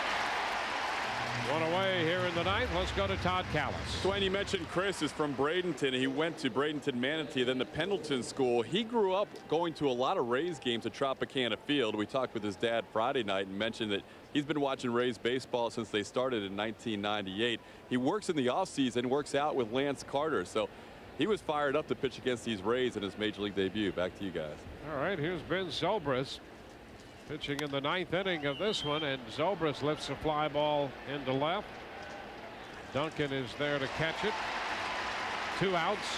1 away here in the 9th. Let's go to Todd Callis. Dwayne, you mentioned Chris is from Bradenton. He went to Bradenton Manatee, then the Pendleton School. He grew up going to a lot of Rays games at Tropicana Field. We talked with his dad Friday night and mentioned that he's been watching Rays baseball since they started in 1998. He works in the offseason, works out with Lance Carter. So he was fired up to pitch against these Rays in his major league debut. Back to you guys. All right, here's Ben Zobrist pitching in the 9th inning of this one, and Zobrist lifts a fly ball into left. Duncan is there to catch it. 2 outs.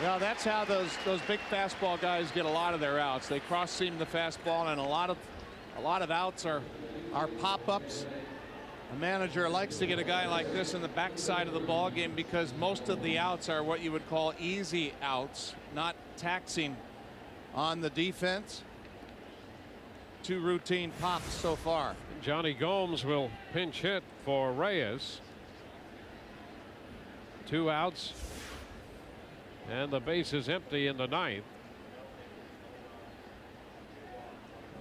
Well, that's how those big fastball guys get a lot of their outs. They cross seam the fastball, and a lot of outs are pop-ups. A manager likes to get a guy like this in the backside of the ball game because most of the outs are what you would call easy outs, not taxing on the defense. 2 routine pops so far. Johnny Gomes will pinch hit for Reyes. 2 outs. And the base is empty in the 9th.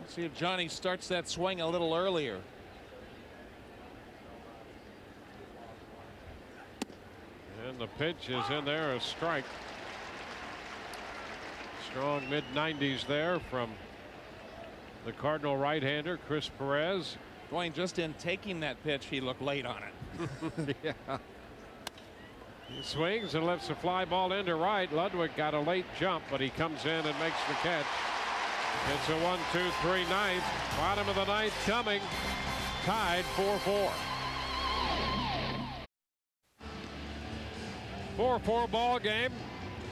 Let's see if Johnny starts that swing a little earlier. And the pitch is in there, a strike. Strong mid-90s there from the Cardinal right-hander Chris Perez. Dwayne, just in taking that pitch, he looked late on it. Yeah. He swings and lifts a fly ball into right. Ludwig got a late jump, but he comes in and makes the catch. It's a 1-2-3 9th. Bottom of the 9th coming. Tied 4-4. 4-4 ball game.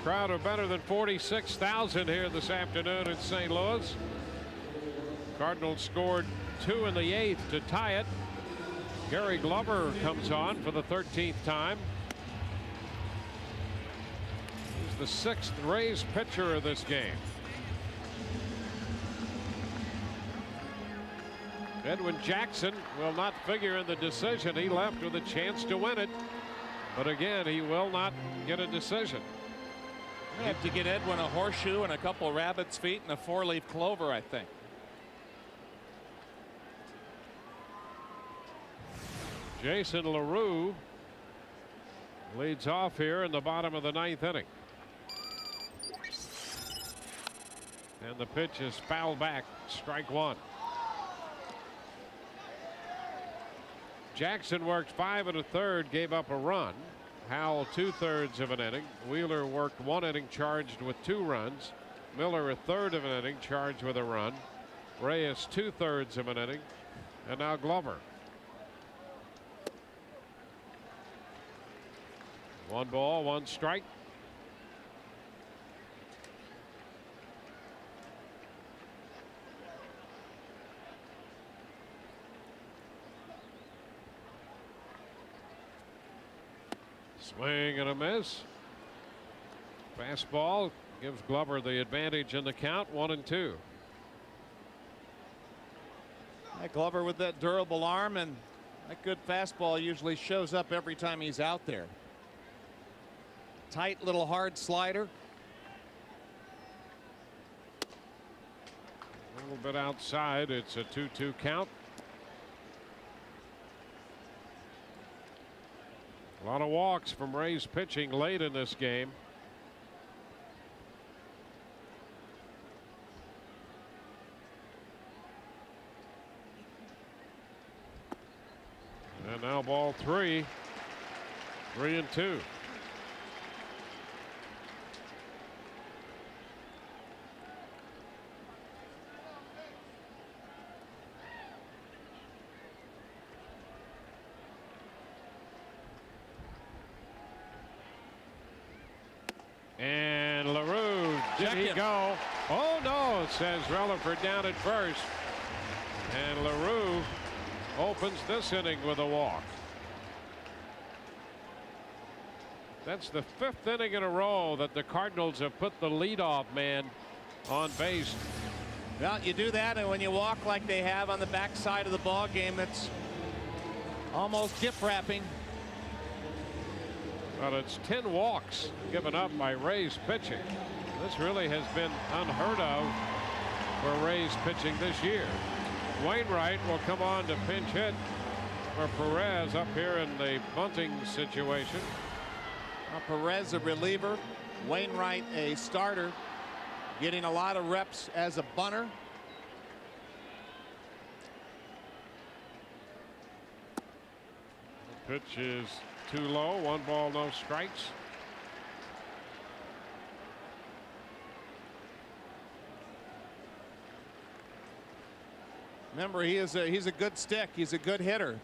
Crowd of better than 46,000 here this afternoon in St. Louis. Cardinals scored 2 in the 8th to tie it. Gary Glover comes on for the 13th time. He's the 6th Rays pitcher of this game. Edwin Jackson will not figure in the decision. He left with a chance to win it. But again, he will not get a decision. You have to get Edwin a horseshoe and a couple rabbit's feet and a 4-leaf clover, I think. Jason LaRue leads off here in the bottom of the 9th inning. And the pitch is fouled back. Strike one. Jackson worked 5 1/3, gave up a run. Howell 2/3 of an inning. Wheeler worked 1 inning, charged with 2 runs. Miller 1/3 of an inning, charged with a run. Reyes 2/3 of an inning. And now Glover. 1 ball, 1 strike. Swing and a miss. Fastball gives Glover the advantage in the count. 1-2. Glover with that durable arm, and that good fastball usually shows up every time he's out there. Tight little hard slider. A little bit outside. It's a 2-2 count. A lot of walks from Rays pitching late in this game. And now ball 3. 3-2. And LaRue, did he go? Oh no, says Relaford down at first. And LaRue opens this inning with a walk. That's the 5th inning in a row that the Cardinals have put the leadoff man on base. Well, you do that, and when you walk like they have on the backside of the ball game, it's almost gift wrapping. Well, it's 10 walks given up by Rays pitching. This really has been unheard of for Rays pitching this year. Wainwright will come on to pinch hit for Perez up here in the bunting situation. Perez a reliever, Wainwright a starter, getting a lot of reps as a bunter. The pitch is too low. 1 ball, no strikes. Remember, he's a good stick. He's a good hitter.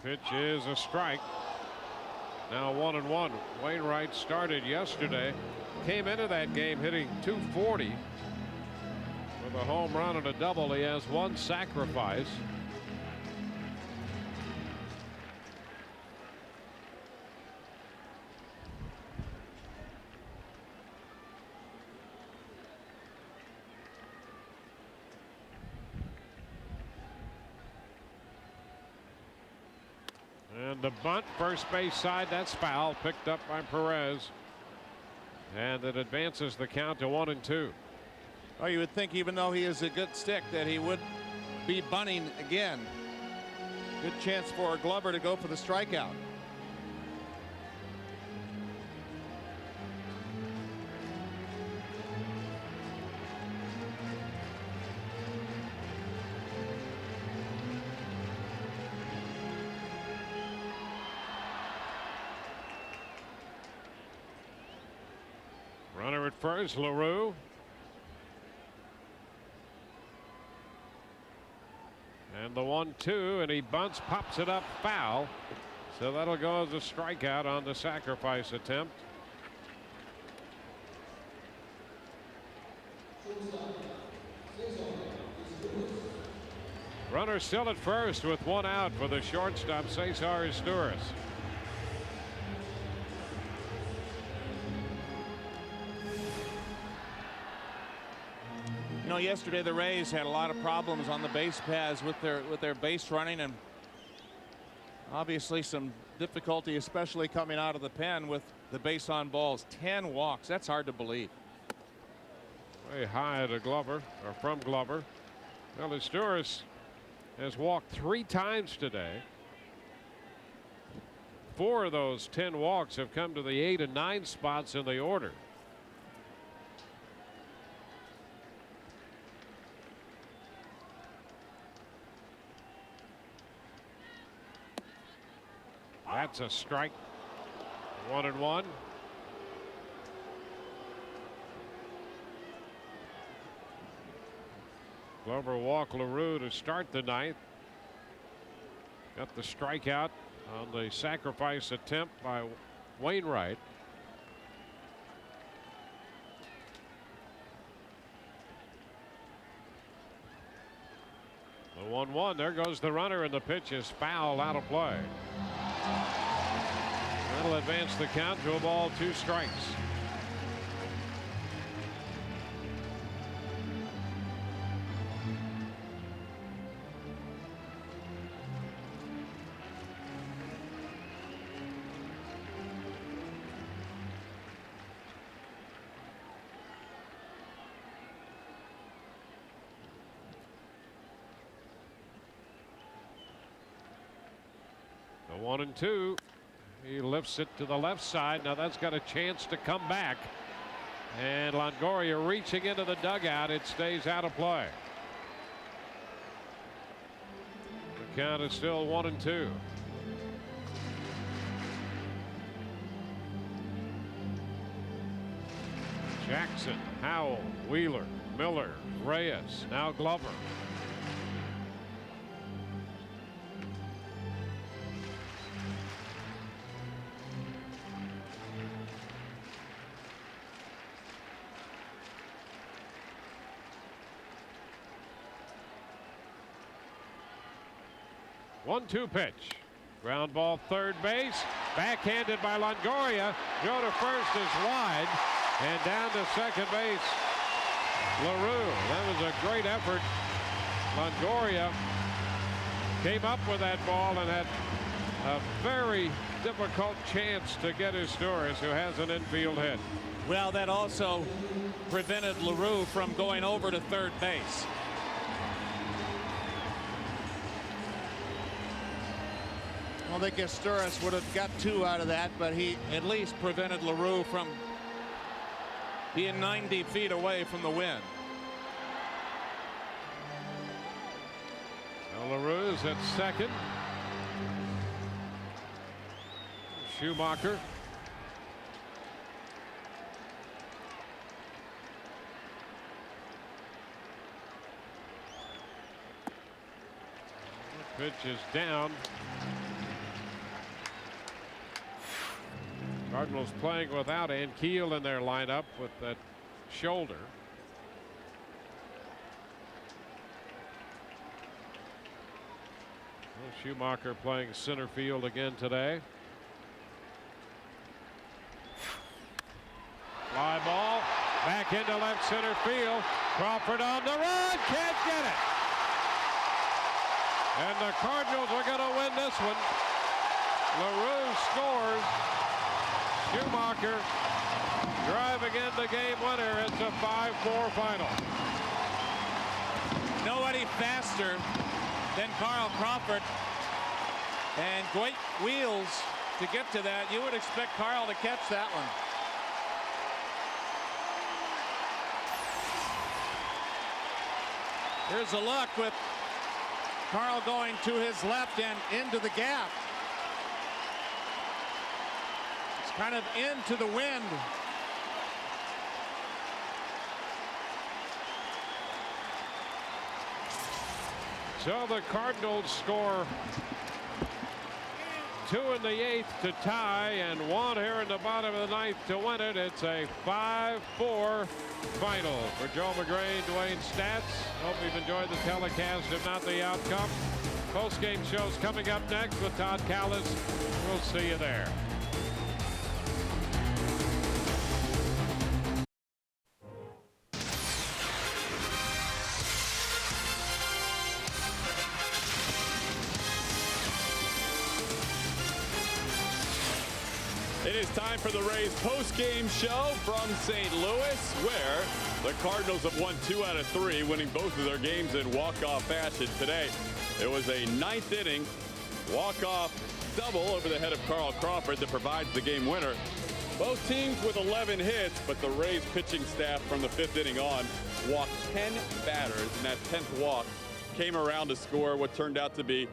Pitch is a strike. Now 1-1. Wainwright started yesterday. Came into that game hitting .240 with a home run and a double. He has 1 sacrifice. And the bunt, first base side, that's foul, picked up by Perez. And it advances the count to 1-2. Oh, you would think, even though he is a good stick, that he would be bunting again. Good chance for Glover to go for the strikeout. Runner at first, LaRue. And the 1-2, and he bunts, pops it up foul. So that'll go as a strikeout on the sacrifice attempt. Runner still at first with 1 out for the shortstop, Cesar Izturis. You know, yesterday the Rays had a lot of problems on the base paths with their base running, and obviously some difficulty, especially coming out of the pen with the base on balls. 10 walks. That's hard to believe. Way high to Glover, or from Glover. Well, Asturias has walked 3 times today. 4 of those 10 walks have come to the 8 and 9 spots in the order. That's a strike. 1-1. Glover walked LaRue to start the 9th. Got the strikeout on the sacrifice attempt by Wainwright. The 1-1. There goes the runner, and the pitch is foul, out of play. That'll advance the count to a ball, 2 strikes. The 1-2. He lifts it to the left side. Now that's got a chance to come back. And Longoria reaching into the dugout. It stays out of play. The count is still 1-2. Jackson, Howell, Wheeler, Miller, Reyes, now Glover. One-two pitch. Ground ball, third base. Backhanded by Longoria. Joe to first is wide. And down to second base, LaRue. That was a great effort. Longoria came up with that ball and had a very difficult chance to get Asturias, who has an infield hit. Well, that also prevented LaRue from going over to third base. I think Asturias would have got 2 out of that, but he At least prevented LaRue from being 90 feet away from the wind. Well, LaRue is at second. Schumacher. The pitch is down. Cardinals playing without Ankiel in their lineup with that shoulder. Well, Schumacher playing center field again today. Fly ball back into left center field. Crawford on the run, can't get it. And the Cardinals are going to win this one. LaRue scores. Schumacher driving in the game winner. It's a 5-4 final. Nobody faster than Carl Crawford, and great wheels to get to that. You would expect Carl to catch that one. Here's a look with Carl going to his left and into the gap. Kind of into the wind. So the Cardinals score 2 in the 8th to tie, and 1 here in the bottom of the 9th to win it. It's a 5-4 final for Joe McGray, Dwayne Stats. Hope you've enjoyed the telecast, if not the outcome. Post-game shows coming up next with Todd Callis. We'll see you there. It is time for the Rays post-game show from St. Louis, where the Cardinals have won 2 out of 3, winning both of their games in walk-off fashion today. It was a 9th inning walk-off double over the head of Carl Crawford that provides the game winner. Both teams with 11 hits, but the Rays pitching staff from the 5th inning on walked 10 batters, and that 10th walk came around to score what turned out to be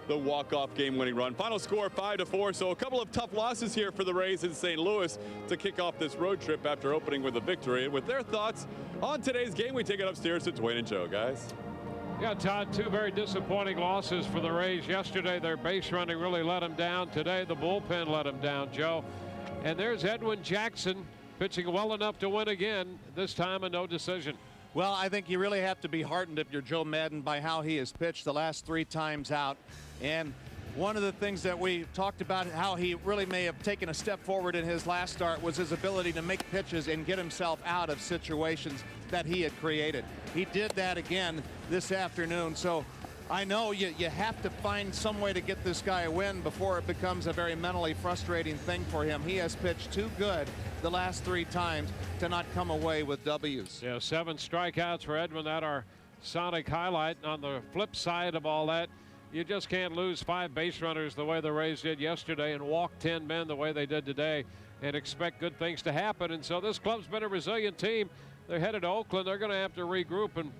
the walk-off game-winning run. Final score 5-4, so a couple of tough losses here for the Rays in St. Louis to kick off this road trip after opening with a victory. And with their thoughts on today's game, we take it upstairs to Dwayne and Joe, guys. Yeah, Todd, 2 very disappointing losses for the Rays. Yesterday, their base running really let them down. Today, the bullpen let them down, Joe. And there's Edwin Jackson pitching well enough to win again, this time a no decision. Well, I think you really have to be heartened if you're Joe Madden by how he has pitched the last 3 times out. And one of the things that we talked about, how he really may have taken a step forward in his last start, was his ability to make pitches and get himself out of situations that he had created. He did that again this afternoon. So I know you have to find some way to get this guy a win before it becomes a very mentally frustrating thing for him. He has pitched too good the last 3 times to not come away with W's. Yeah, 7 strikeouts for Edwin. That our Sonic highlight. And on the flip side of all that, you just can't lose 5 base runners the way the Rays did yesterday and walk 10 men the way they did today and expect good things to happen. And so this club's been a resilient team. They're headed to Oakland. They're going to have to regroup and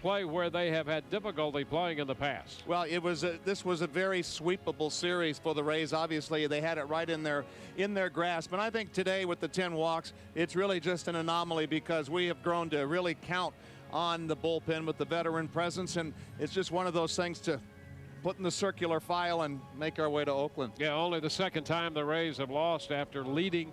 play where they have had difficulty playing in the past. Well, this was a very sweepable series for the Rays. Obviously, they had it right in their grasp. And I think today with the 10 walks, it's really just an anomaly because we have grown to really count on the bullpen with the veteran presence. And it's just one of those things to put in the circular file and make our way to Oakland. Yeah, only the 2nd time the Rays have lost after leading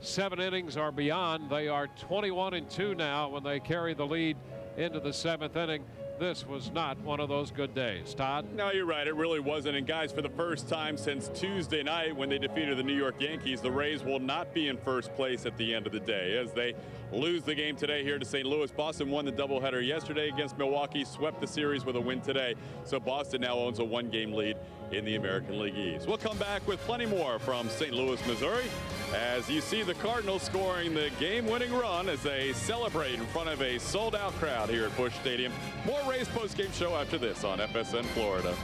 7 innings or beyond. They are 21-2 now when they carry the lead into the 7th inning. This was not one of those good days. Todd? No, you're right. It really wasn't. And guys, for the first time since Tuesday night when they defeated the New York Yankees, the Rays will not be in first place at the end of the day as they lose the game today here to St. Louis. Boston won the doubleheader yesterday against Milwaukee, swept the series with a win today. So Boston now owns a 1-game lead in the American League East. We'll come back with plenty more from St. Louis, Missouri, as you see the Cardinals scoring the game-winning run as they celebrate in front of a sold-out crowd here at Busch Stadium. More Rays post-game show after this on FSN Florida.